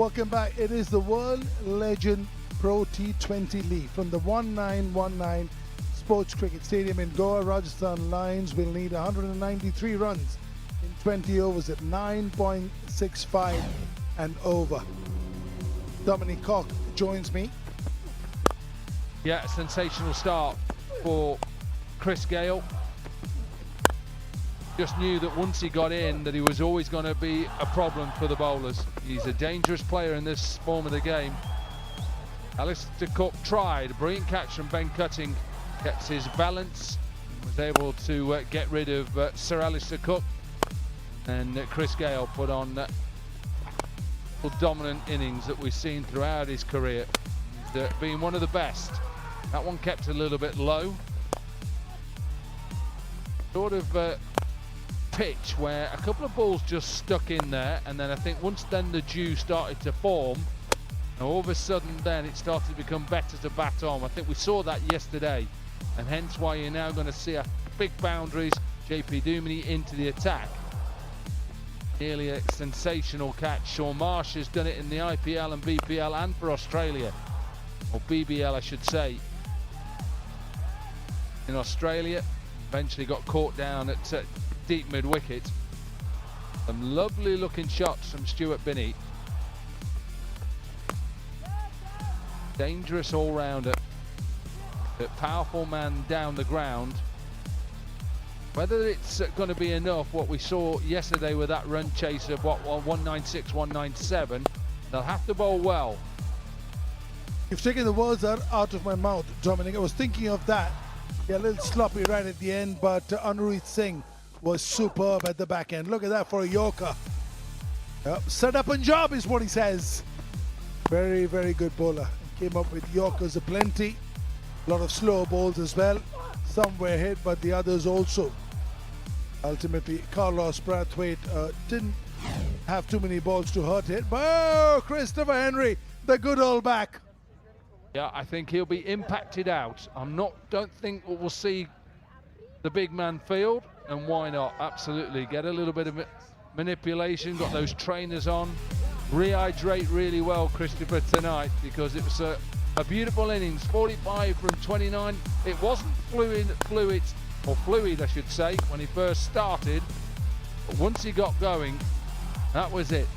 Welcome back. It is the World Legend Pro T20 League from the 1919 Sports Cricket Stadium in Goa. Rajasthan Lions will need 193 runs in 20 overs at 9.65 and over. Dominic Koch joins me. Yeah, sensational start for Chris Gale. Just knew that once he got in that he was always going to be a problem for the bowlers. He's a dangerous player in this form of the game. Alistair Cook tried, a brilliant catch from Ben Cutting, kept his balance, was able to get rid of Sir Alistair Cook, and Chris Gale put on dominant innings that we've seen throughout his career. He's been one of the best. That one kept a little bit low. Sort of pitch where a couple of balls just stuck in there, and then I think once then the dew started to form, and all of a sudden then it started to become better to bat on. I think we saw that yesterday, and hence why you're now going to see a big boundaries. JP Duminy into the attack. Nearly a sensational catch. Sean Marsh has done it in the IPL and BPL and for Australia, or BBL I should say. In Australia, eventually got caught down at deep mid-wicket. Some lovely looking shots from Stuart Binney. Dangerous all-rounder. A powerful man down the ground. Whether it's going to be enough, what we saw yesterday with that run chase of 196, 197, they'll have to bowl well. You've taken the words out of my mouth, Dominic. I was thinking of that. Yeah, a little sloppy right at the end, but Anurit Singh was superb at the back end. Look at that for a Yorker. Set up and job is what he says. Very, very good bowler. Came up with Yorkers aplenty. A lot of slow balls as well. Some were hit, but the others also. Ultimately, Carlos Brathwaite didn't have too many balls to hurt it. But oh, Christopher Henry, the good old back. Yeah, I think he'll be impacted out. Don't think we'll see the big man field, and why not? Absolutely, get a little bit of manipulation, got those trainers on, rehydrate really well, Christopher, tonight, because it was a beautiful innings. 45 from 29. It wasn't fluid, I should say, when he first started, but once he got going, that was it.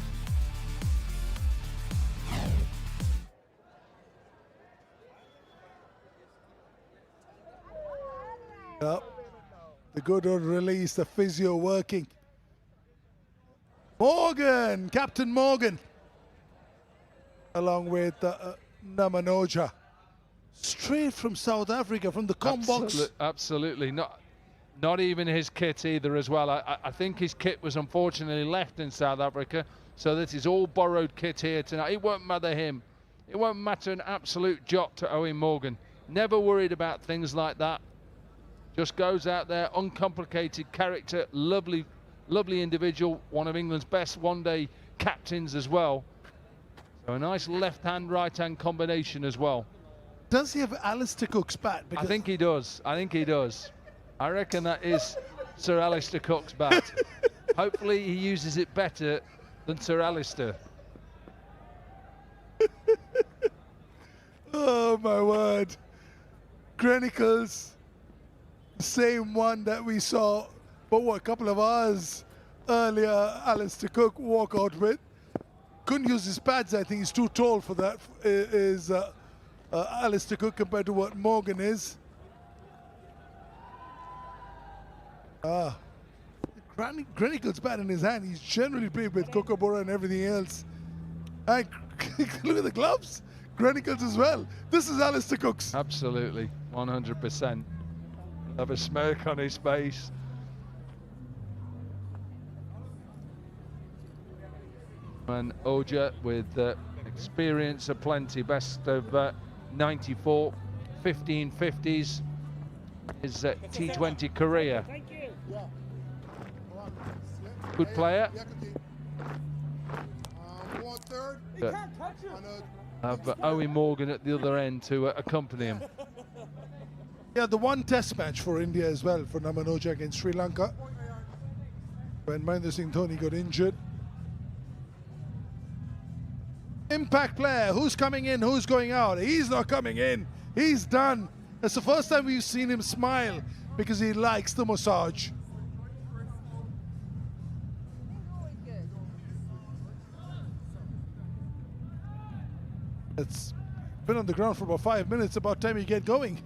The good old release, the physio working. Morgan, Captain Morgan, along with Namanoja, straight from South Africa, from the Combox. Absolutely, not even his kit either as well. I think his kit was unfortunately left in South Africa, so this is all borrowed kit here tonight. It won't matter him. It won't matter an absolute jot to Owen Morgan. Never worried about things like that. Just goes out there, uncomplicated character, lovely individual, one of England's best one-day captains as well. So a nice left-hand, right-hand combination as well. Does he have Alistair Cook's bat? I think he does. I reckon that is Sir Alistair Cook's bat. Hopefully he uses it better than Sir Alistair. Oh my word. Grenicles. Same one that we saw, but a couple of hours earlier, Alistair Cook walk out with. Couldn't use his pads, I think he's too tall for that, is Alistair Cook compared to what Morgan is. Grenicles bat in his hand, he's generally played with Kookaburra and everything else. And look at the gloves, Grenicles as well. This is Alistair Cook's. Absolutely, 100%. Have a smirk on his face. And Oja with experience aplenty, best of 94, 15 50s, his T20 career. Good player. Have Owen Morgan at the other end to accompany him. Yeah, the one test match for India as well, for Namanoja against Sri Lanka, when Mahendra Singh Dhoni got injured. Impact player, who's coming in, who's going out? He's not coming in, he's done. That's the first time we've seen him smile because he likes the massage. It's been on the ground for about 5 minutes, about time you get going.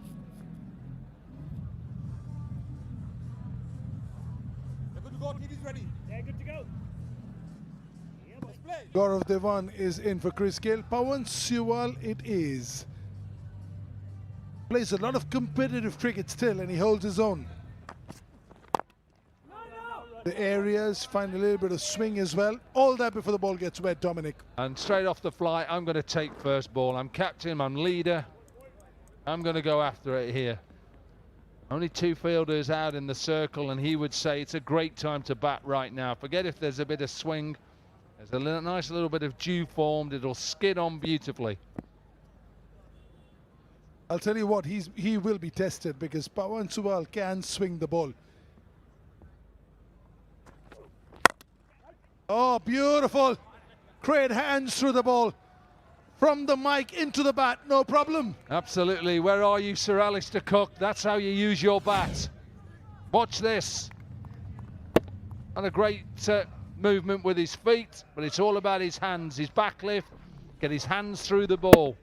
Good to go, TV's ready. Yeah, good to go. Yeah, let's play. Gaurav Devan is in for Chris Gale. Pawan Sewell it is. Plays a lot of competitive cricket still and he holds his own. The areas find a little bit of swing as well. All that before the ball gets wet, Dominic. And straight off the fly, I'm going to take first ball. I'm captain, I'm leader. I'm going to go after it here. Only 2 fielders out in the circle, and he would say it's a great time to bat right now. Forget if there's a bit of swing. There's a nice little bit of dew formed. It'll skid on beautifully. I'll tell you what, he will be tested because Pawan Sewell can swing the ball. Oh, beautiful. Great hands through the ball. From the mic into the bat, no problem. Absolutely. Where are you, Sir Alistair Cook? That's how you use your bat. Watch this. And a great movement with his feet, but it's all about his hands, his back lift, get his hands through the ball.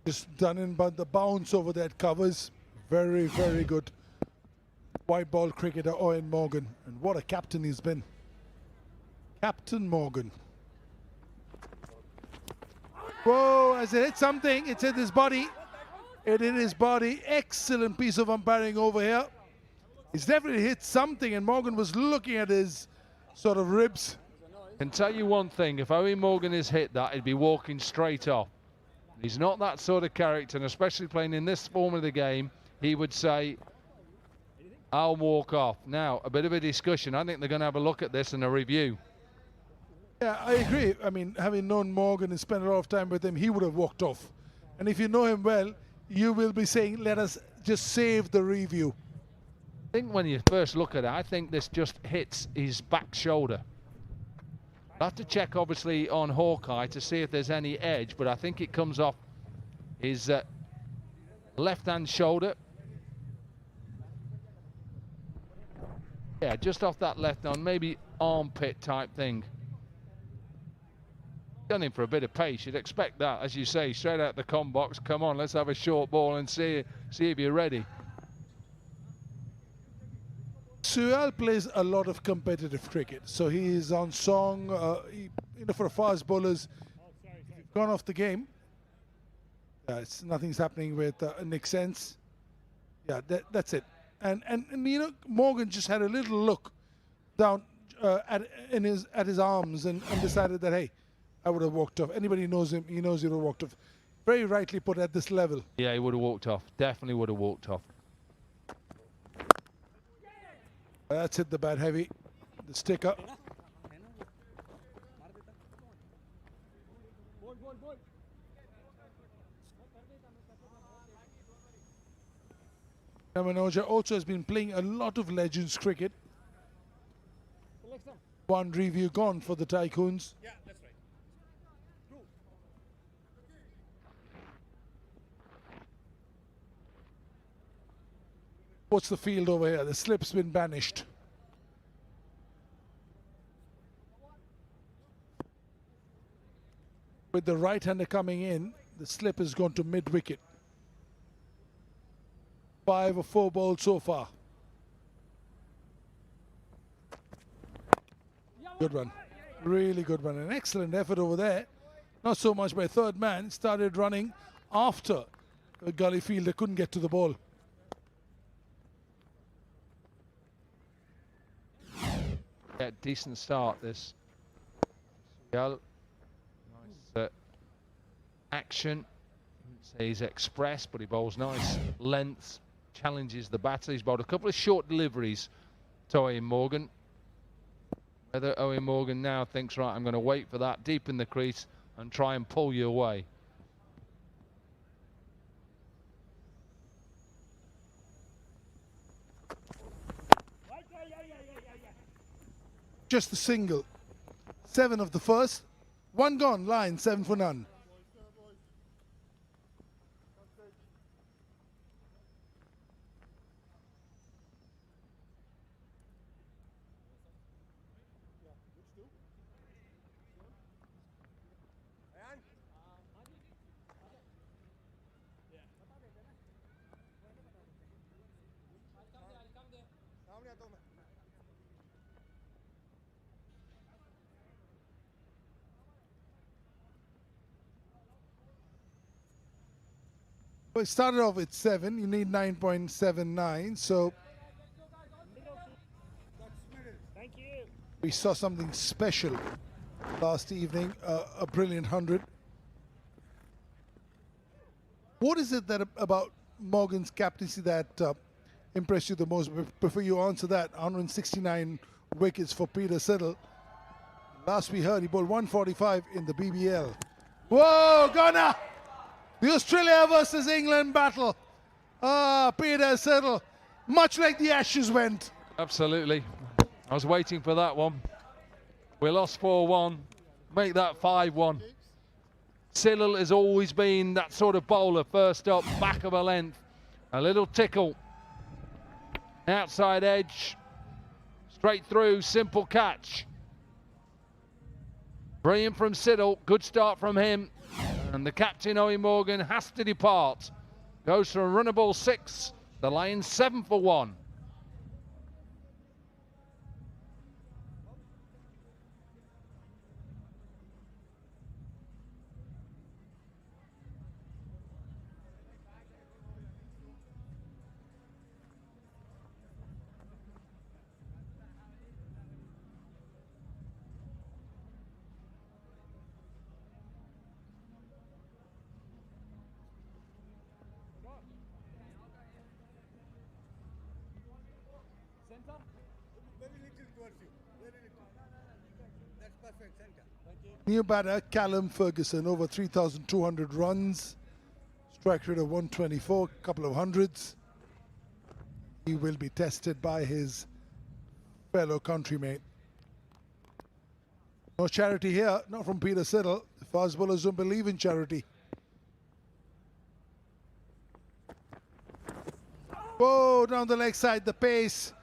Just done in, but the bounce over that covers. Very, very good. White ball cricketer Owen Morgan, and what a captain he's been. Captain Morgan. Whoa, as it hit something, it's hit his body. It hit his body. Excellent piece of umpiring over here. He's definitely hit something, and Morgan was looking at his sort of ribs. Can tell you one thing, if Owen Morgan has hit that, he'd be walking straight off. He's not that sort of character, and especially playing in this form of the game, he would say, I'll walk off. Now, a bit of a discussion. I think they're going to have a look at this and a review. Yeah, I agree. I mean, having known Morgan and spent a lot of time with him, he would have walked off. And if you know him well, you will be saying, let us just save the review. I think when you first look at it, I think this just hits his back shoulder. I'll have to check, obviously, on Hawkeye to see if there's any edge, but I think it comes off his left-hand shoulder. Yeah, just off that left arm, maybe armpit type thing. Done him for a bit of pace. You'd expect that, as you say, straight out the com box. Come on, let's have a short ball and see if you're ready. Sewell plays a lot of competitive cricket, so he is on song. For fast bowlers, gone off the game. Nothing's happening with Nick Sense. Yeah, that's it. And Morgan just had a little look down at his arms and decided that, hey, I would have walked off. Anybody knows him, he knows he would have walked off. Very rightly put at this level. Yeah, he would have walked off. Definitely would have walked off. That's hit the bat heavy. The sticker. Manoja also has been playing a lot of Legends cricket. One review gone for the Tycoons. Yeah, that's right. What's the field over here? The slip's been banished. With the right-hander coming in, the slip has gone to mid-wicket. 5 or 4 balls so far. Good one. Really good one. An excellent effort over there. Not so much by third man. Started running after a gully fielder couldn't get to the ball. Yeah, decent start this. Nice action. Say he's express, but he bowls nice lengths. Challenges the batter. He's bowled a couple of short deliveries to Owen Morgan. Whether Owen Morgan now thinks, right, I'm going to wait for that deep in the crease and try and pull you away. Just a single. 7 of the first. 1 gone, line 7 for none. Well, it started off with 7. You need 9.79. So we saw something special last evening. A brilliant 100. What is it that about Morgan's captaincy that impressed you the most? Before you answer that, 169 wickets for Peter Siddle. Last we heard, he bowled 145 in the BBL. Whoa, Ghana! The Australia versus England battle. Peter Siddle, much like the Ashes went. Absolutely. I was waiting for that one. We lost 4-1. Make that 5-1. Siddle has always been that sort of bowler, first up, back of a length. A little tickle. Outside edge. Straight through, simple catch. Brilliant from Siddle, good start from him. And the captain, Owen Morgan, has to depart. Goes for a runnable 6. The Lions 7 for 1. New batter, Callum Ferguson, over 3,200 runs. Strike rate of 124, couple of hundreds. He will be tested by his fellow countrymate. No charity here, not from Peter Siddle. The fast bowlers don't believe in charity. Whoa, down the leg side, the pace.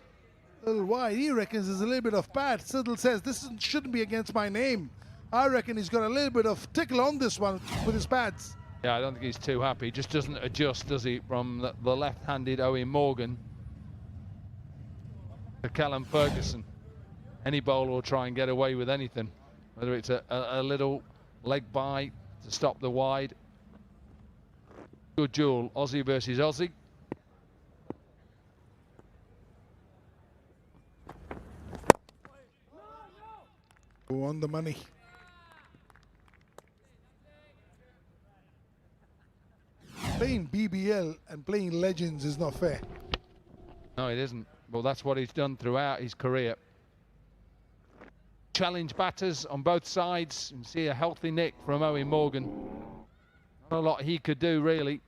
A little wide. He reckons there's a little bit of pad. Siddle says this shouldn't be against my name. I reckon he's got a little bit of tickle on this one with his pads. Yeah, I don't think he's too happy. He just doesn't adjust, does he, from the left-handed Owen Morgan to Callum Ferguson. Any bowler will try and get away with anything, whether it's a little leg bye to stop the wide. Good duel, Aussie versus Aussie. Who won the money? Playing BBL and playing Legends is not fair. No, it isn't. Well, that's what he's done throughout his career. Challenge batters on both sides. And see a healthy nick from Owen Morgan. Not a lot he could do, really.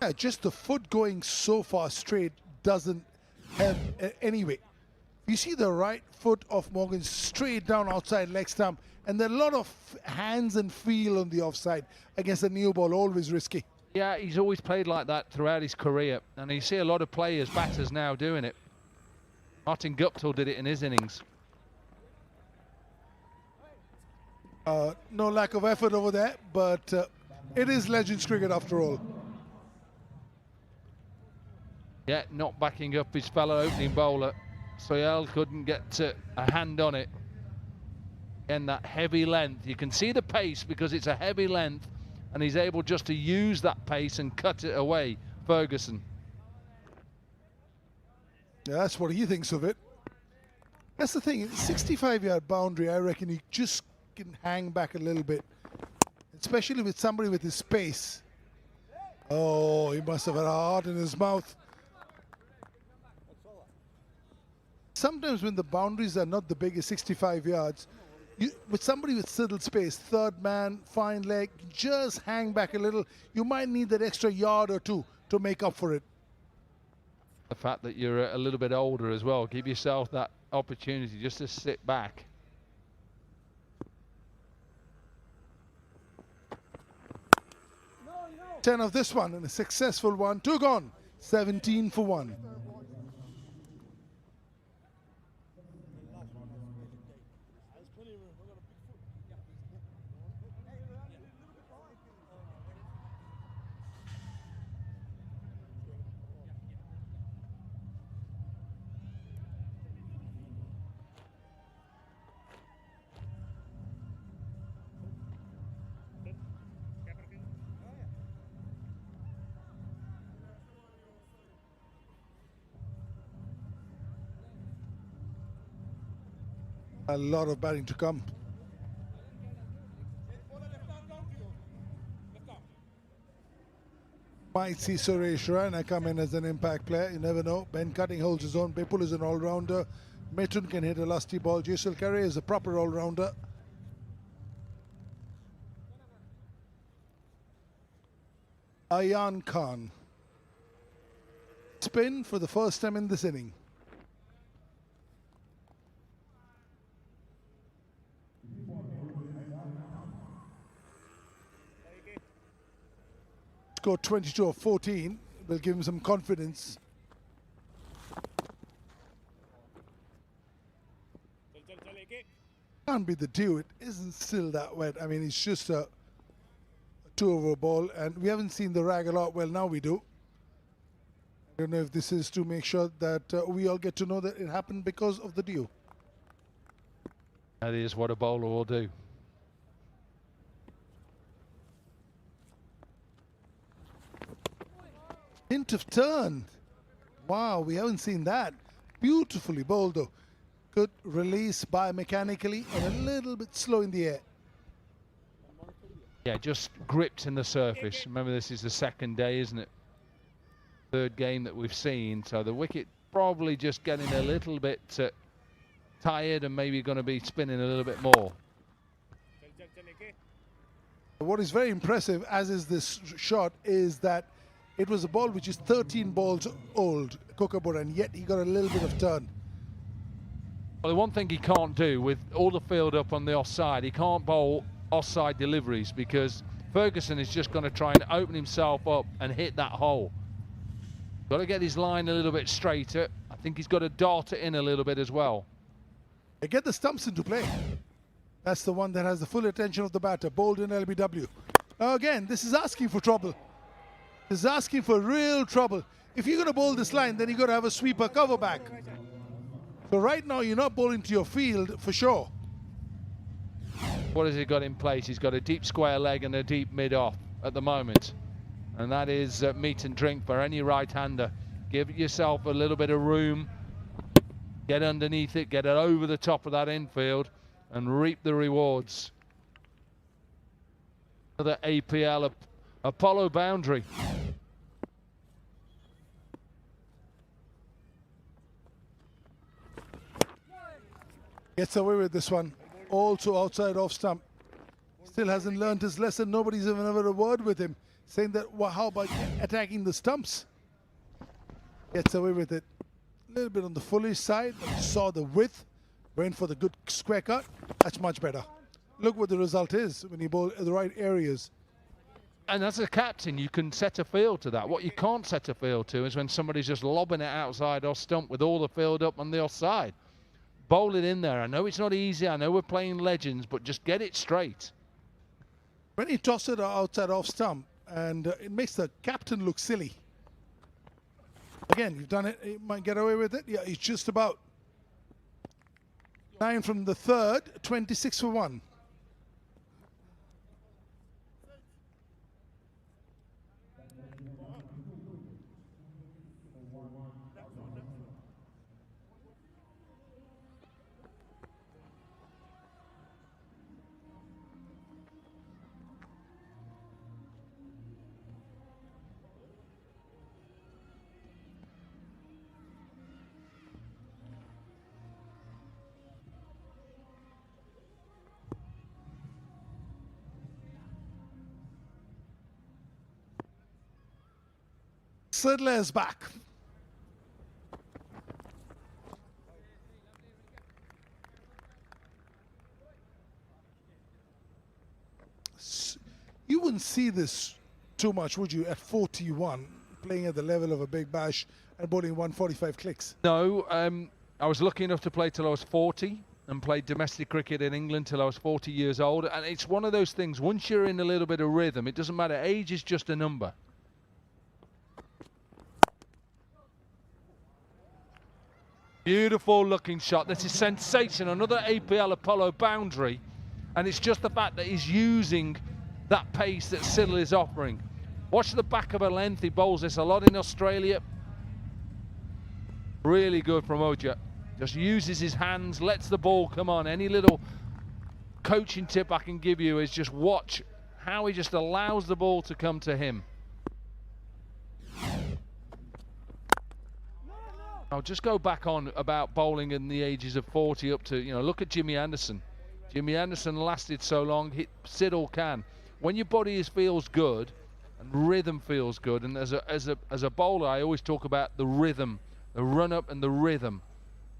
Yeah, just the foot going so far straight doesn't have any way. You see the right foot of Morgan straight down outside leg stump, and there are a lot of hands and feel on the offside against a new ball, always risky. Yeah, he's always played like that throughout his career, and you see a lot of players, batters now doing it. Martin Guptill did it in his innings. No lack of effort over there, but it is Legends cricket after all. Yeah, not backing up his fellow opening bowler. Sohail couldn't get a hand on it. And that heavy length, you can see the pace because it's a heavy length, and he's able just to use that pace and cut it away, Ferguson. Yeah, that's what he thinks of it. That's the thing, 65-yard boundary, I reckon he just can hang back a little bit, especially with somebody with his pace. Oh, he must have had a heart in his mouth. Sometimes when the boundaries are not the biggest, 65 yards, With somebody with settled space, third man, fine leg, just hang back a little. You might need that extra yard or two to make up for it. The fact that you're a little bit older as well, give yourself that opportunity just to sit back. Ten of this one and a successful one. 2 gone. 17 for 1. A lot of batting to come. Might see Suresh Raina come in as an impact player. You never know. Ben Cutting holds his own. Bipul is an all-rounder. Mithun can hit a lusty ball. Jaisal Kare is a proper all-rounder. Ayan Khan. Spin for the first time in this inning. Scored 22 of 14 will give him some confidence. Can't be the dew. It isn't still that wet. I mean, it's just a 2-over ball, and we haven't seen the rag a lot. Well, now we do. I don't know if this is to make sure that we all get to know that it happened because of the dew. That is what a bowler will do. Hint of turn. Wow, we haven't seen that. Beautifully bowled though. Good release biomechanically and a little bit slow in the air. Yeah, just gripped in the surface. Remember, this is the second day, isn't it? Third game that we've seen. So the wicket probably just getting a little bit tired and maybe going to be spinning a little bit more. What is very impressive, as is this shot, is that it was a ball which is 13 balls old, Kokabura, and yet he got a little bit of turn. Well, the one thing he can't do with all the field up on the offside, he can't bowl offside deliveries because Ferguson is just going to try and open himself up and hit that hole. Got to get his line a little bit straighter. I think he's got to dart it in a little bit as well. They get the stumps into play. That's the one that has the full attention of the batter, bowled in LBW. Now again, this is asking for trouble. This is asking for real trouble. If you're going to bowl this line, then you've got to have a sweeper cover back. So right now, you're not bowling to your field for sure. What has he got in place? He's got a deep square leg and a deep mid-off at the moment. And that is meat and drink for any right-hander. Give yourself a little bit of room. Get underneath it, get it over the top of that infield and reap the rewards. Another APL Apollo boundary. Gets away with this one. Also outside off stump. Still hasn't learned his lesson. Nobody's even ever a word with him, saying that, well, how about attacking the stumps? Gets away with it. A little bit on the foolish side, but saw the width, went for the good square cut. That's much better. Look what the result is when you bowl in the right areas. And as a captain, you can set a field to that. What you can't set a field to is when somebody's just lobbing it outside off stump with all the field up on the offside. Bowl it in there. I know it's not easy. I know we're playing legends, but just get it straight. When he tosses it outside off stump, and it makes the captain look silly. Again, you've done it. You might get away with it. Yeah, it's just about 9 from the third, 26 for 1. Sidler is back. You wouldn't see this too much, would you, at 41, playing at the level of a Big Bash and bowling 145 clicks? No, I was lucky enough to play till I was 40 and played domestic cricket in England till I was 40 years old. And it's one of those things, once you're in a little bit of rhythm, it doesn't matter. Age is just a number. Beautiful looking shot. This is sensation. Another APL Apollo boundary. And it's just the fact that he's using that pace that Siddle is offering. Watch the back of a length. He bowls this a lot in Australia. Really good from Oja. Just uses his hands, lets the ball come on. Any little coaching tip I can give you is just watch how he just allows the ball to come to him. I'll just go back on about bowling in the ages of 40 up to, look at Jimmy Anderson. Jimmy Anderson lasted so long, Siddle can. When your body feels good and rhythm feels good, and as a bowler, I always talk about the rhythm, the run up and the rhythm.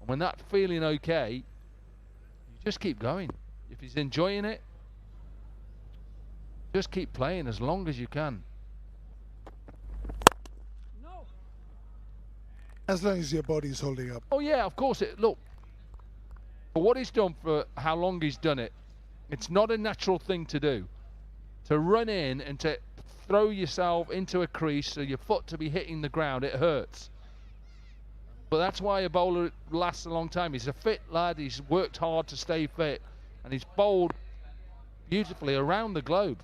And when that's feeling okay, you just keep going. If he's enjoying it, just keep playing as long as you can. As long as your body's holding up. Oh yeah, of course. Look, for what he's done, for how long he's done it, it's not a natural thing to do. To run in and to throw yourself into a crease so your foot to be hitting the ground, it hurts. But that's why a bowler lasts a long time. He's a fit lad, he's worked hard to stay fit, and he's bowled beautifully around the globe.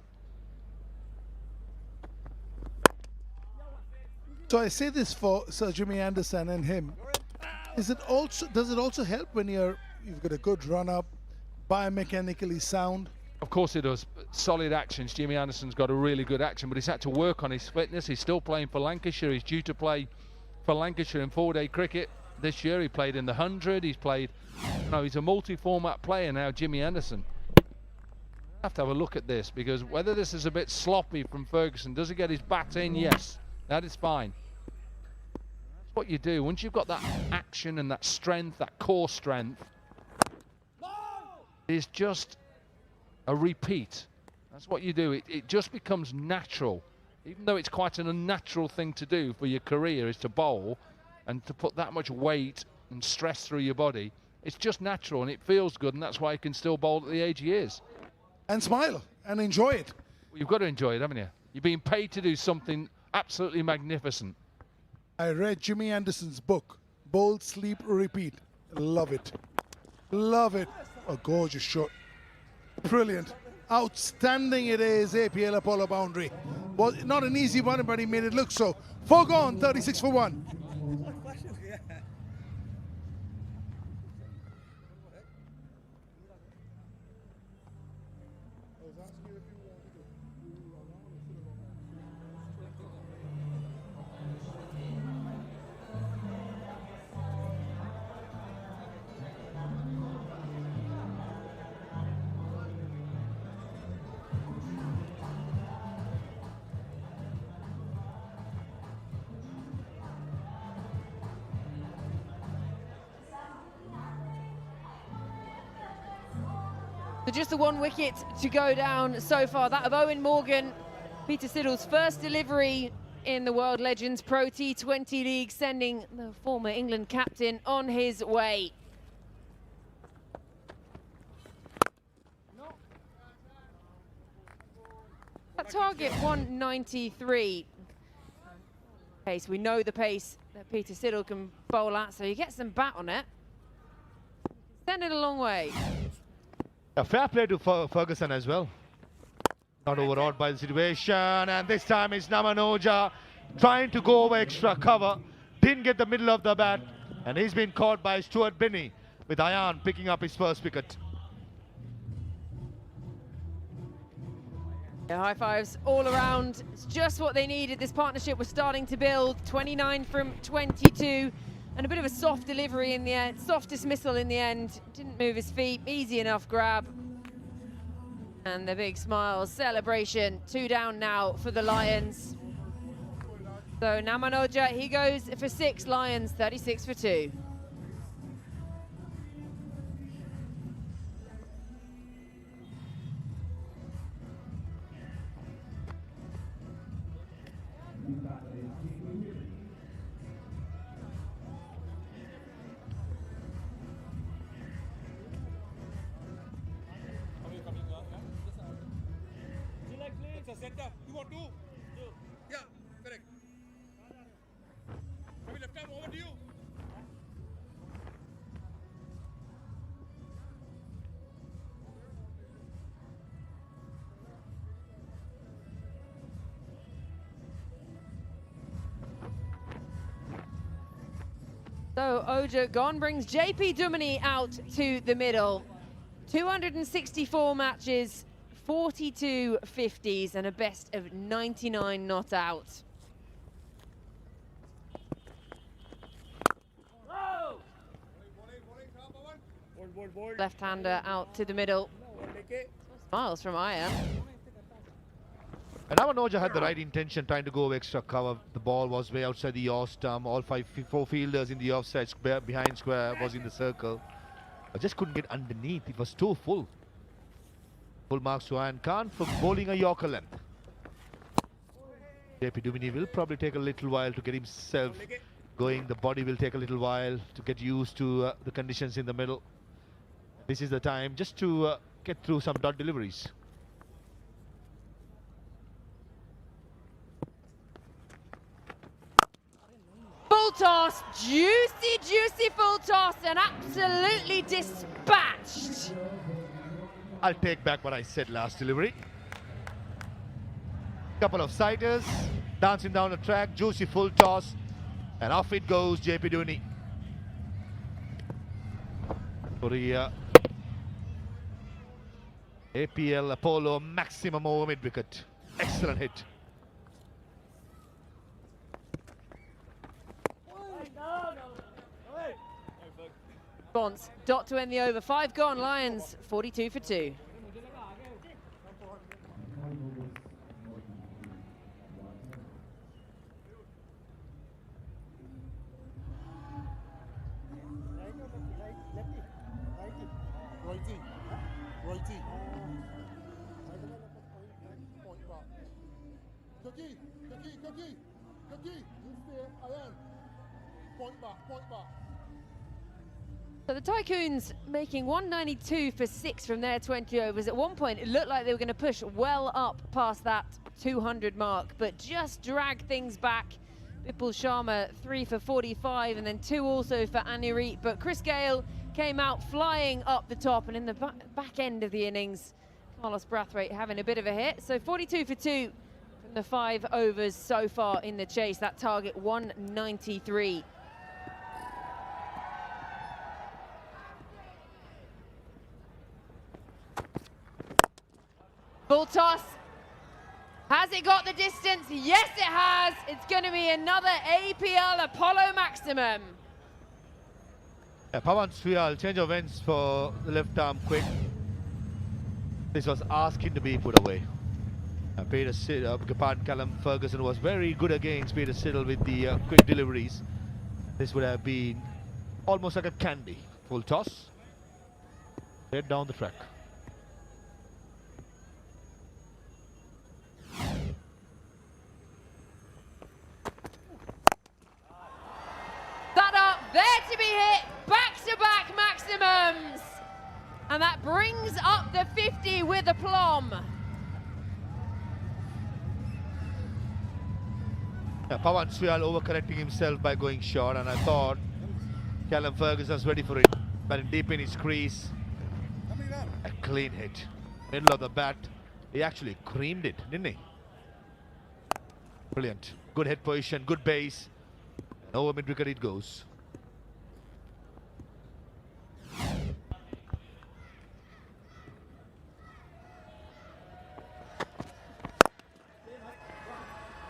So I say this for Sir Jimmy Anderson and him. Does it also help when you've got a good run up, biomechanically sound? Of course it does. Solid actions. Jimmy Anderson's got a really good action, but he's had to work on his fitness. He's still playing for Lancashire. He's due to play for Lancashire in 4-day cricket this year. He played in the 100. He's played, he's a multi-format player now, Jimmy Anderson. I have to have a look at this, because whether this is a bit sloppy from Ferguson, does he get his bat in? Yes, that is fine. That's what you do. Once you've got that action and that strength, that core strength, it's just a repeat. That's what you do. It just becomes natural. Even though it's quite an unnatural thing to do for your career, is to bowl and to put that much weight and stress through your body. It's just natural and it feels good, and that's why he can still bowl at the age he is. And smile and enjoy it. Well, you've got to enjoy it, haven't you? You're being paid to do something absolutely magnificent. I read Jimmy Anderson's book, Bowl, Sleep, Repeat. Love it. Love it. A gorgeous shot. Brilliant. Outstanding it is, APL Apollo boundary. Well, not an easy one, but he made it look so. 4 gone, 36 for 1. So just the 1 wicket to go down so far. That of Owen Morgan, Peter Siddle's first delivery in the World Legends Pro T20 League, sending the former England captain on his way. That target 193 pace. We know the pace that Peter Siddle can bowl at, so he gets some bat on it. Send it a long way. A fair play to Ferguson as well. Not overawed by the situation, and this time it's Namanoja trying to go over extra cover. Didn't get the middle of the bat, and he's been caught by Stuart Binney, with Ayan picking up his first wicket. Yeah, high fives all around. It's just what they needed. This partnership was starting to build. 29 from 22. And a bit of a soft delivery in the end, soft dismissal in the end. Didn't move his feet, easy enough grab. And the big smile, celebration. 2 down now for the Lions. So now Manoja, he goes for 6, Lions 36 for 2. Center. You want to? Yeah, correct. Coming left arm over to you. So Oja gone brings JP Duminy out to the middle. 264 matches, 42 50s and a best of 99 not out. Left-hander out to the middle. Smiles from Ian. And Amanoja had the right intention, trying to go extra cover. The ball was way outside the off stump. All four fielders in the offside square, behind square, was in the circle. I just couldn't get underneath. It was too full. Full marks to Ian Khan for bowling a Yorker length. JP Duminy will probably take a little while to get himself going. The body will take a little while to get used to the conditions in the middle. This is the time just to get through some dot deliveries. Full toss, juicy full toss, and absolutely dispatched. I'll take back what I said last delivery. Couple of siders, dancing down the track, juicy full toss, and off it goes JP Duminy. For the APL Apollo maximum over mid wicket. Excellent hit. Response, dot to end the over. 5 gone, Lions 42 for 2. Righty. Point back. Cookie. You stay, Ian. Point back. So the Tycoons making 192 for 6 from their 20 overs. At one point, it looked like they were going to push well up past that 200 mark, but just drag things back. Vipul Sharma 3 for 45, and then 2 also for Anirudh. But Chris Gale came out flying up the top, and in the back end of the innings, Carlos Brathwaite having a bit of a hit. So 42 for 2 from the 5 overs so far in the chase. That target 193. Full toss. Has it got the distance? Yes, it has. It's going to be another APL Apollo maximum. Pawan Suyal, change of ends for the left arm quick. This was asking to be put away. Callum Ferguson was very good against Peter Siddle with the quick deliveries. This would have been almost like a candy. Full toss. Head down the track. That up, there to be hit, back-to-back maximums. And that brings up the 50 with aplomb. Pawan Suyal overcorrecting himself by going short, and I thought Callum Ferguson was ready for it, but deep in his crease, a clean hit. Middle of the bat, he actually creamed it, didn't he? Brilliant. Good head position, good base. Over mid wicket it goes.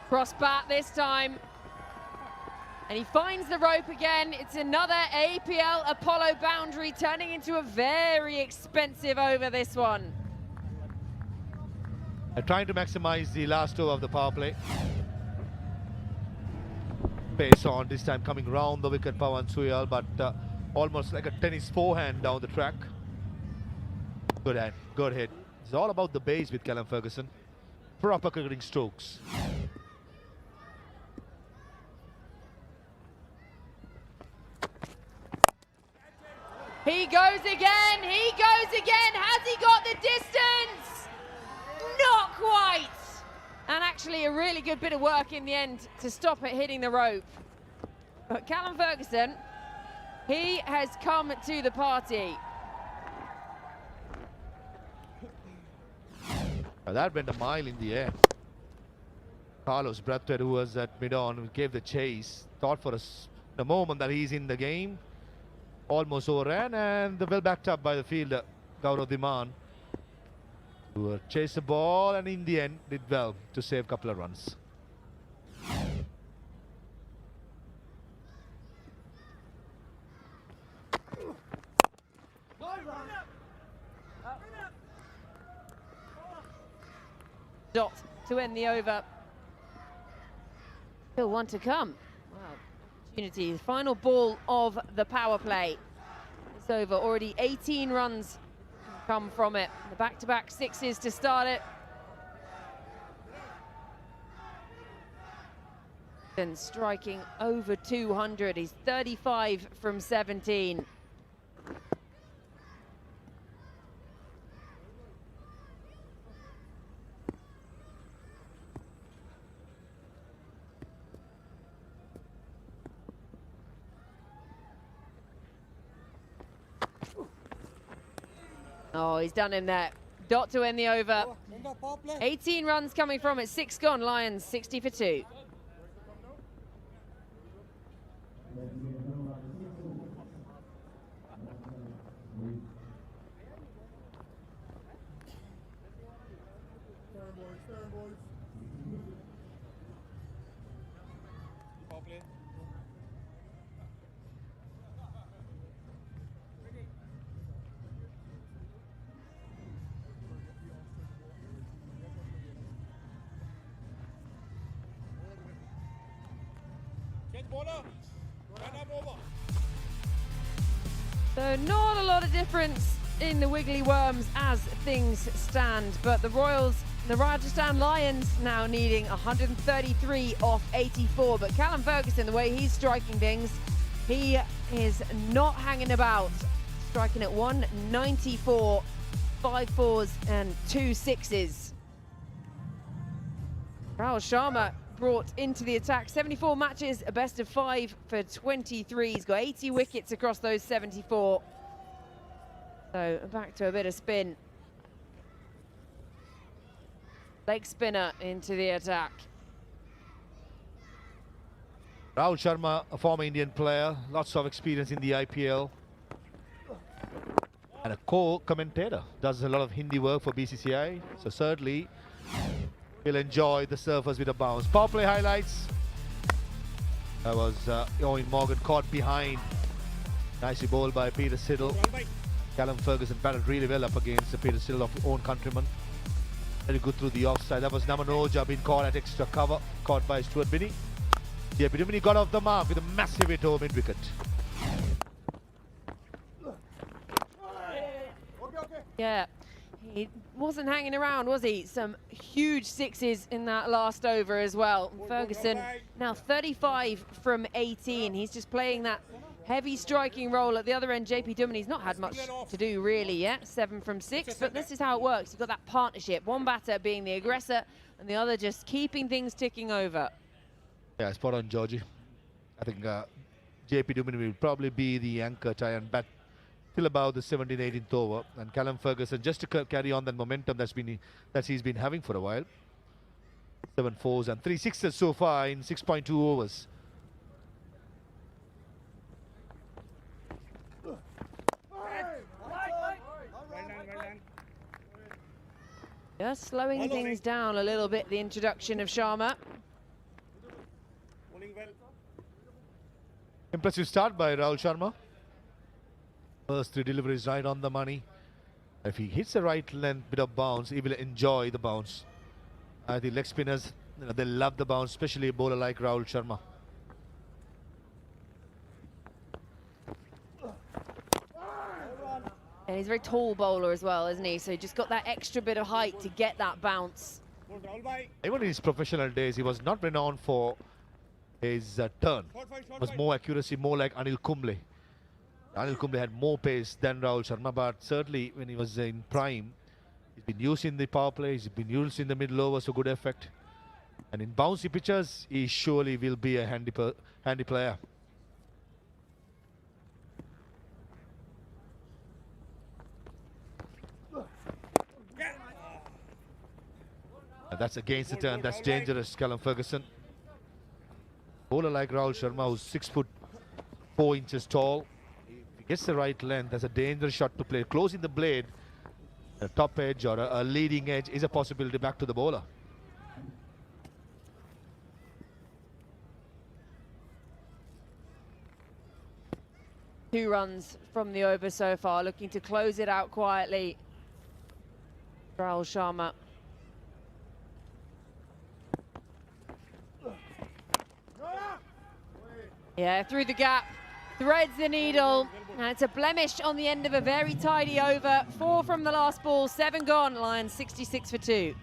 Cross bat this time. And he finds the rope again. It's another APL Apollo boundary, turning into a very expensive over, this one. Trying to maximize the last over of the power play. Pace on, this time coming round the wicket, Pawan Suyal, but almost like a tennis forehand down the track. Good hand, good hit. It's all about the base with Callum Ferguson. Proper cricketing strokes. He goes again, he goes again. Has he got the distance? Not quite. And actually a really good bit of work in the end to stop it hitting the rope. But Callum Ferguson, he has come to the party. That went a mile in the air. Carlos Brathwaite, who was at mid-on, gave the chase. Thought for a moment that he's in the game. Almost overran, and well backed up by the fielder, Gaurav Dhiman, who chased the ball and in the end did well to save a couple of runs. Dot to end the over. Still one to come. Wow. Opportunity. The final ball of the power play. It's over. Already 18 runs come from it. The back-to-back sixes to start it. And striking over 200. He's 35 from 17. Oh, he's done him there. Dot to end the over. 18 runs coming from it. 6 gone. Lions 60 for 2. So not a lot of difference in the Wiggly Worms as things stand, but the Royals, the Rajasthan Lions now needing 133 off 84, but Callum Ferguson, the way he's striking things, he is not hanging about, striking at 194, 5 fours and 2 sixes. Rahul Sharma brought into the attack. 74 matches, a best of 5 for 23. He's got 80 wickets across those 74. So back to a bit of spin. Leg spinner into the attack. Rahul Sharma, a former Indian player, lots of experience in the IPL. And a co-commentator, does a lot of Hindi work for BCCI. So certainly he'll enjoy the surface with a bounce. Power play highlights. That was Owen Morgan caught behind. Nicely bowled by Peter Siddle. Callum Ferguson batted really well up against Peter Siddle of his own countryman. Very good through the offside. That was Namanoja being caught at extra cover. Caught by Stuart Binney. JP Duminy got off the mark with a massive hit over mid-wicket. Yeah, he wasn't hanging around, was he? Some huge sixes in that last over as well. Ferguson now 35 from 18. He's just playing that heavy striking role at the other end. JP Duminy's not had much to do really yet. 7 from 6, but this is how it works. You've got that partnership. One batter being the aggressor and the other just keeping things ticking over. Yeah, spot on, Georgie. I think JP Duminy will probably be the anchor tie and bat till about the 17th, 18th over. And Callum Ferguson, just to carry on that momentum that he's been having for a while. 7 fours and 3 sixes so far in 6.2 overs. Just slowing things down a little bit, the introduction of Sharma. Impressive start by Rahul Sharma. First 3 deliveries right on the money. If he hits the right length bit of bounce, he will enjoy the bounce. I think leg spinners, they love the bounce, especially a bowler like Rahul Sharma. And he's a very tall bowler as well, isn't he? So he just got that extra bit of height to get that bounce. Even in his professional days, he was not renowned for his turn. It was more accuracy, more like Anil Kumble. Anil Kumble had more pace than Rahul Sharma, but certainly when he was in prime, he's been used in the power play, he's been used in the middle overs to good effect. And in bouncy pitches, he surely will be a handy player. And that's against the turn, that's dangerous, Callum Ferguson. Bowler like Rahul Sharma, who's 6'4" tall. If he gets the right length, that's a dangerous shot to play. Closing the blade, a top edge or a leading edge is a possibility back to the bowler. Two runs from the over so far, looking to close it out quietly. Rahul Sharma. Yeah, through the gap, threads the needle, and it's a blemish on the end of a very tidy over. 4 from the last ball, 7 gone. Lions 66 for 2.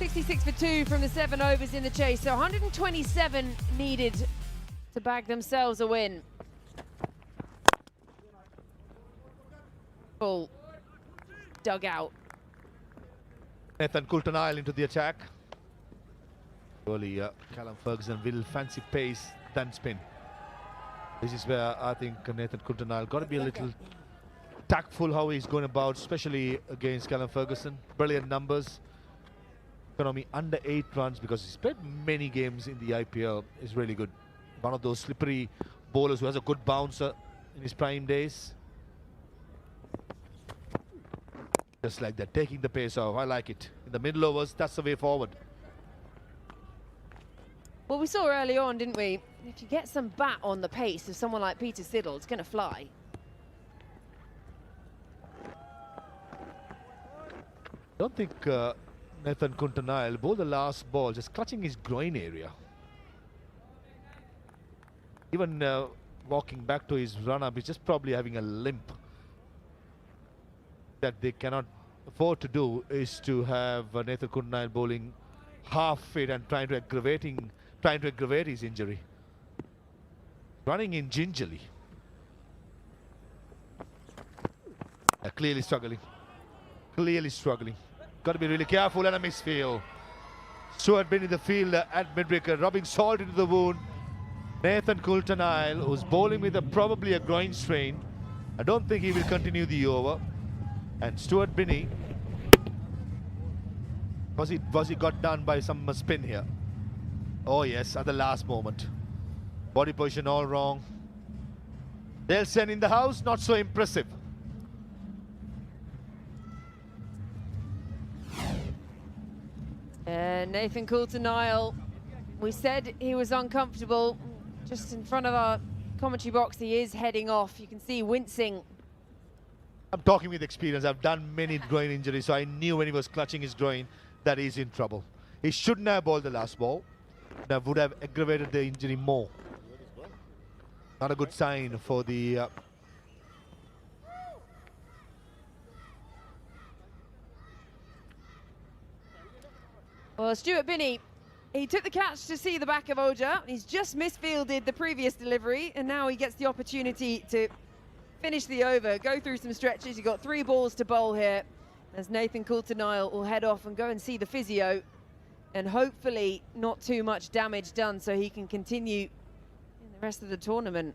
.66 for 2 from the 7 overs in the chase, so 127 needed to bag themselves a win. Full dugout. Nathan Coulter-Nile into the attack. Surely Callum Ferguson will fancy pace than spin. This is where I think Nathan Coulter-Nile got to be a little tactful how he's going about, especially against Callum Ferguson. Brilliant numbers. Economy under 8 runs because he's played many games in the IPL is really good. One of those slippery bowlers who has a good bouncer in his prime days. Just like that, taking the pace off. I like it. In the middle overs, that's the way forward. Well, we saw early on, didn't we? If you get some bat on the pace of someone like Peter Siddle, it's going to fly. I don't think Nathan Coulter-Nile bowled the last ball just clutching his groin area. Even walking back to his run-up, he's just probably having a limp. That they cannot afford to do is to have Nathan Coulter-Nile bowling half fit and trying to aggravate his injury. Running in gingerly. Clearly struggling. Clearly struggling. Got to be really careful, and a misfield. Stuart Binney, the fielder at mid-wicket, rubbing salt into the wound. Nathan Coulter-Nile, who's bowling with probably a groin strain. I don't think he will continue the over. And Stuart Binney, was he got done by some spin here? Oh yes, at the last moment. Body position all wrong. Nelson in the house, not so impressive. Nathan Coulter-Nile, we said he was uncomfortable. Just in front of our commentary box, he is heading off. You can see wincing. I'm talking with experience. I've done many groin injuries, so I knew when he was clutching his groin that he's in trouble. He shouldn't have bowled the last ball. That would have aggravated the injury more. Not a good sign for the Well, Stuart Binney, he took the catch to see the back of Oja. He's just misfielded the previous delivery, and now he gets the opportunity to finish the over, go through some stretches. You've got 3 balls to bowl here, as Nathan Coulter-Nile will head off and go and see the physio. and hopefully not too much damage done so he can continue in the rest of the tournament.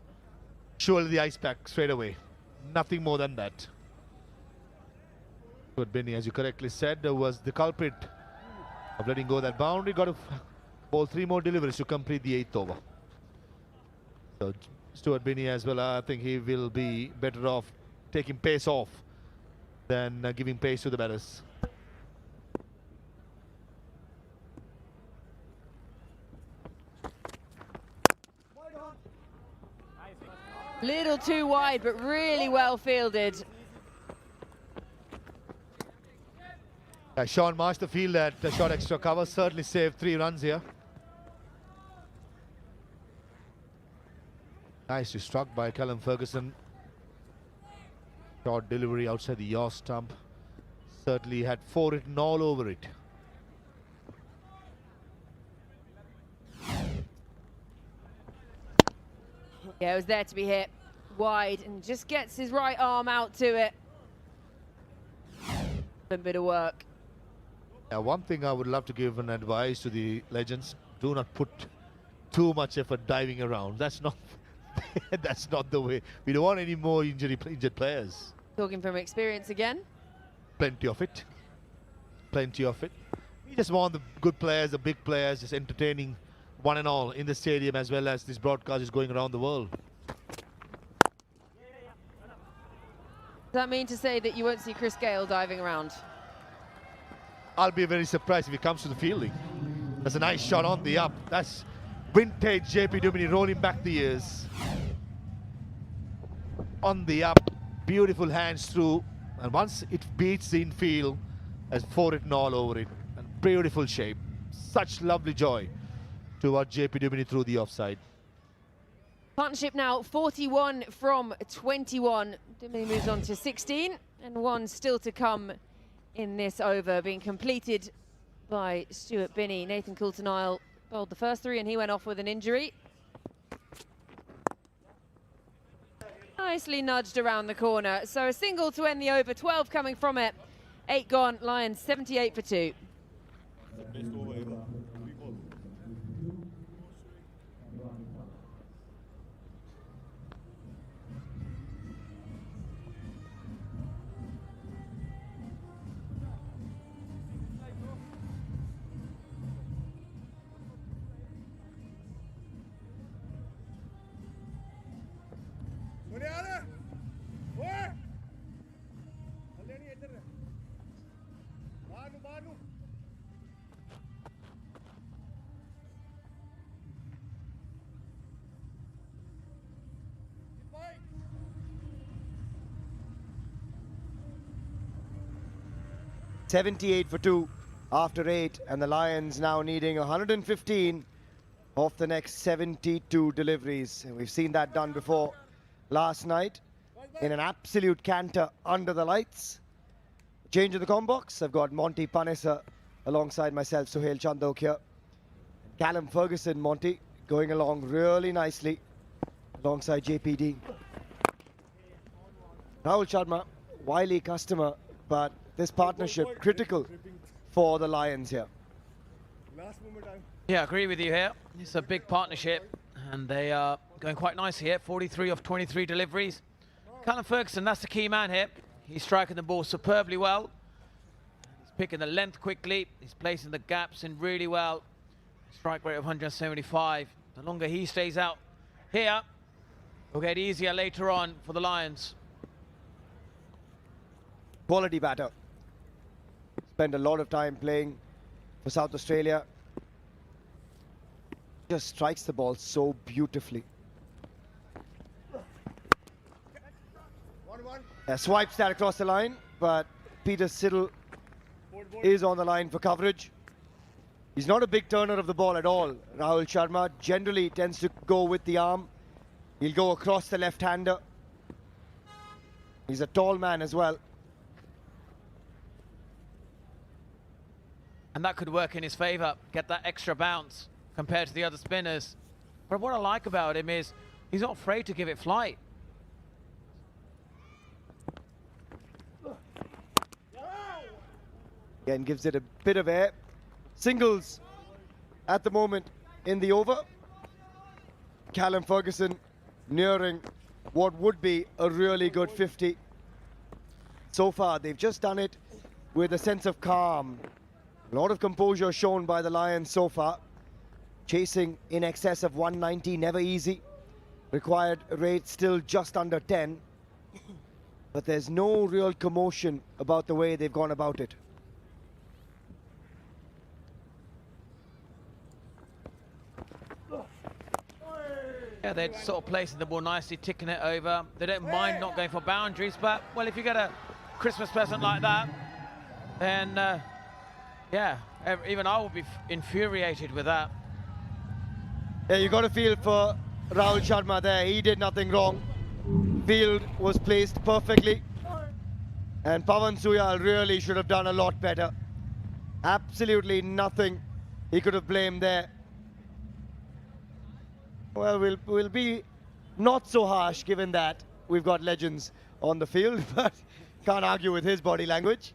Surely the ice pack straight away. Nothing more than that. But Benny, as you correctly said, was the culprit of letting go that boundary. Got to bowl 3 more deliveries to complete the 8th over. So Stuart Binney as well, I think he will be better off taking pace off than giving pace to the batters. Little too wide, but really well fielded. Sean Marsh, the field at the short extra cover, certainly saved 3 runs here. Nicely struck by Callum Ferguson. Short delivery outside the yaw stump. Certainly had 4 written all over it. Yeah, it was there to be hit wide and just gets his right arm out to it. A bit of work. Now, one thing I would love to give an advice to the legends: do not put too much effort diving around. That's not that's not the way. We don't want any more injured players. Talking from experience again. Plenty of it. Plenty of it. We just want the good players, the big players, just entertaining one and all in the stadium, as well as this broadcast is going around the world. Does that mean to say that you won't see Chris Gayle diving around? I'll be very surprised if he comes to the fielding. That's a nice shot on the up. That's vintage JP Duminy rolling back the years. On the up, beautiful hands through, and once it beats the infield, has 4 written all over it. And beautiful shape. Such lovely joy towards JP Duminy through the offside. Partnership now 41 from 21. Duminy moves on to 16, and 1 still to come in this over, being completed by Stuart Binney. Nathan Coulter-Nile bowled the first 3 and he went off with an injury. Nicely nudged around the corner. So a single to end the over, 12 coming from it. 8 gone, Lions 78 for 2. $78 for 2 after 8, and the Lions now needing 115 of the next 72 deliveries. And we've seen that done before last night in an absolute canter under the lights. Change of the com box. I've got Monty Panessa alongside myself, Suhail Chandok here. Callum Ferguson, Monty, going along really nicely alongside JPD. Rahul Sharma, wily customer, but this partnership critical for the Lions here. Yeah, I agree with you here. It's a big partnership, and they are going quite nicely here. 43 of 23 deliveries. Callum Ferguson, that's the key man here. He's striking the ball superbly well. He's picking the length quickly. He's placing the gaps in really well. Strike rate of 175. The longer he stays out here, it'll get easier later on for the Lions. Quality batter. Spent a lot of time playing for South Australia. Just strikes the ball so beautifully. Swipes that across the line, but Peter Siddle is on the line for coverage. He's not a big turner of the ball at all. Rahul Sharma generally tends to go with the arm. He'll go across the left-hander. He's a tall man as well. And that could work in his favour, get that extra bounce compared to the other spinners. But what I like about him is he's not afraid to give it flight. Again, gives it a bit of air. Singles at the moment in the over. Callum Ferguson nearing what would be a really good 50. So far, they've just done it with a sense of calm. A lot of composure shown by the Lions so far. Chasing in excess of 190, never easy. Required rate still just under 10. But there's no real commotion about the way they've gone about it. Yeah, they're sort of placing the ball nicely, ticking it over. They don't mind not going for boundaries, but, well, if you get a Christmas present like that, then, yeah, even I would be infuriated with that. Yeah, you got a feel for Rahul Sharma there. He did nothing wrong. Field was placed perfectly. And Pawan Suyal really should have done a lot better. Absolutely nothing he could have blamed there. Well, we'll be not so harsh given that we've got legends on the field, but can't argue with his body language.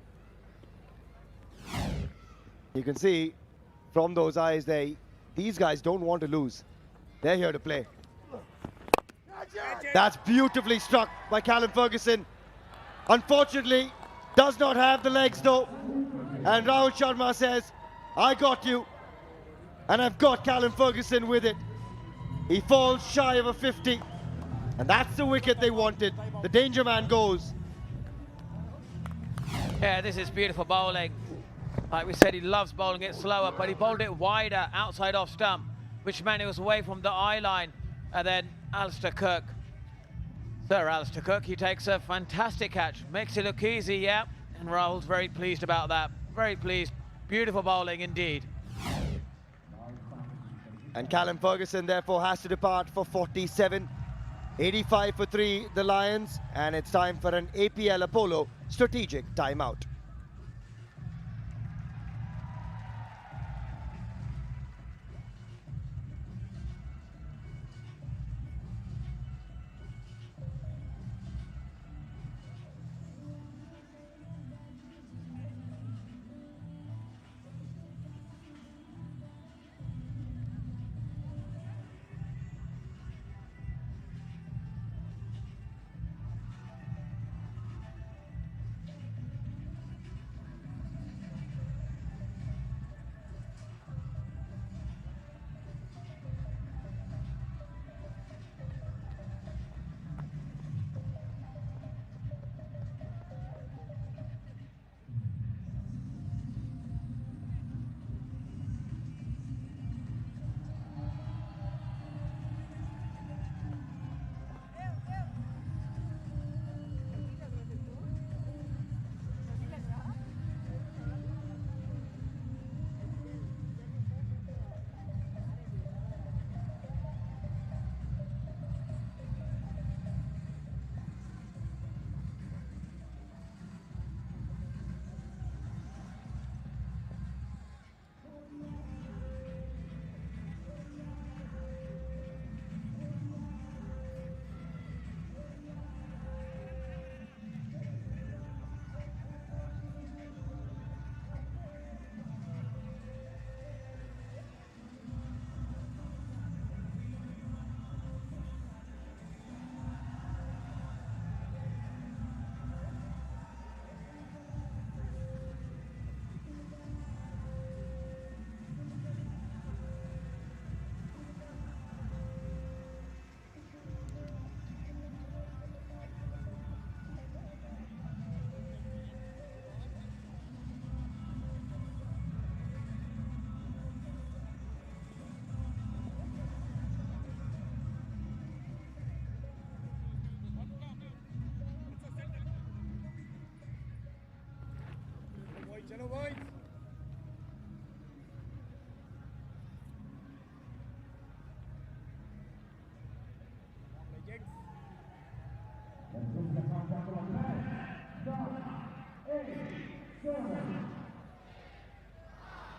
You can see from those eyes there, these guys don't want to lose. They're here to play. That's beautifully struck by Callum Ferguson. Unfortunately, does not have the legs though. And Rahul Sharma says, I got you. And I've got Callum Ferguson with it. He falls shy of a 50. And that's the wicket they wanted. The danger man goes. Yeah, this is beautiful bowling. Like we said, he loves bowling it slower, but he bowled it wider, outside off stump, which meant it was away from the eye line. And then Alistair Cook. Sir Alistair Cook, he takes a fantastic catch. Makes it look easy, yeah. And Rahul's very pleased about that. Very pleased. Beautiful bowling indeed. And Callum Ferguson therefore has to depart for 47. 85 for 3, the Lions. And it's time for an APL Apollo strategic timeout.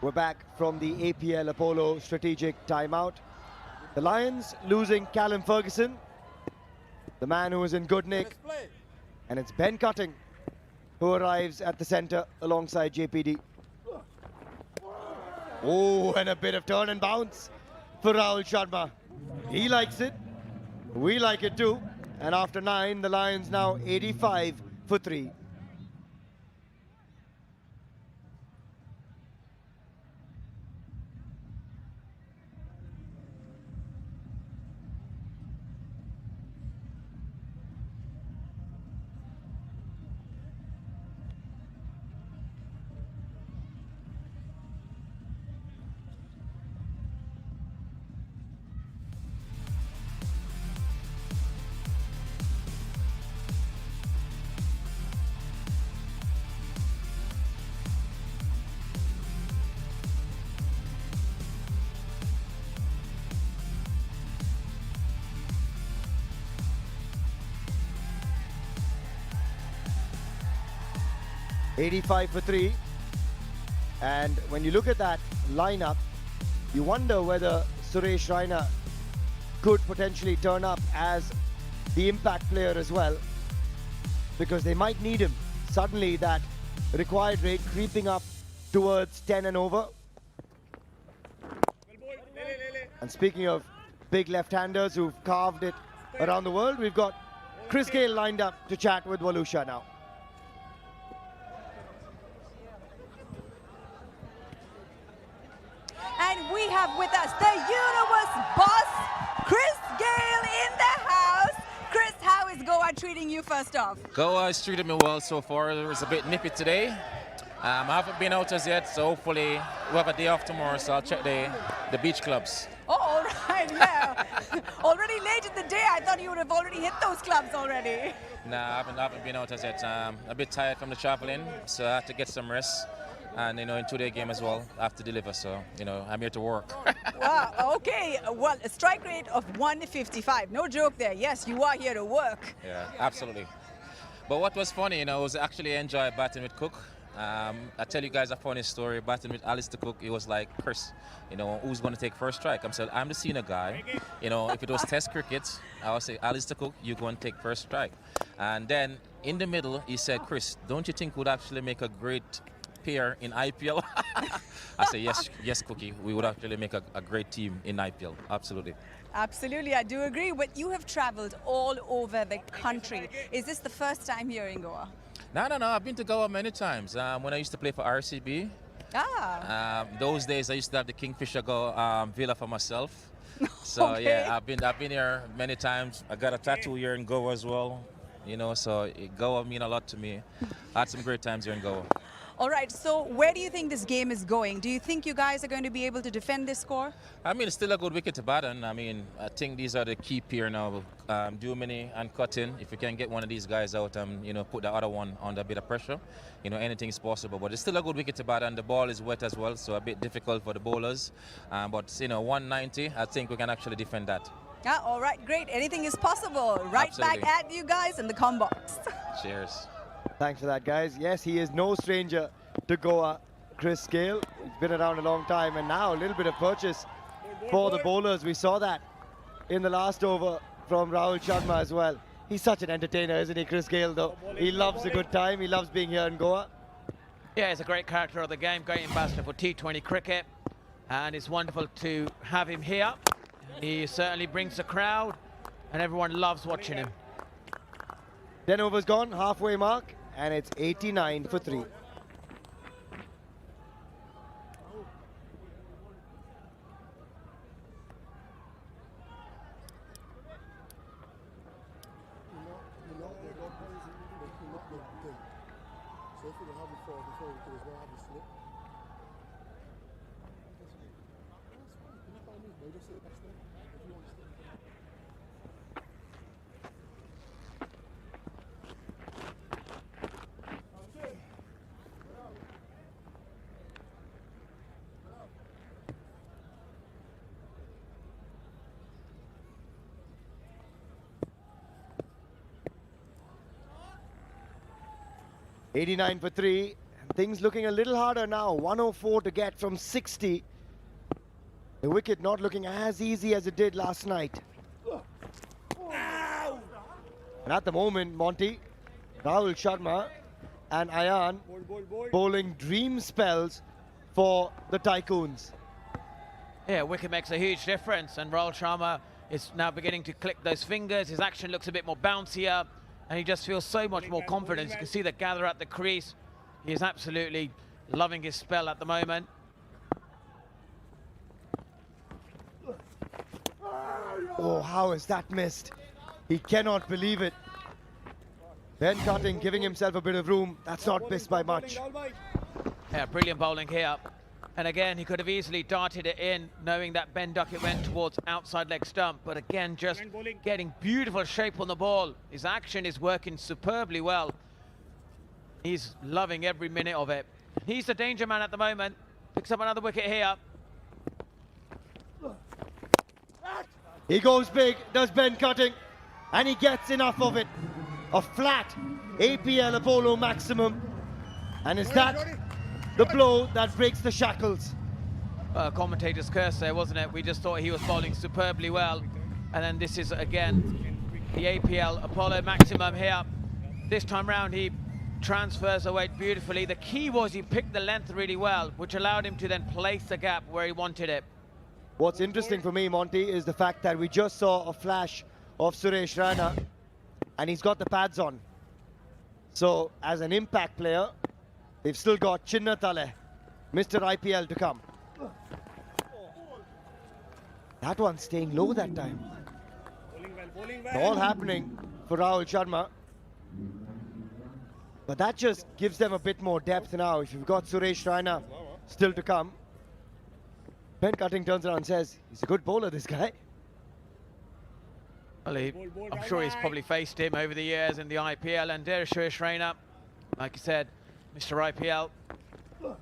We're back from the APL Apollo strategic timeout. The Lions losing Callum Ferguson, the man who is in good nick. And it's Ben Cutting who arrives at the centre alongside JPD. Oh, and a bit of turn and bounce for Rahul Sharma. He likes it. We like it too. And after 9, the Lions now 85 for 3. $85 for 3. And when you look at that lineup, you wonder whether Suresh Raina could potentially turn up as the impact player as well, because they might need him. Suddenly that required rate creeping up towards 10 and over. And speaking of big left-handers who've carved it around the world, we've got Chris Gayle lined up to chat with Valusha now. And we have with us the universe boss, Chris Gayle in the house. Chris, how is Goa treating you first off? Goa has treated me well so far. It was a bit nippy today. I haven't been out as yet, so hopefully we have a day off tomorrow, so I'll check the beach clubs. Oh, all right, yeah. Already late in the day. I thought you would have already hit those clubs already. Nah, I haven't been out as yet. A bit tired from the traveling, so I had to get some rest. And, in today's game as well, I have to deliver, so, I'm here to work. Wow, okay. Well, a strike rate of 155. No joke there. Yes, you are here to work. Yeah, absolutely. But what was funny, was actually enjoy batting with Cook. I tell you guys a funny story. Batting with Alistair Cook, it was like, Chris, who's going to take first strike? I'm the senior guy. If it was Test cricket, I would say, Alistair Cook, you go and take first strike. And then in the middle, he said, Chris, don't you think would actually make a great pair in IPL? I say yes, Cookie. We would actually make a great team in IPL. Absolutely. Absolutely, I do agree. But you have traveled all over the country. Is this the first time here in Goa? No. I've been to Goa many times. When I used to play for RCB. Those days I used to have the Kingfisher villa for myself. So Okay. yeah, I've been here many times. I got a tattoo here in Goa as well. So Goa mean a lot to me. I had some great times here in Goa. All right, so where do you think this game is going? Do you think you guys are going to be able to defend this score? It's still a good wicket to bat on. I think these are the key pair now. Dumini and Cutting. If you can get one of these guys out and, put the other one under a bit of pressure, anything is possible. But it's still a good wicket to bat, and the ball is wet as well, so a bit difficult for the bowlers. But, 190, I think we can actually defend that. All right, great. Anything is possible. Right Absolutely. back at you guys in the com box. Cheers. Thanks for that, guys. Yes, he is no stranger to Goa, Chris Gayle. He's been around a long time, and now a little bit of purchase for the bowlers. We saw that in the last over from Rahul Sharma as well. He's such an entertainer, isn't he, Chris Gayle, though? He loves a good time. He loves being here in Goa. Yeah, he's a great character of the game, great ambassador for T20 cricket, and it's wonderful to have him here. He certainly brings the crowd, and everyone loves watching him. 10 overs gone, halfway mark, and it's 89 for 3. So if we could have it before we could as well have it slip. That's fine. Can you find me? Maybe just sit back there. If you want to stay. $89 for 3. Things looking a little harder now. 104 to get from 60. The wicket not looking as easy as it did last night. And at the moment, Monty, Rahul Sharma and Ayan bowling dream spells for the Tycoons. Yeah, wicket makes a huge difference, and Rahul Sharma is now beginning to click those fingers. His action looks a bit more bouncier, and he just feels so much more confident. You can see the gather at the crease. He is absolutely loving his spell at the moment. Oh, how is that missed? He cannot believe it. Ben Cutting giving himself a bit of room. That's not missed by much. Yeah, brilliant bowling here. And again, he could have easily darted it in, knowing that Ben Duckett went towards outside leg stump. But again, just getting beautiful shape on the ball. His action is working superbly well. He's loving every minute of it. He's the danger man at the moment. Picks up another wicket here. He goes big, does Ben Cutting, and he gets enough of it. A flat APL Apollo maximum. And is that the blow that breaks the shackles? Commentator's curse there, wasn't it? We just thought he was bowling superbly well. And then this is, again, the APL Apollo maximum here. This time round, he transfers the weight beautifully. The key was he picked the length really well, which allowed him to then place the gap where he wanted it. What's interesting for me, Monty, is the fact that we just saw a flash of Suresh Raina, and he's got the pads on. So, as an impact player, they've still got Chinnatale, Mr. IPL, to come. That one staying low that time. All happening for Rahul Sharma. But that just gives them a bit more depth now. If you've got Suresh Raina still to come. Ben Cutting turns around and says, he's a good bowler, this guy. Well, I'm sure he's probably faced him over the years in the IPL. And there's Suresh Raina, like you said, Mr. IPL. What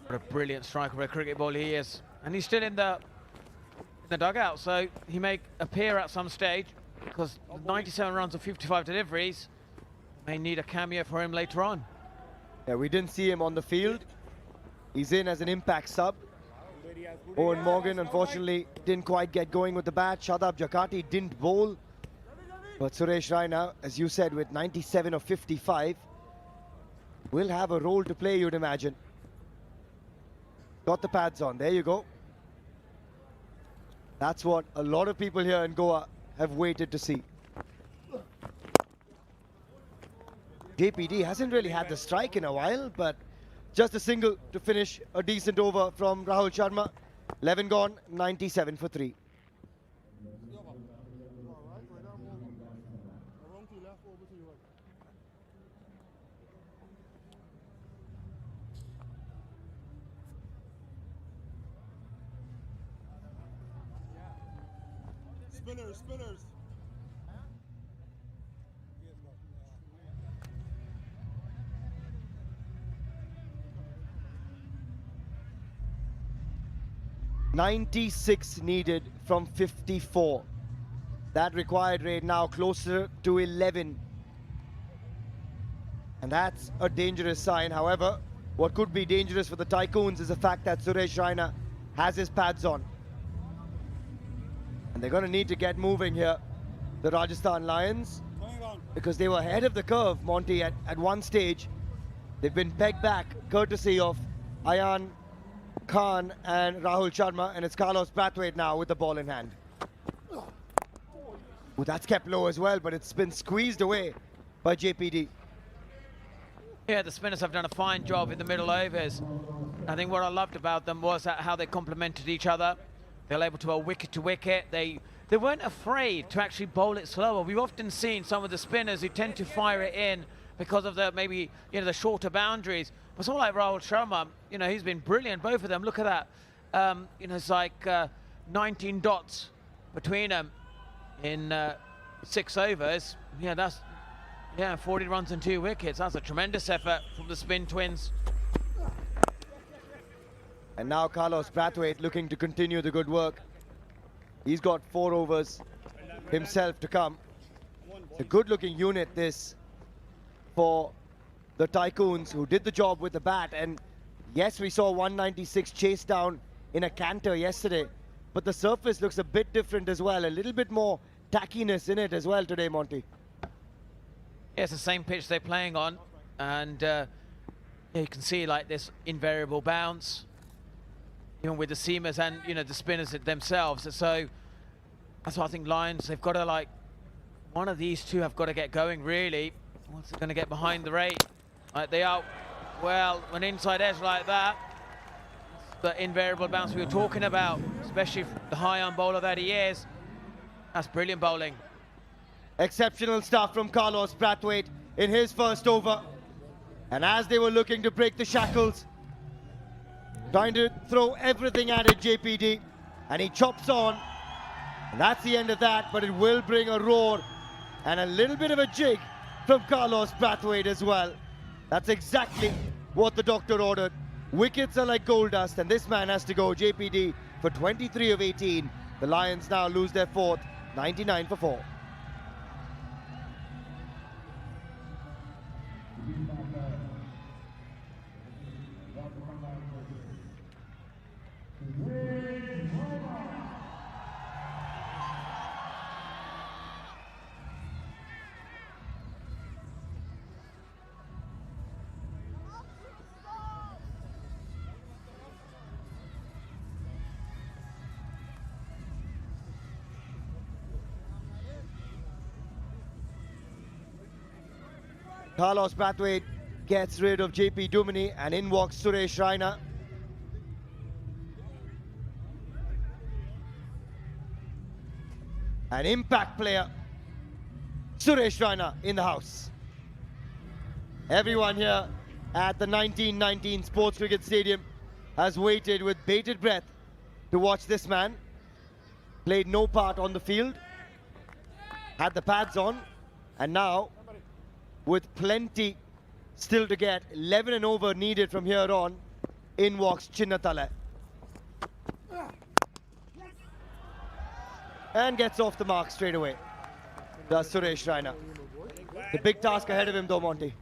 a brilliant striker for a cricket ball he is. And he's still in the dugout, so he may appear at some stage, because 97 runs of 55 deliveries may need a cameo for him later on. Yeah, we didn't see him on the field. He's in as an impact sub. Owen Morgan, unfortunately, didn't quite get going with the bat. Shadab Jakati didn't bowl. But Suresh Raina, as you said, with 97 of 55, will have a role to play, you'd imagine. Got the pads on. There you go. That's what a lot of people here in Goa have waited to see. JPD hasn't really had the strike in a while, but just a single to finish a decent over from Rahul Sharma. 11 gone, 97 for 3. Spinners. 96 needed from 54. That required rate now closer to 11. And that's a dangerous sign. However, what could be dangerous for the Tycoons is the fact that Suresh Raina has his pads on. And they're going to need to get moving here, the Rajasthan Lions, because they were ahead of the curve, Monty, at one stage. They've been pegged back courtesy of Ayan Khan and Rahul Sharma, and it's Carlos Brathwaite now with the ball in hand. Well, that's kept low as well, but it's been squeezed away by JPD. Yeah, the spinners have done a fine job in the middle overs. I think what I loved about them was how they complemented each other. They were able to bowl wicket to wicket. They weren't afraid to actually bowl it slower. We've often seen some of the spinners who tend to fire it in because of the the shorter boundaries. But someone like Rahul Sharma, he's been brilliant. Both of them. Look at that. It's like 19 dots between them in 6 overs. Yeah, that's 40 runs and 2 wickets. That's a tremendous effort from the spin twins. And now Carlos Brathwaite looking to continue the good work. He's got 4 overs himself to come. It's a good-looking unit, this, for the Tycoons, who did the job with the bat. And yes, we saw 196 chase down in a canter yesterday, but the surface looks a bit different as well. A little bit more tackiness in it as well today, Monty. Yeah, it's the same pitch they're playing on, and You can see like this invariable bounce, even with the seamers and the spinners themselves. So that's why I think Lions, they've got to one of these two have got to get going really. Once they're going to get behind the rate, they are. Well, an inside edge like that, the invariable bounce we were talking about, especially the high-arm bowler that he is. That's brilliant bowling. Exceptional stuff from Carlos Brathwaite in his first over. And as they were looking to break the shackles, trying to throw everything at it, JPD, and he chops on. And that's the end of that, but it will bring a roar and a little bit of a jig from Carlos Brathwaite as well. That's exactly what the doctor ordered. Wickets are like gold dust, and this man has to go, JPD, for 23 of 18. The Lions now lose their fourth, 99 for 4. Carlos Brathwaite gets rid of JP Duminy, and in walks Suresh Raina. An impact player, Suresh Raina in the house. Everyone here at the 1919 Sports Cricket Stadium has waited with bated breath to watch this man. Played no part on the field, had the pads on, and now, with plenty still to get, 11 and over needed from here on, in walks Chinnathala. And gets off the mark straight away. Does Suresh Raina. The big task ahead of him though, Monty.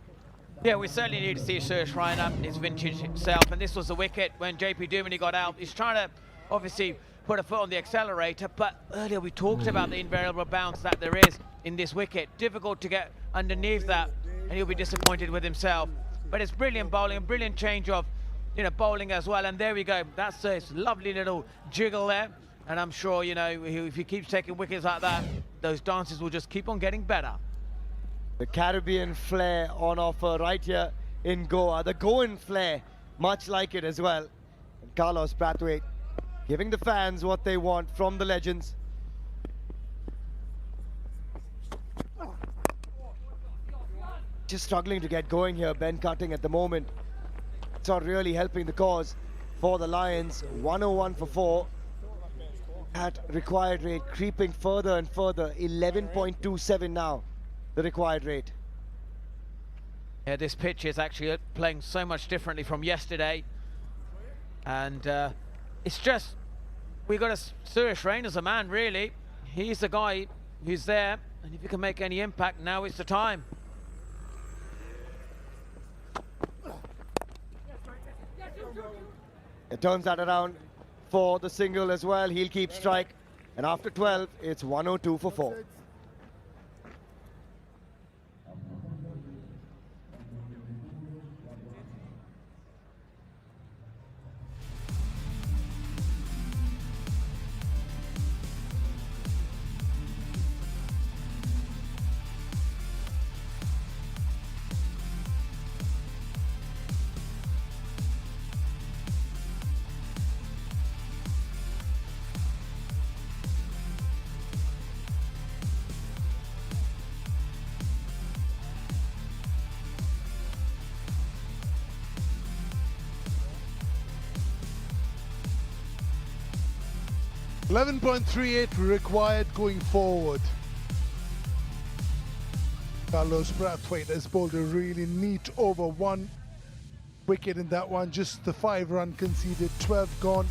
Yeah, we certainly need to see Suresh Raina, his vintage himself, and this was the wicket when JP Duminy got out. He's trying to obviously put a foot on the accelerator, but earlier we talked about the invariable bounce that there is in this wicket. Difficult to get underneath that, and he'll be disappointed with himself. But it's brilliant bowling, a brilliant change of bowling as well, and there we go. That's a lovely little jiggle there, and I'm sure, if he keeps taking wickets like that, those dances will just keep on getting better. The Caribbean flair on offer right here in Goa. The Goan flair, much like it as well. And Carlos Brathwaite giving the fans what they want from the legends. Just struggling to get going here, Ben Cutting at the moment. It's not really helping the cause for the Lions. 101 for 4. At required rate creeping further and further. 11.27 now, the required rate. Yeah, this pitch is actually playing so much differently from yesterday. And it's just, we got Suresh Raina as a man, really. He's the guy who's there, and if he can make any impact, now is the time. It turns that around for the single as well. He'll keep strike. And after 12, it's 102 for 4. .38 required going forward. Carlos Brathwaite has bowled a really neat over. 1 wicket in that one, just the 5 run conceded, 12 gone.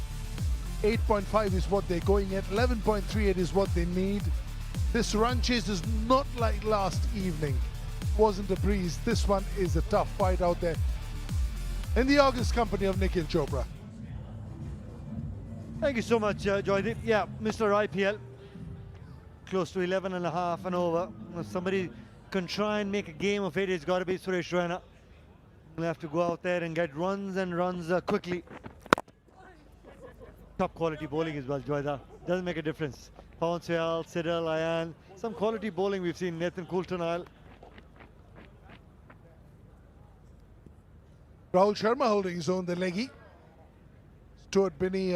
8.5 is what they're going at, 11.38 is what they need. This run chase is not like last evening. Wasn't a breeze. This one is a tough fight out there. In the August company of Nikhil Chopra. Thank you so much, Joydeep. Yeah, Mr. IPL, close to 11 and a half and over. If somebody can try and make a game of it, it's got to be Suresh Raina. We'll have to go out there and get runs and runs quickly. Top quality bowling as well, Joyda. Doesn't make a difference. Pawan Sehwag, Sidal, Ayan. Some quality bowling we've seen. Nathan Coulter-Nile. Rahul Sharma holding his own, the leggy. Stuart Binney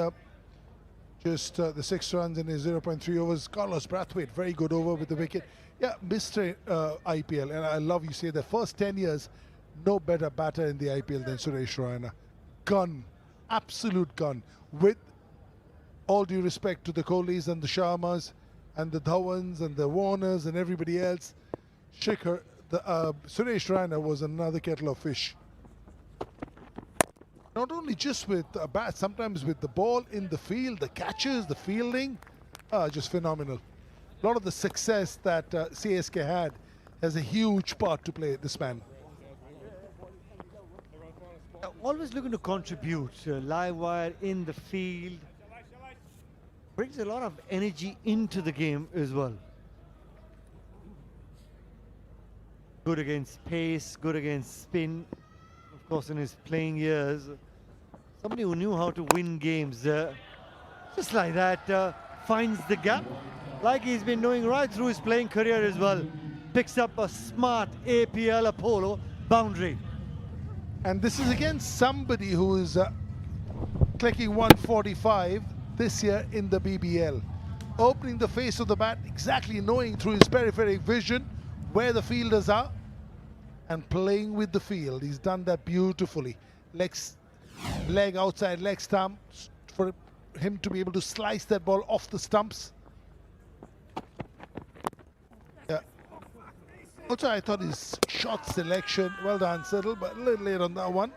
just the 6 runs in his 0.3 overs. Carlos Brathwaite, very good over with the wicket. Yeah, Mr. IPL, and I love you say the first 10 years, no better batter in the IPL than Suresh Raina. Gun, absolute gun. With all due respect to the Kohlis and the Sharmas and the Dhawans and the Warners and everybody else, Suresh Raina was another kettle of fish. Not only just with a bat, sometimes with the ball in the field, the catches, the fielding, just phenomenal. A lot of the success that CSK had has a huge part to play, this man. Always looking to contribute. Live wire in the field. Brings a lot of energy into the game as well. Good against pace, good against spin. Of course, in his playing years, somebody who knew how to win games. Just like that, finds the gap, like he's been doing right through his playing career as well. Picks up a smart APL Apollo boundary. And this is against somebody who is clicking 145 this year in the BBL. Opening the face of the bat, exactly knowing through his peripheric vision where the fielders are and playing with the field. He's done that beautifully. Leg outside, leg stump, for him to be able to slice that ball off the stumps. Yeah. Also, I thought his shot selection, well done, Settle, but a little late on that one.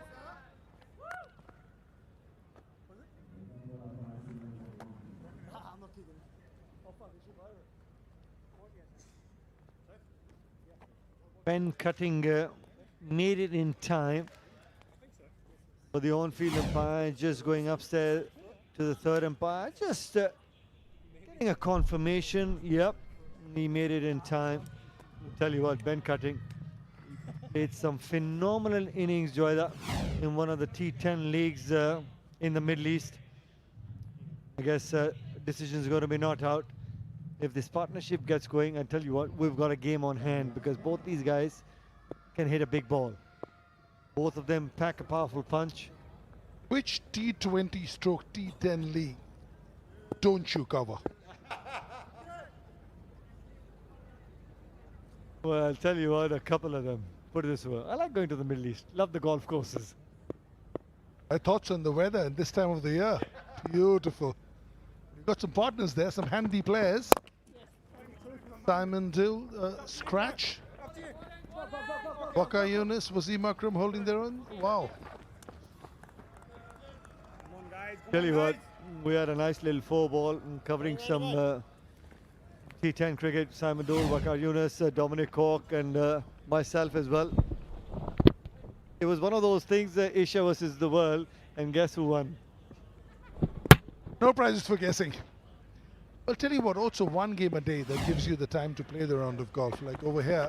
Ben Cutting made it in time for the on-field umpire, just going upstairs to the third umpire, just getting a confirmation. Yep, he made it in time. I'll tell you what, Ben Cutting played some phenomenal innings, Joyda, in one of the T10 leagues in the Middle East. I guess decision's going to be not out. If this partnership gets going, I tell you what, we've got a game on hand, because both these guys can hit a big ball. Both of them pack a powerful punch. Which T20 stroke T10 league don't you cover? Well, I'll tell you what, a couple of them. Put it this way, I like going to the Middle East. Love the golf courses. My thoughts on the weather and this time of the year. Beautiful. We've got some partners there, some handy players. Simon Dill, scratch. Waqar Yunus, Wasim Akram holding their own. Wow. Tell you what, we had a nice little 4-ball covering some T10 cricket. Simon Dole, Waqar Yunus, Dominic Cork, and myself as well. It was one of those things, Asia versus the world, and guess who won? No prizes for guessing. I'll tell you what, also one game a day that gives you the time to play the round of golf. Like over here,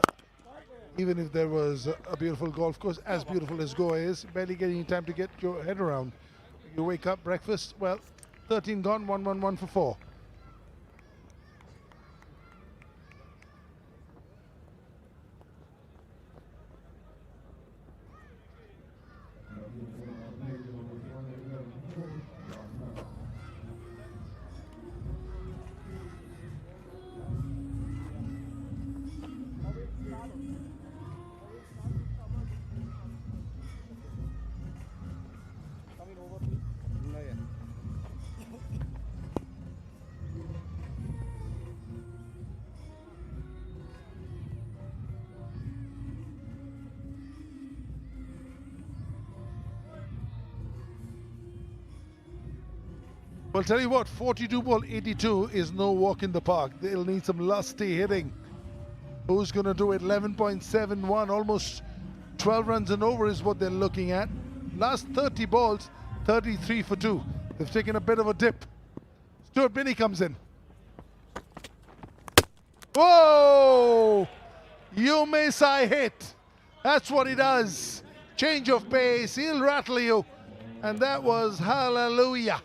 even if there was a beautiful golf course, as beautiful as Goa is, barely getting time to get your head around. You wake up, breakfast, well, 13 gone, 1 for 4. Well, tell you what, 42 ball 82 is no walk in the park. They'll need some lusty hitting. Who's going to do it? 11.71, almost 12 runs and over is what they're looking at. Last 30 balls, 33 for 2. They've taken a bit of a dip. Stuart Binney comes in. Whoa! You may say hit. That's what he does. change of pace, he'll rattle you. And that was hallelujah.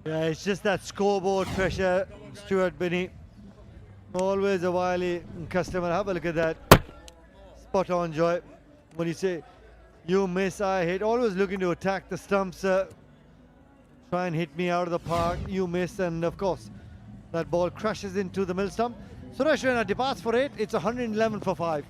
Yeah, it's just that scoreboard pressure, Stuart Binney. Always a wily customer. Have a look at that. Spot on, Joy. When you say you miss, I hit, always looking to attack the stumps, try and hit me out of the park. You miss, and of course, that ball crashes into the mill stump. Suresh Raina departs for 8. It's 111 for 5.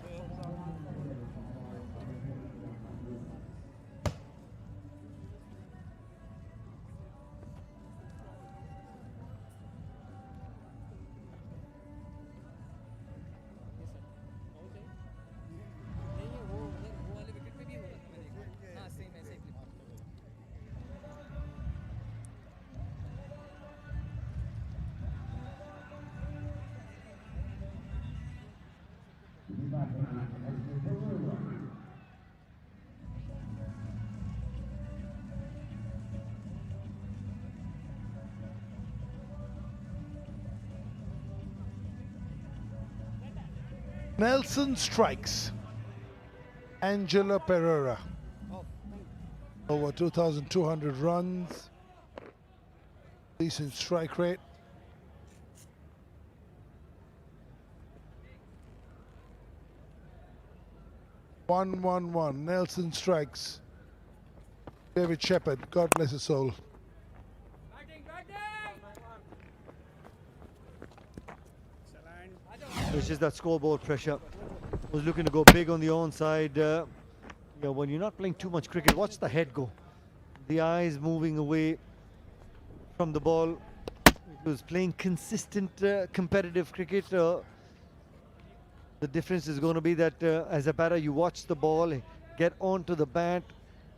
Nelson strikes. Angela Pereira. Over 2,200 runs. Decent strike rate. One. Nelson strikes. David Shepherd, God bless his soul. It's just that scoreboard pressure. Was looking to go big on the onside. When you're not playing too much cricket, watch the head go. The eyes moving away from the ball. It was playing consistent, competitive cricket. The difference is going to be that as a batter, you watch the ball, get onto the bat,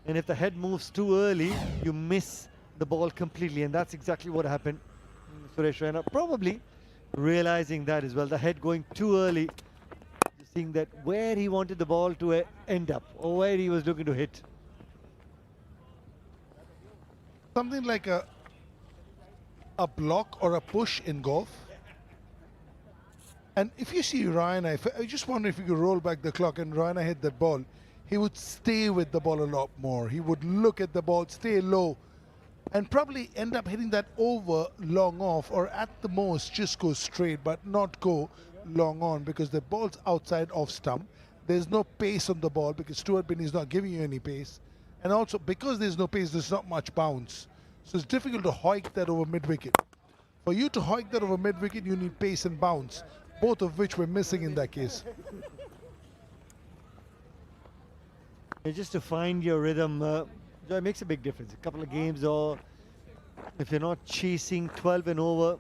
and if the head moves too early, you miss the ball completely, and that's exactly what happened. Suresh Raina probably realizing that as well, the head going too early, seeing that where he wanted the ball to end up, or where he was looking to hit. Something like a block or a push in golf. And if you see Raina, I just wonder if you could roll back the clock and Raina hit that ball, he would stay with the ball a lot more. He would look at the ball, stay low, and probably end up hitting that over long off, or at the most just go straight but not go long on, because the ball's outside off stump. There's no pace on the ball because Stuart Binney is not giving you any pace, and also because there's no pace, there's not much bounce, so it's difficult to hoik that over mid-wicket. For you to hoik that over mid-wicket, you need pace and bounce, both of which were missing in that case. And just to find your rhythm, it makes a big difference. A couple of games, or if you're not chasing 12 and over,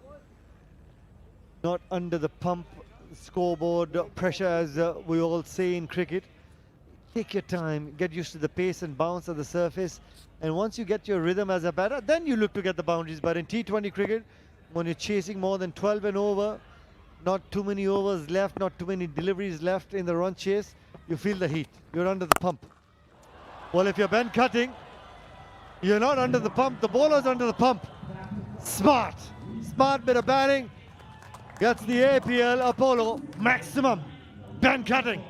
not under the pump, scoreboard pressure, as we all say in cricket, take your time, get used to the pace and bounce of the surface, and once you get your rhythm as a batter, then you look to get the boundaries. But in T20 cricket, when you're chasing more than 12 and over, not too many overs left, not too many deliveries left in the run chase, you feel the heat, you're under the pump. Well, if you're bend cutting, you're not under the pump, the bowler's under the pump. Smart bit of batting, gets the APL Apollo maximum bend cutting.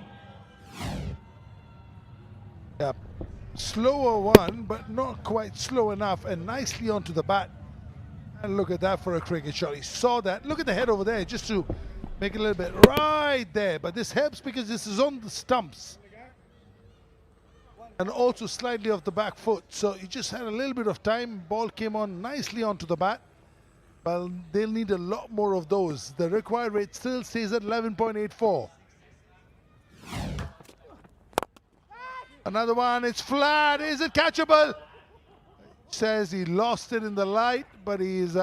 Yeah, slower one, but not quite slow enough, and nicely onto the bat. And look at that for a cricket shot. He saw that. Look at the head over there, just to make it a little bit right there. But this helps because this is on the stumps, and also slightly off the back foot. So he just had a little bit of time. Ball came on nicely onto the bat. Well, they'll need a lot more of those. The required rate still stays at 11.84. Another one, it's flat. Is it catchable? Says he lost it in the light, but he's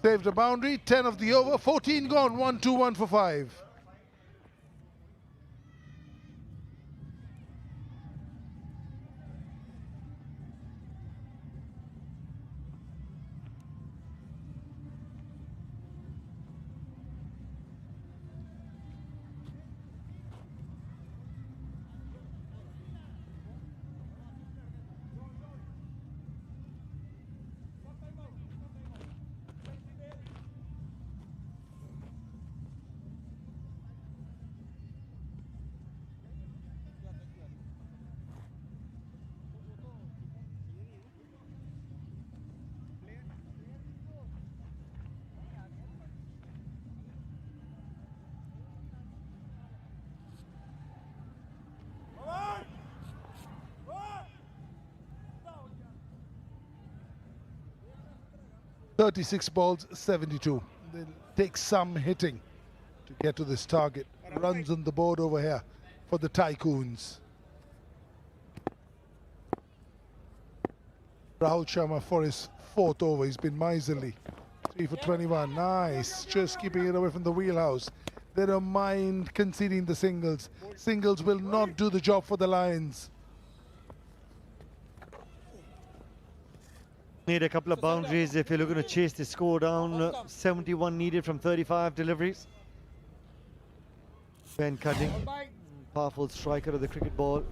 saved a boundary. 10 of the over, 14 gone, 1-2-1 for 5. 36 balls, 72. They'll take some hitting to get to this target. Runs on the board over here for the Tycoons. Rahul Sharma for his 4th over. He's been miserly. 3 for 21. Nice. Just keeping it away from the wheelhouse. They don't mind conceding the singles. Singles will not do the job for the Lions. Need a couple of boundaries if you're looking to chase the score down. 71 needed from 35 deliveries. Ben Cutting, powerful striker of the cricket ball.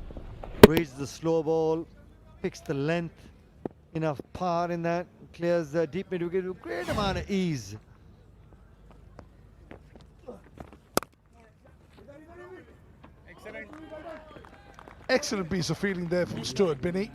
Reads the slow ball, picks the length. Enough power in that. Clears the deep mid wicket with a great amount of ease. Excellent piece of fielding there from Stuart Binney.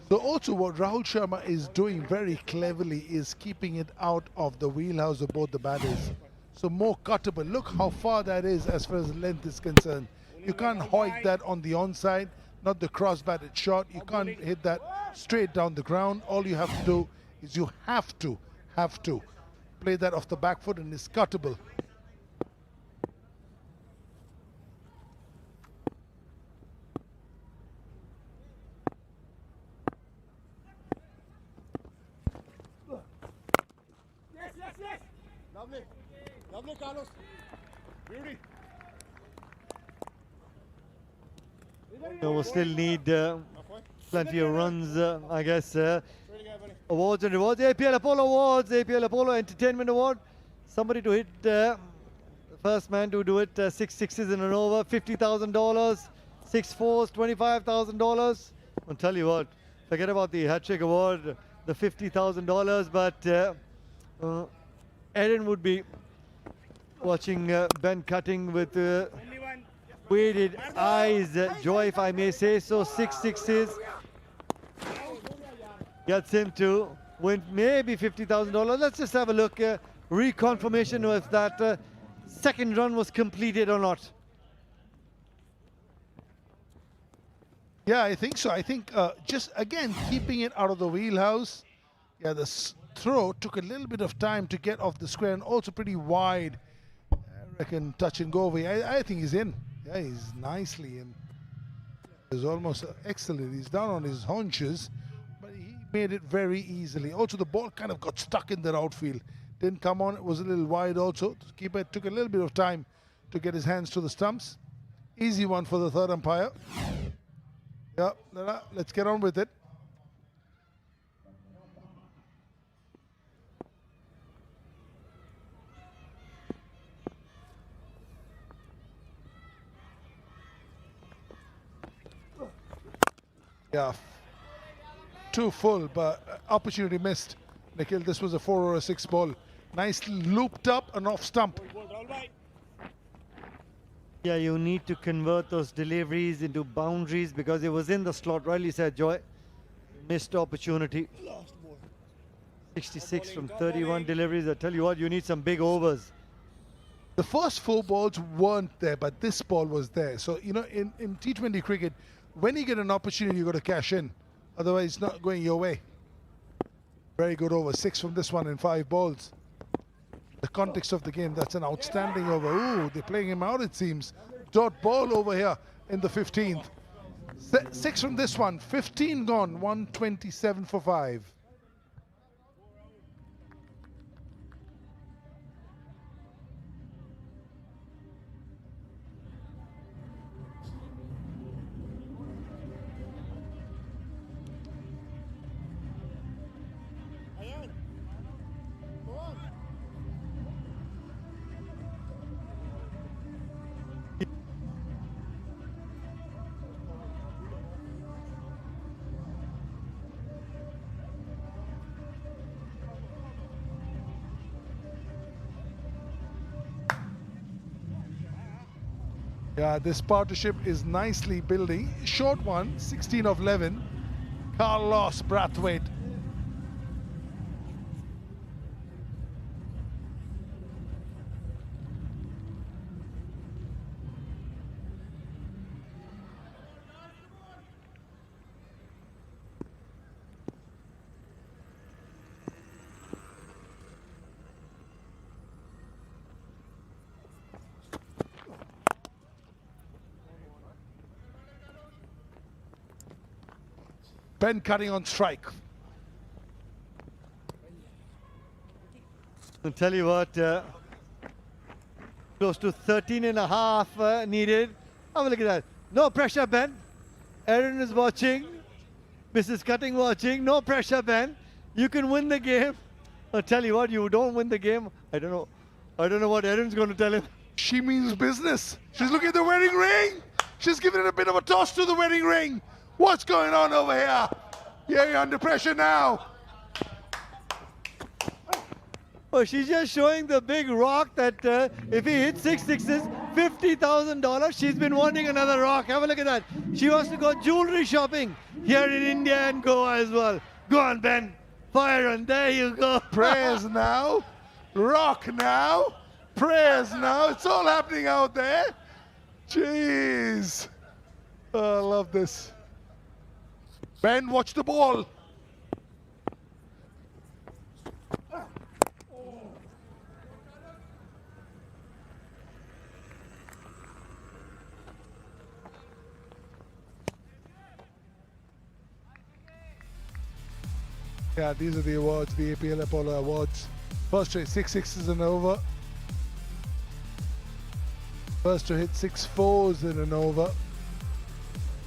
So also what Rahul Sharma is doing very cleverly is keeping it out of the wheelhouse of both the batters. So more cuttable. Look how far that is as far as length is concerned. You can't hoik that on the onside, not the cross-batted shot. You can't hit that straight down the ground. All you have to do is you have to play that off the back foot, and it's cuttable. Yes. Lovely, Carlos. Beauty. We'll still need plenty of runs, I guess. Awards and rewards. APL Apollo Awards, APL Apollo Entertainment Award. Somebody to hit the first man to do it. 6 sixes in an over, $50,000. 6 fours, $25,000. I'll tell you what, forget about the hat trick award, the $50,000. But Aaron would be watching Ben Cutting with weighted eyes. Joy, if I may say so. 6 sixes gets him to win maybe $50,000. Let's just have a look. Reconfirmation if that second run was completed or not. Yeah, I think so. I think just again keeping it out of the wheelhouse. Yeah, the throw took a little bit of time to get off the square and also pretty wide. I reckon touch and go away. I think he's in. Yeah, he's nicely in. He's almost excellent. He's down on his haunches, but he made it very easily. Also, the ball kind of got stuck in the outfield. Didn't come on. It was a little wide also. The keeper took a little bit of time to get his hands to the stumps. Easy one for the third umpire. Yeah, let's get on with it. Yeah, too full, but opportunity missed. Nikhil, this was a 4 or a 6 ball. Nicely looped up and off stump. Yeah, you need to convert those deliveries into boundaries because it was in the slot, rightly said, Joy. Missed opportunity. 66 from 31 deliveries. I tell you what, you need some big overs. The first 4 balls weren't there, but this ball was there. So, you know, in T20 cricket, when you get an opportunity, you got to cash in. Otherwise, it's not going your way. Very good over. 6 from this one in 5 balls. The context of the game, that's an outstanding over. Ooh, they're playing him out, it seems. Dot ball over here in the 15th. 6 from this one. 15 gone. 127 for 5. Yeah, this partnership is nicely building. Short one, 16 of 11. Carlos Brathwaite. Ben Cutting on strike. I'll tell you what, close to 13 and a half needed. Have a look at that. No pressure, Ben. Aaron is watching. Mrs. Cutting watching. No pressure, Ben. You can win the game. I'll tell you what, you don't win the game. I don't know what Aaron's going to tell him. She means business. She's looking at the wedding ring. She's giving it a bit of a toss to the wedding ring. What's going on over here? Yeah, you're under pressure now. Oh, she's just showing the big rock that if he hits 6 sixes, $50,000. She's been wanting another rock. Have a look at that. She wants to go jewelry shopping here in India and Goa as well. Go on, Ben. Fire on. There you go. Prayers now. Rock now. Prayers now. It's all happening out there. Jeez. Oh, I love this. Ben, watch the ball. Yeah, these are the awards, the APL Apollo Awards. First to hit 6 sixes and over. First to hit 6 fours in an over.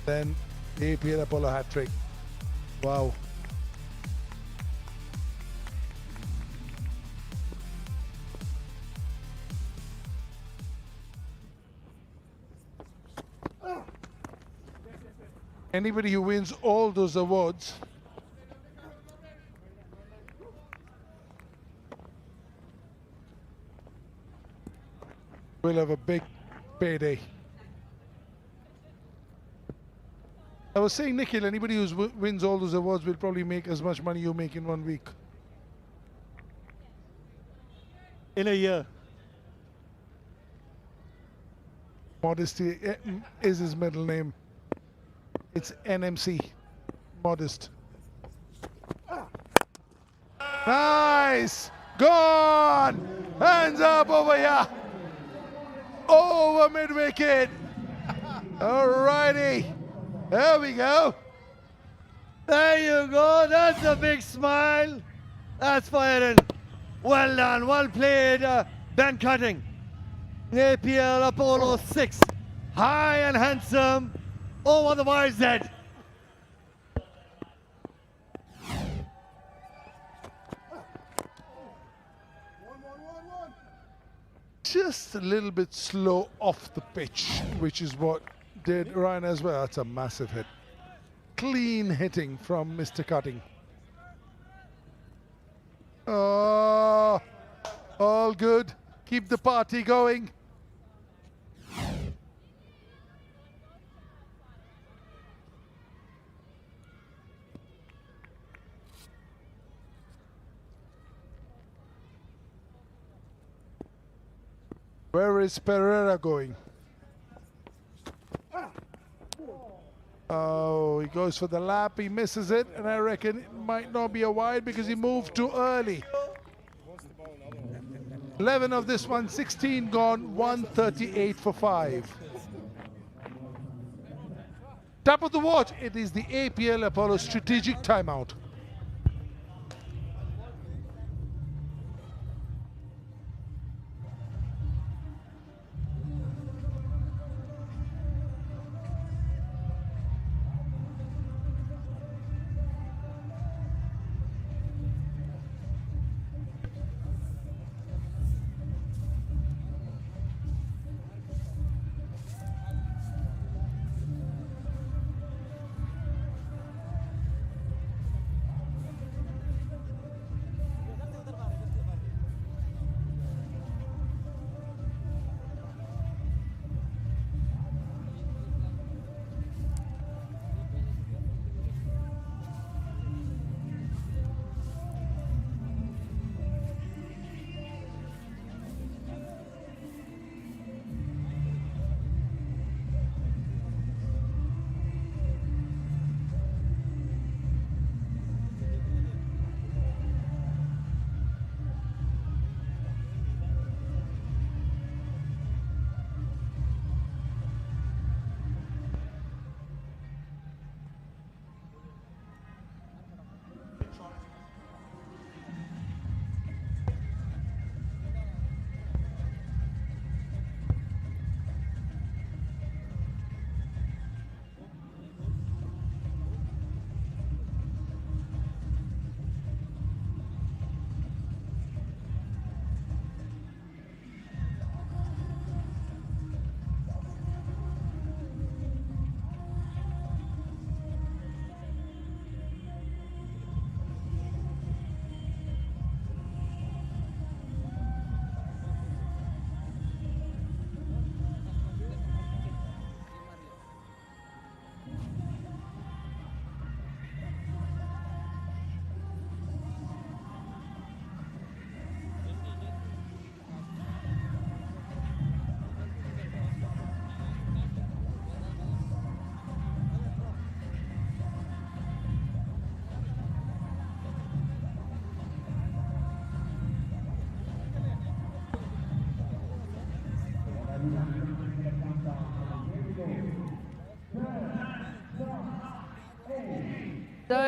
Then the APL Apollo hat trick. Wow. Anybody who wins all those awards will have a big payday. I was saying, Nikhil, anybody who wins all those awards will probably make as much money you make in 1 week. In a year. Modesty is his middle name. It's NMC. Modest. Nice! Gone! Hands up over here! Over mid-wicket! Alrighty! There we go! There you go, that's a big smile. That's firing. Well done, well played, Ben Cutting. APL Apollo 6. High and handsome over the YZ. Just a little bit slow off the pitch, which is what did Ryan as well. That's a massive hit. Clean hitting from Mr. Cutting. Oh, all good. Keep the party going. Where is Pereira going? Oh, he goes for the lap, he misses it, and I reckon it might not be a wide because he moved too early. 11 of this one, 16 gone, 138 for 5. Top of the watch, it is the APL Apollo strategic timeout.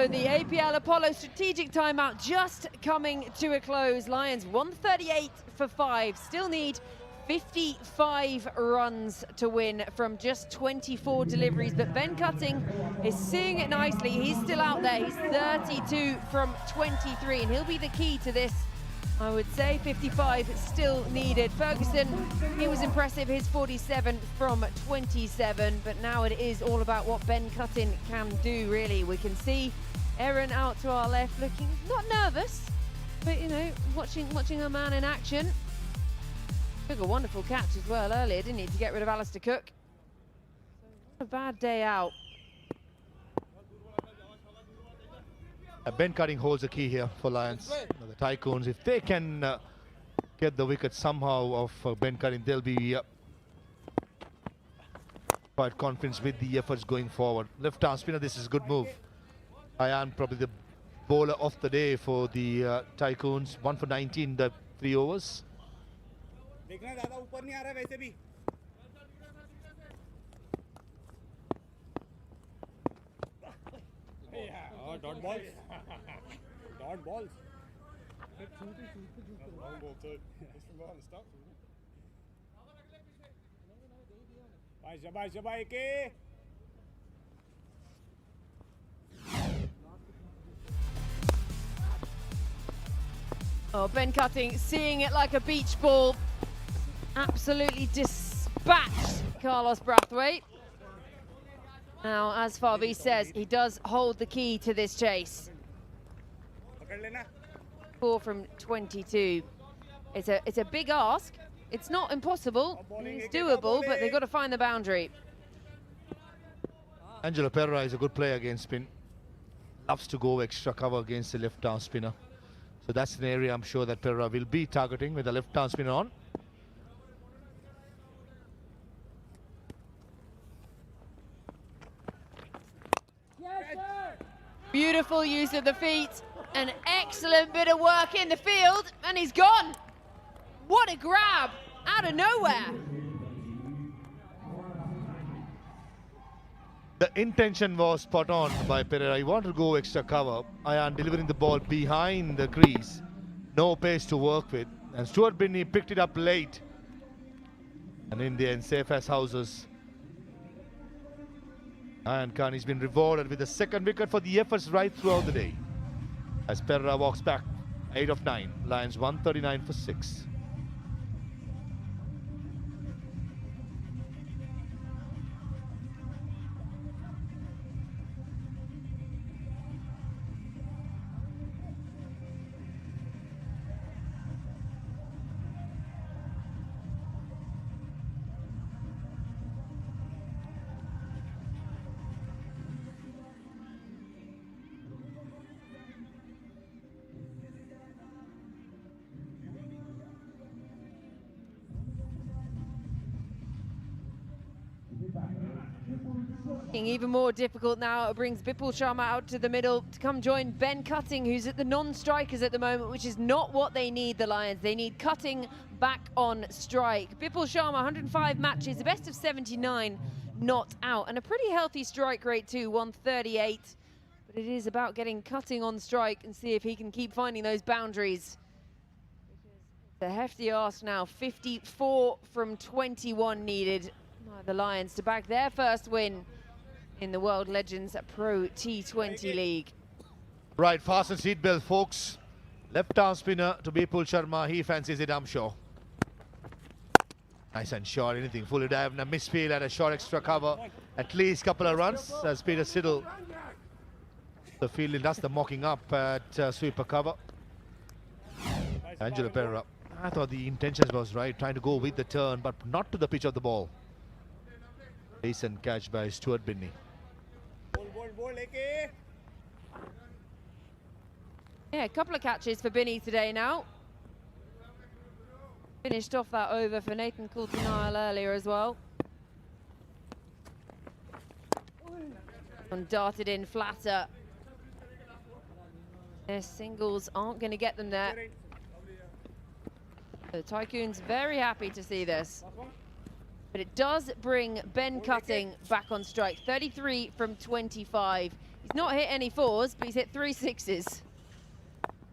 So the APL Apollo strategic timeout just coming to a close. Lions 138 for 5. Still need 55 runs to win from just 24 deliveries, but Ben Cutting is seeing it nicely. He's still out there. He's 32 from 23, and he'll be the key to this. I would say 55 still needed. Ferguson, he was impressive, his 47 from 27, but now it is all about what Ben Cutting can do, really. We can see Erin out to our left looking not nervous, but, you know, watching a man in action. Took a wonderful catch as well earlier, didn't he, to get rid of Alistair Cook. What a bad day out. Ben Cutting holds the key here for Lions. The Tycoons, if they can get the wicket somehow of Ben Cutting, they'll be quite confident with the efforts going forward. Left arm spinner, this is a good move. Ayan probably the bowler of the day for the Tycoons. 1 for 19, the 3 overs. देखना ज़्यादा ऊपर नहीं आ रहा वैसे भी dot balls long ball too. It's from behind the stumps, isn't it? Bye, Ike. Oh, Ben Cutting seeing it like a beach ball. Absolutely dispatched Carlos Brathwaite. Now, as Fabi says, he does hold the key to this chase. 4 from 22. It's a big ask. It's not impossible. It's doable, but they've got to find the boundary. Angelo Pereira is a good player against spin. Loves to go extra cover against the left arm spinner. So that's an area I'm sure that Pereira will be targeting with the left arm spinner on. Beautiful use of the feet. An excellent bit of work in the field, and he's gone. What a grab out of nowhere. The intention was spot on by Pereira. He wanted to go extra cover. Ayan delivering the ball behind the crease. No pace to work with. And Stuart Binney picked it up late. And in the end, safe as houses. And Khan has been rewarded with the second wicket for the efforts right throughout the day. As Pereira walks back, 8 of 9. Lions 139 for 6. Even more difficult now. It brings Bipul Sharma out to the middle to come join Ben Cutting, who's at the non-strikers at the moment, which is not what they need, the Lions. They need Cutting back on strike. Bipul Sharma, 105 matches, the best of 79 not out, and a pretty healthy strike rate too, 138. But it is about getting Cutting on strike and see if he can keep finding those boundaries. The hefty ask now, 54 from 21 needed by the Lions to back their first win in the World Legends Pro T20 League. Right, fasten seatbelt, folks. Left arm spinner to Bipul Sharma. He fancies it, I'm sure. Nice and short, anything. Fully dive and a misfield and a short extra cover. At least a couple of runs as Peter Siddle. The field does the mocking up at sweeper cover. Angelo Pereira. I thought the intention was right, trying to go with the turn, but not to the pitch of the ball. Decent catch by Stuart Binney. Yeah, a couple of catches for Binney today now. Finished off that over for Nathan Coulter-Nile earlier as well. And darted in flatter. Their singles aren't going to get them there. The Tycoons very happy to see this. But it does bring Ben Cutting back on strike. 33 from 25. He's not hit any fours, but he's hit 3 sixes.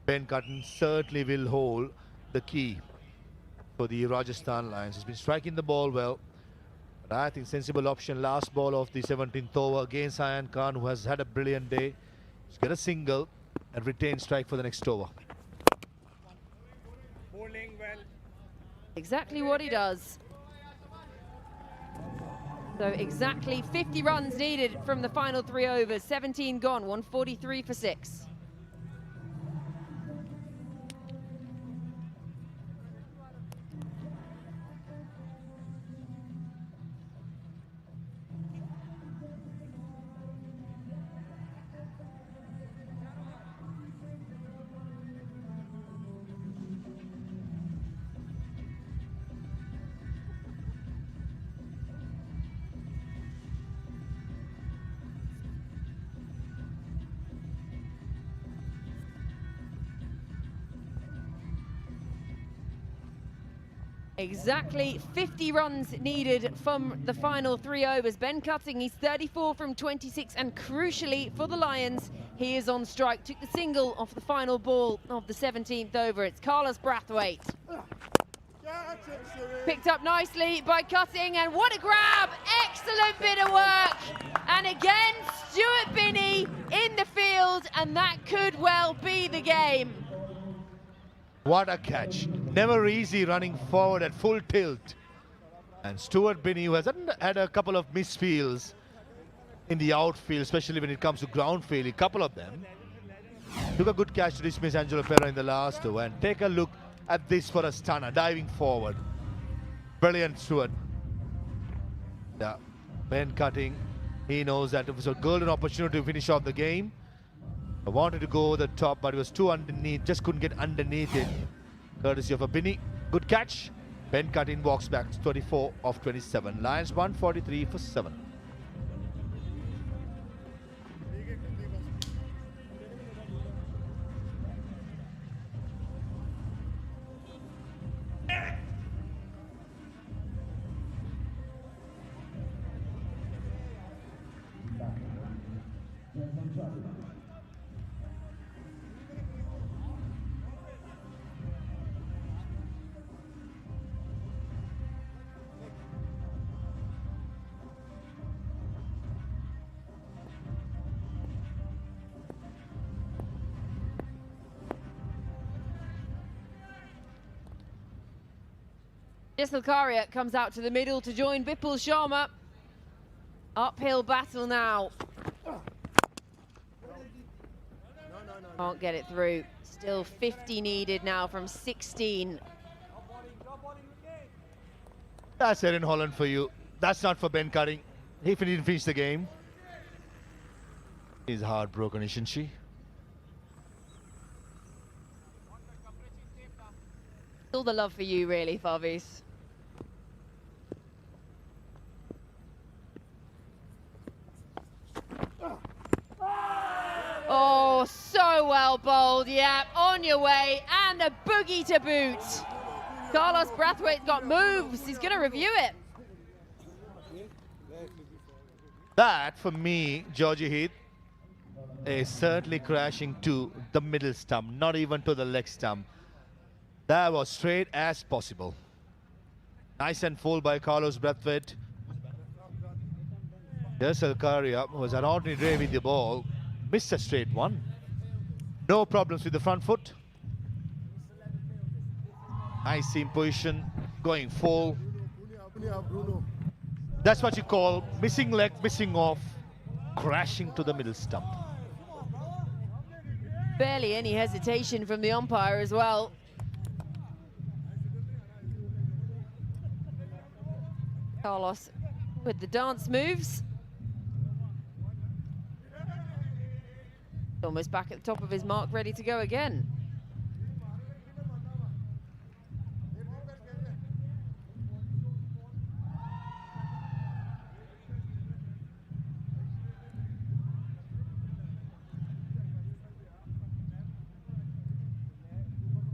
Ben Cutton certainly will hold the key for the Rajasthan Lions. He's been striking the ball well. But I think sensible option, last ball of the 17th over against Ayan Khan, who has had a brilliant day. He's got a single and retain strike for the next over. Bowling well. Exactly what he does. So exactly 50 runs needed from the final 3 overs. 17 gone, 143 for 6. Exactly 50 runs needed from the final 3 overs. Ben Cutting, he's 34 from 26, and crucially for the Lions, he is on strike. Took the single off the final ball of the 17th over. It's Carlos Brathwaite. Picked up nicely by Cutting, and what a grab! Excellent bit of work. And again, Stuart Binney in the field, and that could well be the game. What a catch. Never easy running forward at full tilt. And Stuart Binney, who has had a couple of misfields in the outfield, especially when it comes to ground field, a couple of them, took a good catch to dismiss Angelo Pereira in the last over. And take a look at this for a stunner, diving forward. Brilliant, Stuart. Yeah, Ben Cutting, he knows that it was a golden opportunity to finish off the game. I wanted to go over the top, but it was too underneath, just couldn't get underneath it. Courtesy of a Binney. Good catch. Ben Cutting walks back to 24 of 27. Lions 143 for 7. Jessel Karia comes out to the middle to join Bipul Sharma. Uphill battle now. Can't get it through. Still 50 needed now from 16. That's Erin Holland for you. That's not for Ben Cutting. He didn't finish the game. She's heartbroken, isn't she? All the love for you, really, Favis. Oh, so well bowled, yeah, on your way, and a boogie to boot. Carlos Brathwaite's got moves, he's going to review it. That, for me, Georgie Heath, is certainly crashing to the middle stump, not even to the leg stump. That was straight as possible. Nice and full by Carlos Brathwaite. Jessel Karia was an ordinary day with the ball. Missed a straight one. No problems with the front foot. Nice seam position, going full. That's what you call missing leg, missing off, crashing to the middle stump. Barely any hesitation from the umpire as well. Carlos with the dance moves. Almost back at the top of his mark, ready to go again.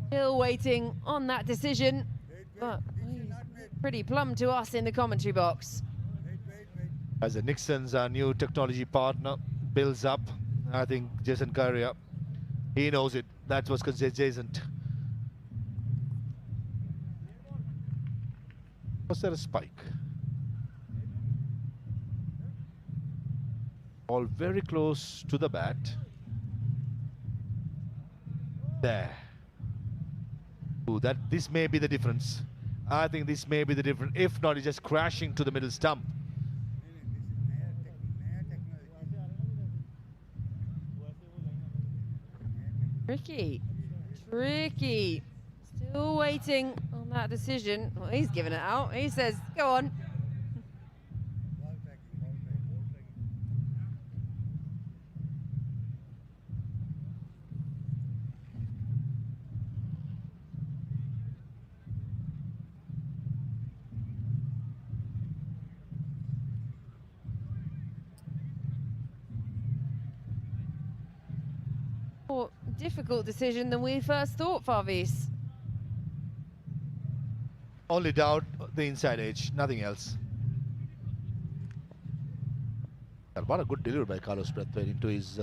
Still waiting on that decision, but pretty plumb to us in the commentary box. As the Nixon's our new technology partner builds up, I think Jason Currier, he knows it. That was because Jason. Was there a spike? All very close to the bat. There. Ooh, this may be the difference. I think this may be the difference. If not, it's just crashing to the middle stump. Tricky. Tricky. Still waiting on that decision. Well, he's giving it out. He says, go on. More difficult decision than we first thought, Favis. Only doubt the inside edge, nothing else. What a good delivery by Carlos Brathwaite into his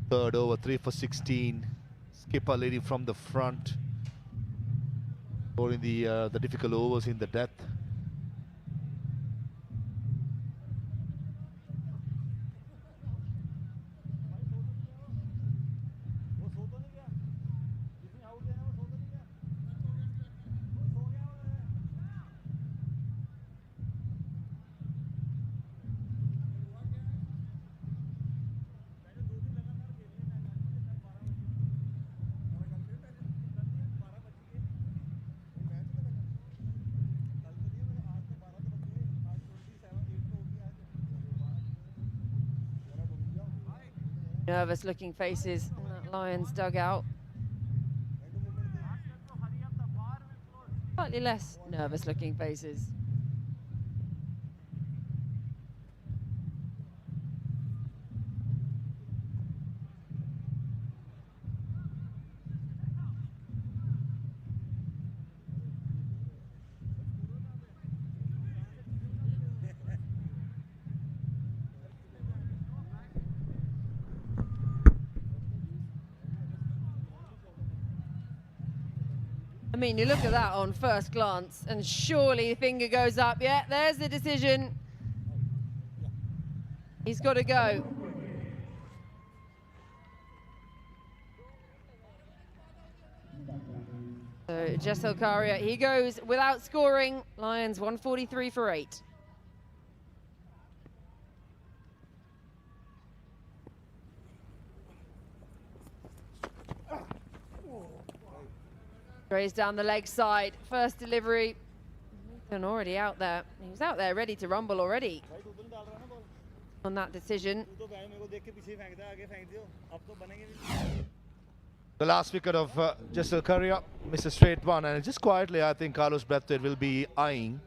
third over, 3 for 16. Skipper leading from the front, scoring the difficult overs in the death. Nervous looking faces in that Lions dugout. Slightly less nervous looking faces. I mean, you look at that on first glance, and surely the finger goes up. Yeah, there's the decision. He's got to go. So Jessel Karia, he goes without scoring. Lions 143 for 8. Raised down the leg side. First delivery. Nathan already out there. He was out there ready to rumble already on that decision. The last wicket of Jessel Currier, Mr. Straight One, and just quietly I think Carlos Brathwaite will be eyeing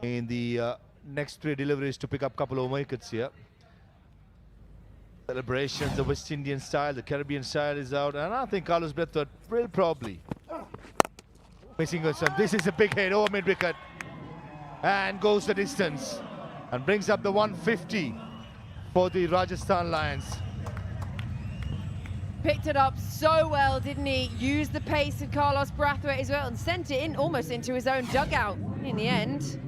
in the next 3 deliveries to pick up a couple of wickets here. Celebrations, the West Indian style, the Caribbean style is out, and I think Carlos Brathwaite will probably missing us. This is a big hit over mid wicket and goes the distance and brings up the 150 for the Rajasthan Lions. Picked it up so well, didn't he? Used the pace of Carlos Brathwaite as well and sent it in almost into his own dugout in the end.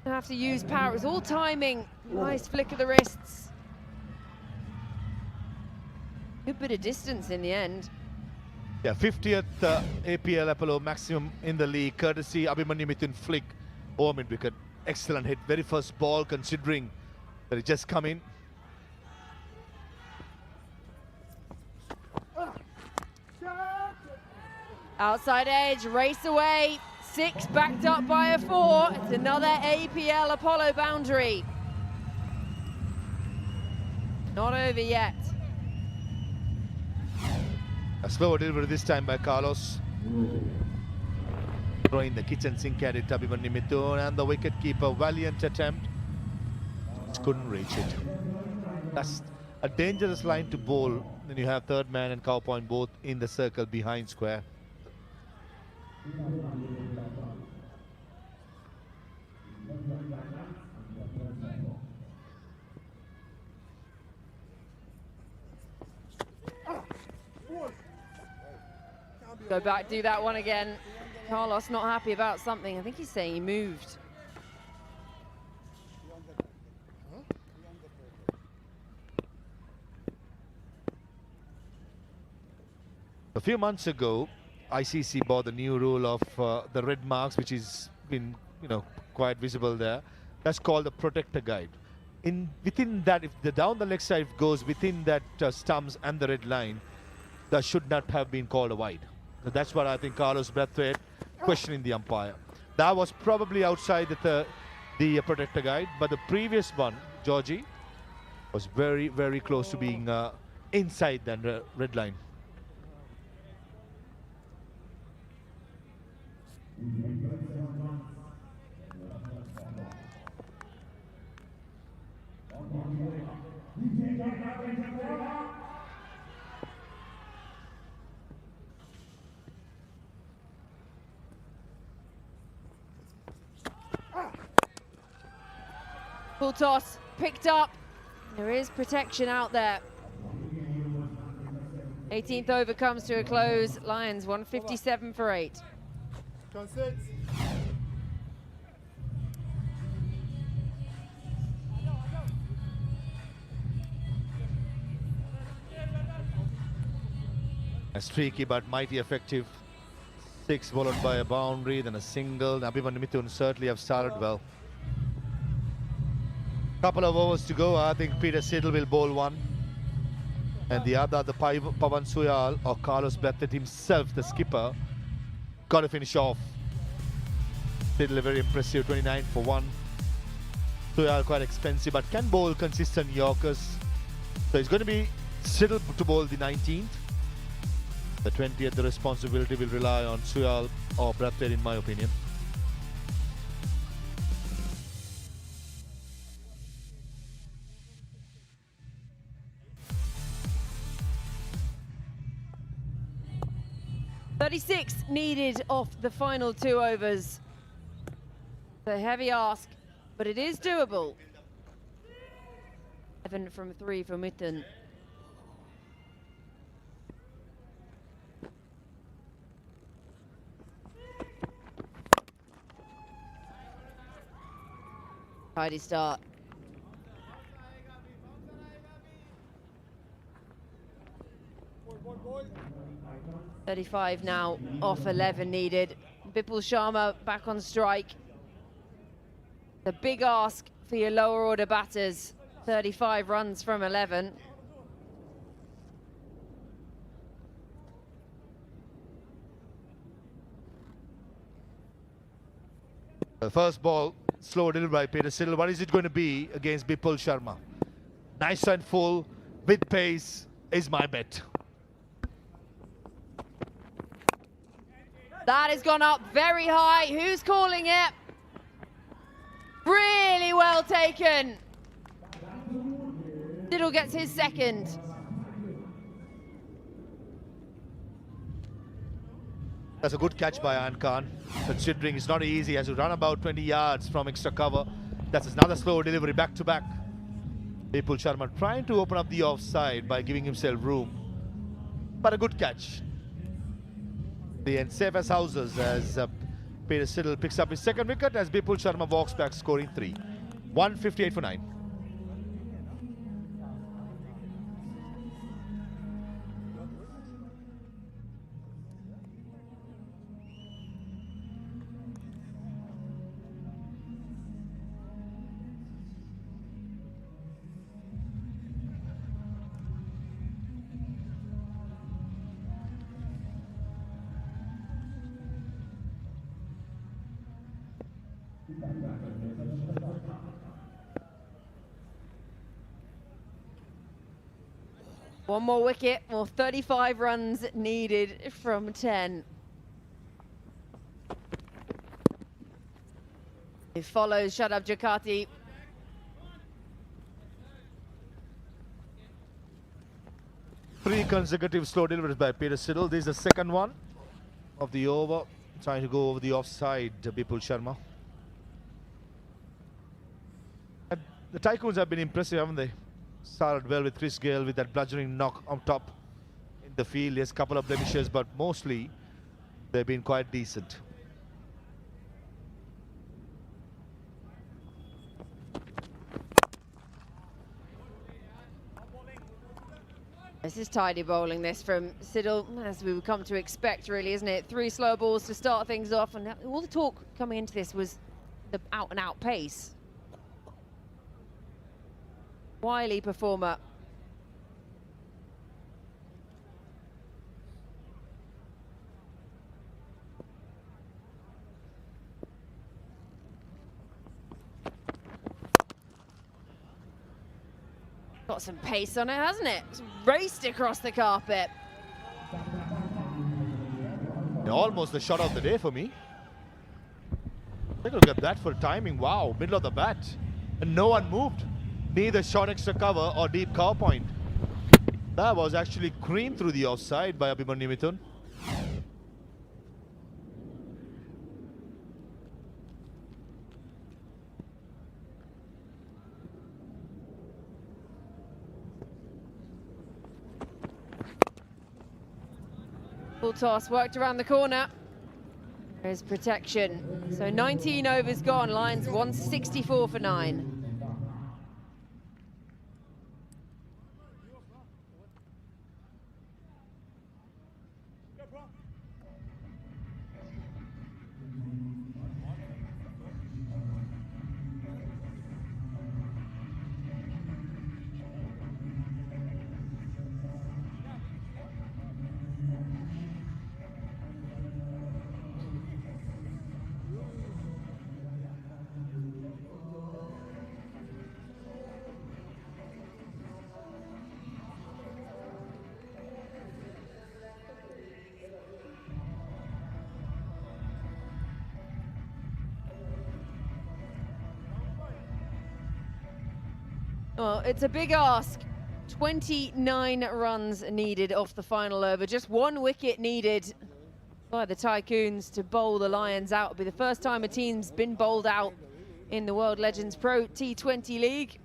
Have to use power. It was all timing. Nice flick of the wrists. Good bit of distance in the end. Yeah, 50th APL Apollo maximum in the league, courtesy Abhimanyu Mithun flick over mid wicket. Excellent hit, very first ball considering that it just come in. Outside edge, race away. 6 backed up by a 4. It's another APL Apollo boundary. Not over yet. A slower delivery this time by Carlos. Throwing the kitchen sink at it, Abhimanyu Mithun, and the wicketkeeper, valiant attempt. Just couldn't reach it. That's a dangerous line to bowl when you have third man and cow point both in the circle behind square. Go back, do that one again. Carlos not happy about something. I think he's saying he moved. A few months ago, ICC bought the new rule of the red marks, which has been, quite visible there. That's called the protector guide. Within that, if the down the leg side goes within that stumps and the red line, that should not have been called a wide. So that's what I think Carlos Brathwaite questioning the umpire. That was probably outside the protector guide, but the previous one, Georgie, was very, very close to being inside that red line. Full toss, picked up. There is protection out there. 18th over comes to a close. Lions 157 for 8. A streaky but mighty effective 6 followed by a boundary, then a single. Abhimanyu Mithun certainly have started well. Couple of overs to go. I think Peter Siddle will bowl one. And the other, the Pawan Suyal or Carlos Brathwaite himself, the skipper, got to finish off. Siddle very impressive, 29 for 1. Suyal quite expensive, but can bowl consistent Yorkers. So it's going to be Siddle to bowl the 19th. The 20th, the responsibility will rely on Suyal or Brathwaite, in my opinion. .36 needed off the final 2 overs. A heavy ask, but it is doable. 7 from 3 for Mithun. Tidy start. .35 now, off 11 needed. Bipul Sharma back on strike. The big ask for your lower order batters. 35 runs from 11. The first ball, slow delivery by Peter Siddle. What is it going to be against Bipul Sharma? Nice and full, with pace, is my bet. That has gone up very high. Who's calling it? Really well taken. Siddle gets his second. That's a good catch by Ayan Khan, considering it's not easy. He has to run about 20 yards from extra cover. That's another slow delivery back to back. Bipul Sharma trying to open up the offside by giving himself room. But a good catch. And safe as houses as Peter Siddle picks up his second wicket as Bipul Sharma walks back scoring 3. 158 for 9. One more wicket, or 35 runs needed from 10. It follows Shadab Jakati. Three consecutive slow deliveries by Peter Siddle. This is the second one of the over. Trying to go over the offside, Bipul Sharma. And the Tycoons have been impressive, haven't they? Started well with Chris Gale with that bludgeoning knock on top in the field. He has a couple of blemishes, but mostly they've been quite decent. This is tidy bowling, this from Siddle, as we would come to expect, really, isn't it? 3 slow balls to start things off, and all the talk coming into this was the out-and-out pace. Wily performer. Got some pace on it, hasn't it? It's raced across the carpet. Almost the shot of the day for me. Take a look at that for timing. Wow, middle of the bat. And no one moved. Neither short extra cover or deep cover point. That was actually creamed through the offside by Abhimanyu Mithun. Full toss worked around the corner. There's protection. So 19 overs gone. Lions 164 for 9. Well, it's a big ask. 29 runs needed off the final over. Just 1 wicket needed by the Tycoons to bowl the Lions out. It'll be the first time a team's been bowled out in the World Legends Pro T20 League.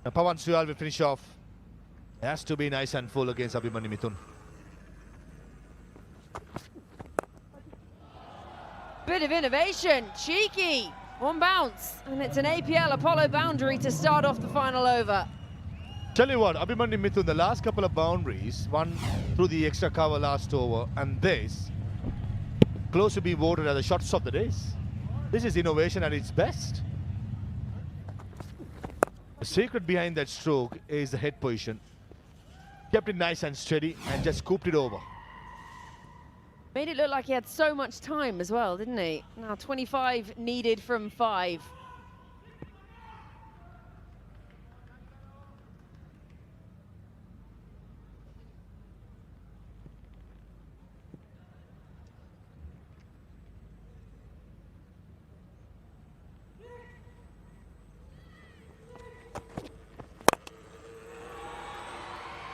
Now Pawan Suyal will finish off. It has to be nice and full against Abhimanyu Mithun. Bit of innovation, cheeky, 1 bounce, and it's an APL Apollo boundary to start off the final over. Tell you what, Abhimanyu Mithun, the last couple of boundaries, one through the extra cover last over, and this, close to being voted as the shots of the days. This is innovation at its best. The secret behind that stroke is the head position. Kept it nice and steady and just scooped it over. Made it look like he had so much time as well, didn't he? Now 25 needed from 5.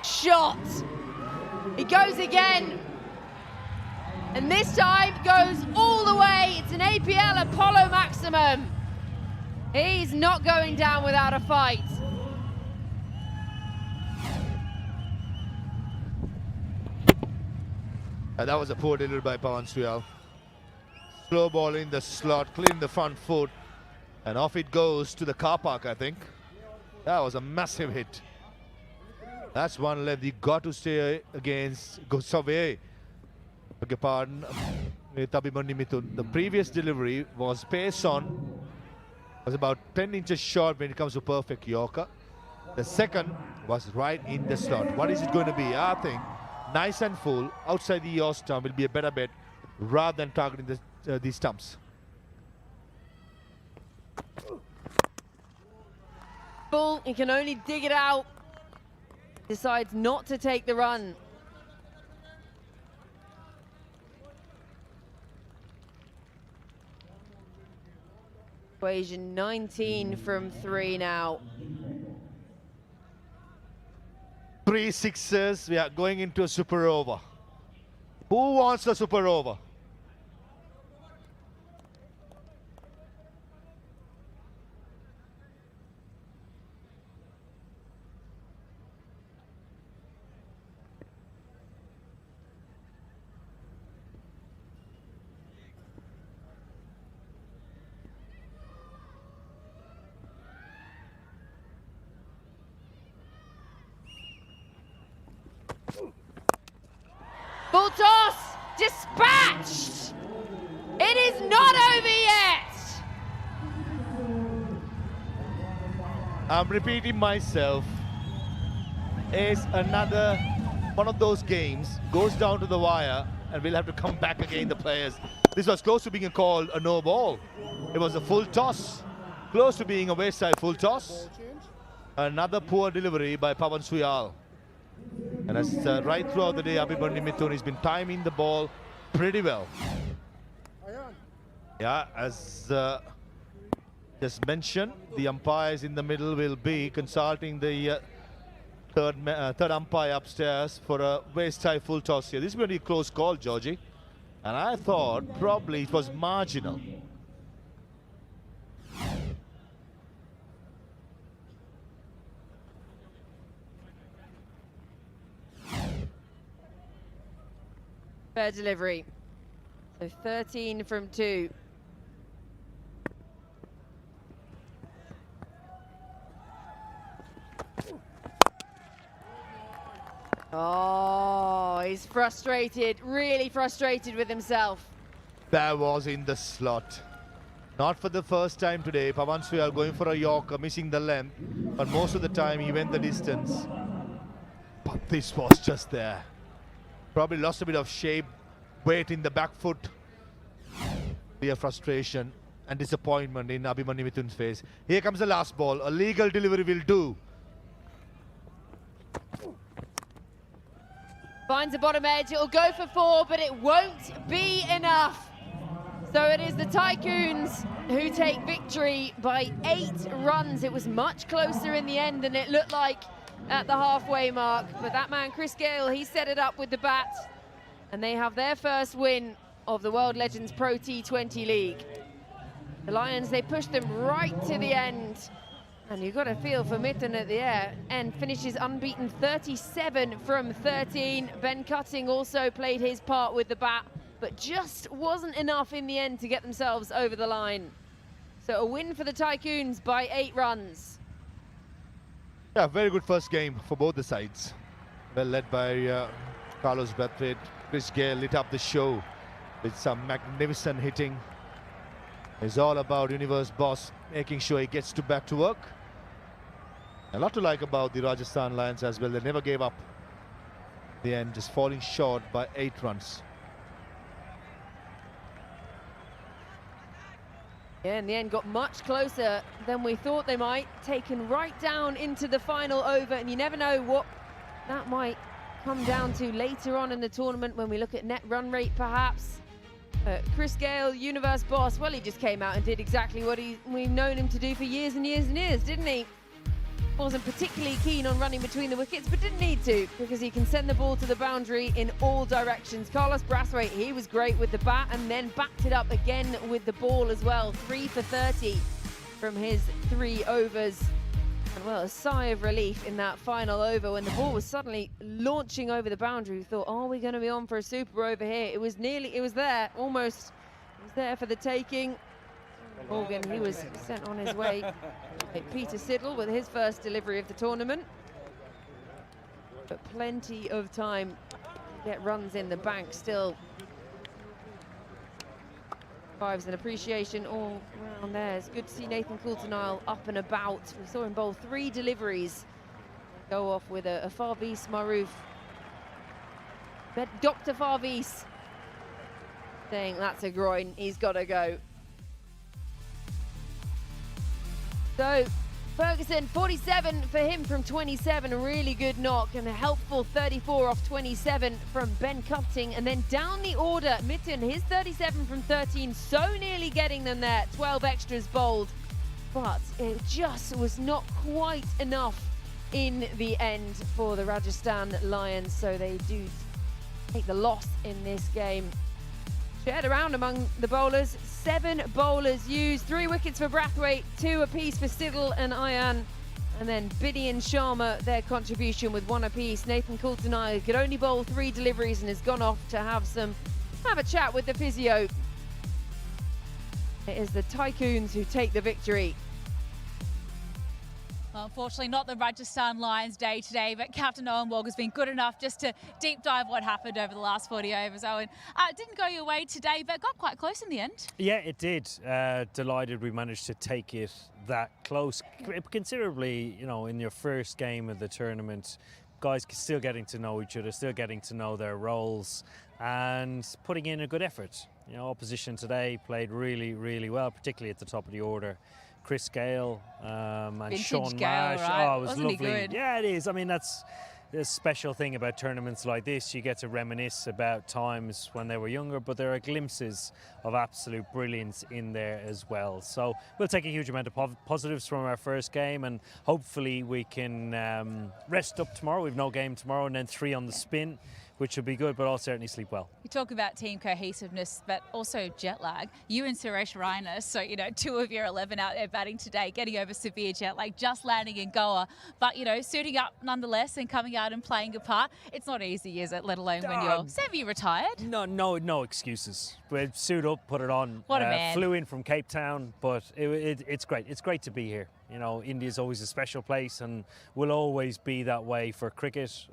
Shot! He goes again. And this time goes all the way. It's an APL Apollo maximum. He's not going down without a fight. And that was a poor delivery by Pawan Suyal. Slow ball in the slot, clean the front foot, and off it goes to the car park, I think. That was a massive hit. That's one left. You got to stay against Gosaway. Beg your pardon, with Abhimanyu Mithun. The previous delivery was pace on, was about 10 inches short when it comes to perfect Yorker. The second was right in the slot. What is it going to be? I think nice and full outside the yaw stump will be a better bet rather than targeting these stumps. Bull, he can only dig it out. Decides not to take the run. Equation 19 from 3 now. 3 sixes. We are going into a super over. Who wants the super over? Full toss, dispatched. It is not over yet. I'm repeating myself. It's another one of those games, goes down to the wire, and we'll have to come back again, the players. This was close to being called a no ball. It was a full toss, close to being a wayside full toss. Another poor delivery by Pawan Suyal. And as right throughout the day, Abhimanyu Mithun has been timing the ball pretty well. Yeah, as just mentioned, the umpires in the middle will be consulting the third umpire upstairs for a waist-high full toss here. This is going to be a close call, Georgie. And I thought probably it was marginal. Fair delivery. So 13 from 2. Oh, he's frustrated, really frustrated with himself. That was in the slot. Not for the first time today. Pawan Suyal going for a Yorker, missing the length, but most of the time he went the distance. But this was just there. Probably lost a bit of shape, weight in the back foot. Clear frustration and disappointment in Abhimanyu Mithun's face. Here comes the last ball. A legal delivery will do. Finds the bottom edge, it'll go for 4, but it won't be enough. So it is the Tycoons who take victory by 8 runs. It was much closer in the end than it looked like at the halfway mark. But that man, Chris Gale, he set it up with the bat. And they have their first win of the World Legends Pro T20 League. The Lions, they pushed them right to the end. And you've got to feel for Mithun at the end. Finishes unbeaten, 37 from 13. Ben Cutting also played his part with the bat, but just wasn't enough in the end to get themselves over the line. So a win for the Tycoons by 8 runs. Yeah, very good first game for both the sides. Well led by Carlos Brathwaite. Chris Gale lit up the show with some magnificent hitting. It's all about Universe Boss making sure he gets back to work. A lot to like about the Rajasthan Lions as well. They never gave up. In the end, just falling short by 8 runs. Yeah, in the end got much closer than we thought they might. Taken right down into the final over, and you never know what that might come down to later on in the tournament when we look at net run rate perhaps. Chris Gale, Universe Boss, well, he just came out and did exactly what we've known him to do for years and years and years, didn't he? Wasn't particularly keen on running between the wickets, but didn't need to because he can send the ball to the boundary in all directions. Carlos Brathwaite, he was great with the bat and then backed it up again with the ball as well. 3 for 30 from his 3 overs. And well, a sigh of relief in that final over when the ball was suddenly launching over the boundary. We thought, oh, we're going to be on for a super over here. It was there, almost. It was there for the taking. Morgan, he was sent on his way. Peter Siddle with his first delivery of the tournament. But plenty of time to get runs in the bank still. Fives and appreciation all around there. It's good to see Nathan Coulter-Nile up and about. We saw him bowl 3 deliveries. Go off with a Farvis Maroof. But Dr. Farvis saying that's a groin, he's got to go. So Ferguson, 47 for him from 27, a really good knock, and a helpful 34 off 27 from Ben Cutting. And then down the order, Mithun, his 37 from 13, so nearly getting them there, 12 extras bowled, but it just was not quite enough in the end for the Rajasthan Lions, so they do take the loss in this game. Shared around among the bowlers, 7 bowlers used, 3 wickets for Brathwaite, 2 apiece for Siddle and Ayan, and then Biddy and Sharma, their contribution with 1 apiece. Nathan Coulter-Nile could only bowl 3 deliveries and has gone off to have a chat with the physio. It is the Tycoons who take the victory. Unfortunately, not the Rajasthan Lions day today, but Captain Owen Walker's been good enough just to deep dive what happened over the last 40 overs. Owen, didn't go your way today, but got quite close in the end. Yeah, it did. Delighted we managed to take it that close. Considerably, you know, in your first game of the tournament, guys still getting to know each other, still getting to know their roles and putting in a good effort. You know, opposition today played really, really well, particularly at the top of the order. Chris Gale and Vintage Sean Gale, Marsh. right? Oh, it was Wasn't he lovely. good? Yeah, it is. I mean, that's the special thing about tournaments like this. You get to reminisce about times when they were younger, but there are glimpses of absolute brilliance in there as well. So we'll take a huge amount of positives from our first game, and hopefully we can rest up tomorrow. We've no game tomorrow, and then 3 on the spin, which will be good, but I'll certainly sleep well. You talk about team cohesiveness, but also jet lag. You and Suresh Raina, so, you know, 2 of your 11 out there batting today, getting over severe jet lag, just landing in Goa. But, you know, suiting up nonetheless and coming out and playing a part. It's not easy, is it, let alone when you're semi-retired? No excuses. But suit up, put it on. What a man. Flew in from Cape Town, but it's great. It's great to be here. You know, India's always a special place and will always be that way for cricket.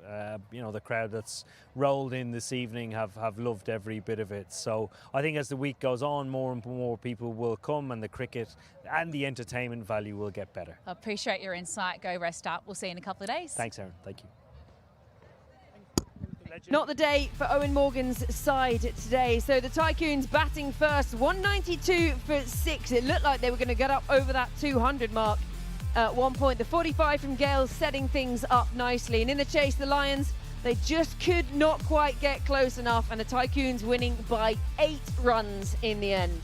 You know, the crowd that's rolled in this evening have loved every bit of it. So I think as the week goes on, more and more people will come, and the cricket and the entertainment value will get better. I appreciate your insight. Go rest up. We'll see you in a couple of days. Thanks, Aaron. Thank you. Not the day for Owen Morgan's side today. So the Tycoons batting first, 192 for 6. It looked like they were going to get up over that 200 mark at one point. The 45 from Gale setting things up nicely. And in the chase, the Lions, they just could not quite get close enough. And the Tycoons winning by 8 runs in the end.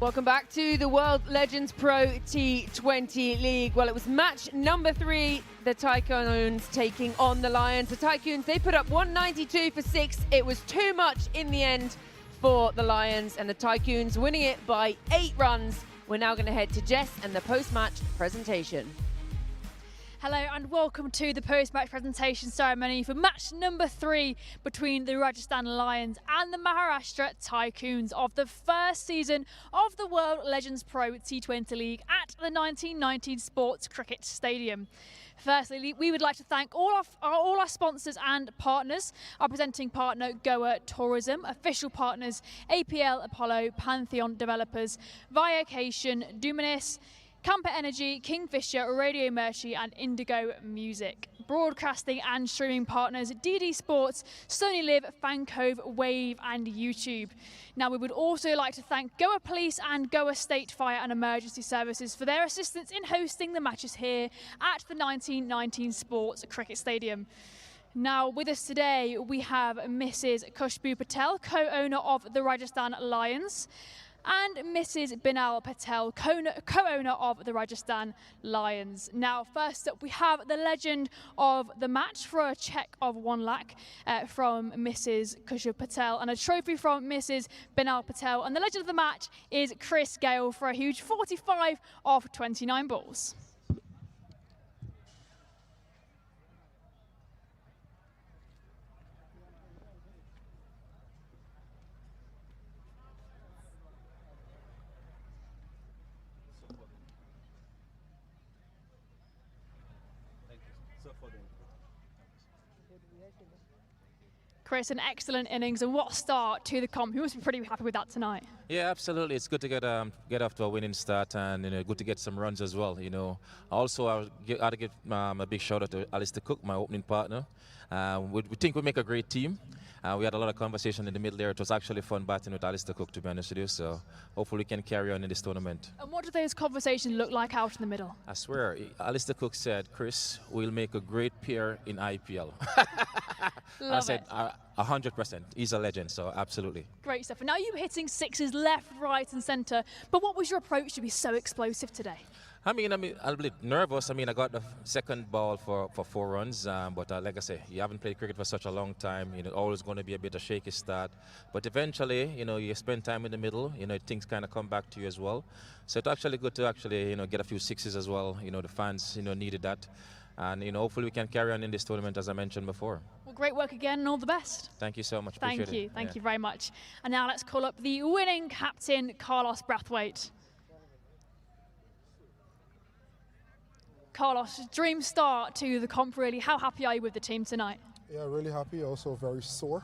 Welcome back to the World Legends Pro T20 League. Well, it was match number 3, the Tycoons taking on the Lions. The Tycoons, they put up 192 for 6. It was too much in the end for the Lions, and the Tycoons winning it by 8 runs. We're now going to head to Jess and the post-match presentation. Hello and welcome to the post-match presentation ceremony for match number 3 between the Rajasthan Lions and the Maharashtra Tycoons of the first season of the World Legends Pro T20 League at the 1919 Sports Cricket Stadium. Firstly, we would like to thank all our sponsors and partners. Our presenting partner, Goa Tourism, official partners, APL Apollo, Pantheon Developers, Viacation, Duminis, Camper Energy, Kingfisher, Radio Mercy and Indigo Music. Broadcasting and streaming partners, DD Sports, Sony Live, Fancove, Wave and YouTube. Now we would also like to thank Goa Police and Goa State Fire and Emergency Services for their assistance in hosting the matches here at the 1919 Sports Cricket Stadium. Now with us today we have Mrs. Khushbu Patel, co-owner of the Rajasthan Lions, and Mrs. Binal Patel, co-owner of the Rajasthan Lions. Now, first up, we have the legend of the match for a cheque of 1 lakh from Mrs. Khushbu Patel and a trophy from Mrs. Binal Patel. And the legend of the match is Chris Gayle for a huge 45 off 29 balls. Chris, an excellent innings and what a start to the comp. You must be pretty happy with that tonight. Yeah, absolutely. It's good to get off to a winning start, and good to get some runs as well. Also I got to give a big shout out to Alistair Cook, my opening partner. We think we make a great team. We had a lot of conversation in the middle there. It was actually fun batting with Alistair Cook, to be honest with you. So hopefully we can carry on in this tournament. And what do those conversations look like out in the middle? I swear, Alistair Cook said, Chris, we'll make a great pair in IPL. I said, 100%. He's a legend, so absolutely. Great stuff. And now you're hitting sixes left, right and centre. But what was your approach to be so explosive today? I mean, a bit nervous. I got the second ball for 4 runs, but like I say, you haven't played cricket for such a long time. Always going to be a bit of shaky start. But eventually, you spend time in the middle. Things kind of come back to you as well. So it's actually good to get a few sixes as well. The fans, needed that. And, hopefully we can carry on in this tournament, as I mentioned before. Well, great work again and all the best. Thank you so much. Thank you. Thank you very much. And now let's call up the winning captain, Carlos Brathwaite. Carlos, dream start to the comp really. How happy are you with the team tonight? Yeah, really happy, also very sore.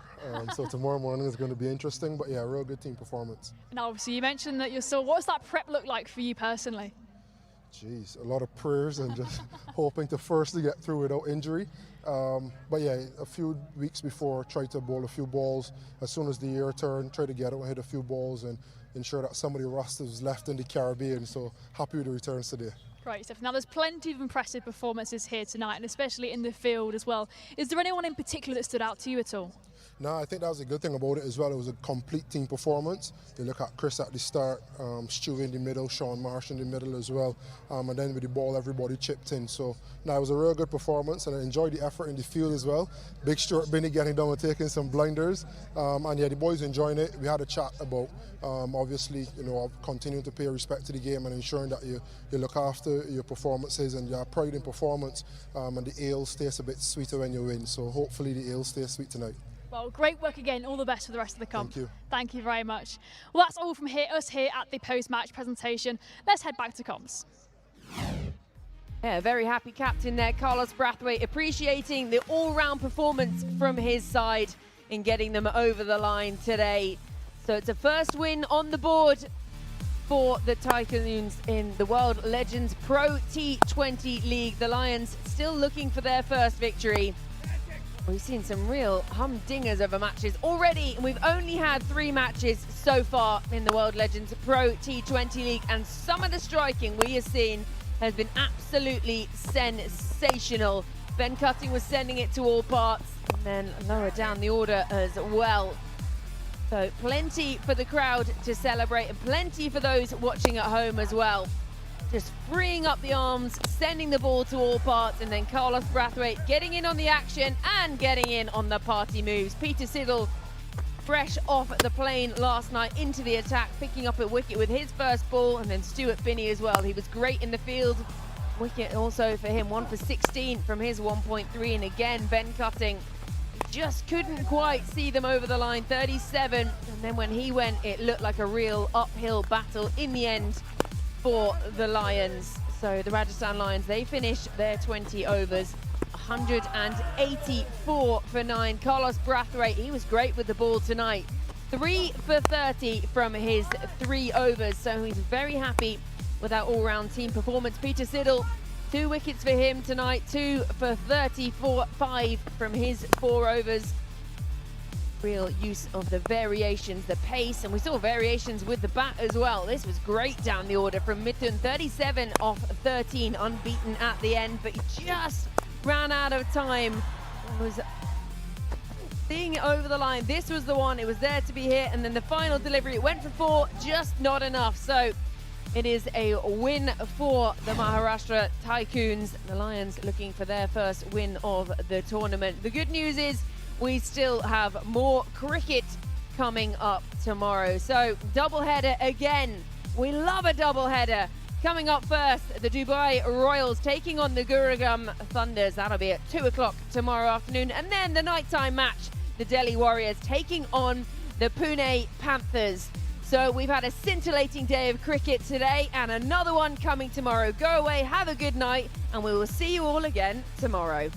So tomorrow morning is going to be interesting, but yeah, real good team performance. And obviously you mentioned that you're sore. What's that prep look like for you personally? Jeez, a lot of prayers and just hoping to firstly get through without injury. But yeah, a few weeks before, try to bowl a few balls. As soon as the year turned, try to get out and hit a few balls and ensure that some of the rust is left in the Caribbean. So happy with the returns today. Great stuff. Now there's plenty of impressive performances here tonight, and especially in the field as well. Is there anyone in particular that stood out to you at all? No, I think that was a good thing about it as well. It was a complete team performance. You look at Chris at the start, Stu in the middle, Sean Marsh in the middle as well, and then with the ball everybody chipped in. So no, it was a real good performance, and I enjoyed the effort in the field as well. Big Stuart Binney getting down and taking some blinders, and yeah, the boys enjoying it. We had a chat about obviously continuing to pay respect to the game and ensuring that you look after your performances and you have pride in performance, and the ales taste a bit sweeter when you win. So hopefully the ales stay sweet tonight. Well, great work again. All the best for the rest of the comp. Thank you. Thank you very much. Well, that's all from us here at the post-match presentation. Let's head back to comms. Yeah, very happy captain there, Carlos Brathwaite, appreciating the all-round performance from his side in getting them over the line today. So it's a first win on the board for the Tycoons in the World Legends Pro T20 League. The Lions still looking for their first victory. We've seen some real humdingers over matches already, and we've only had 3 matches so far in the World Legends Pro T20 League, and some of the striking we have seen has been absolutely sensational. Ben Cutting was sending it to all parts, and then lower down the order as well. So plenty for the crowd to celebrate and plenty for those watching at home as well. Just freeing up the arms, sending the ball to all parts, and then Carlos Brathwaite getting in on the action and getting in on the party moves. Peter Siddle, fresh off the plane last night into the attack, picking up a wicket with his first ball, and then Stuart Finney as well. He was great in the field. Wicket also for him, 1 for 16 from his 1.3, and again Ben Cutting just couldn't quite see them over the line. 37, and then when he went, it looked like a real uphill battle in the end for the Lions. So the Rajasthan Lions, they finished their 20 overs, 184 for 9. Carlos Brathwaite, he was great with the ball tonight. 3 for 30 from his 3 overs, so he's very happy with that all-round team performance. Peter Siddle, 2 wickets for him tonight, 2 for 34, 5 from his 4 overs. Real use of the variations, the pace, and we saw variations with the bat as well. This was great down the order from Mithun, 37 off 13, unbeaten at the end, but he just ran out of time. Was seeing it over the line. This was the one, it was there to be hit, and then the final delivery, it went for 4, just not enough. So it is a win for the Maharashtra Tycoons. The Lions looking for their first win of the tournament. The good news is we still have more cricket coming up tomorrow. So doubleheader again. We love a doubleheader. Coming up first, the Dubai Royals taking on the Gurugam Thunders. That'll be at 2 o'clock tomorrow afternoon. And then the nighttime match, the Delhi Warriors taking on the Pune Panthers. So we've had a scintillating day of cricket today and another one coming tomorrow. Go away, have a good night, and we will see you all again tomorrow.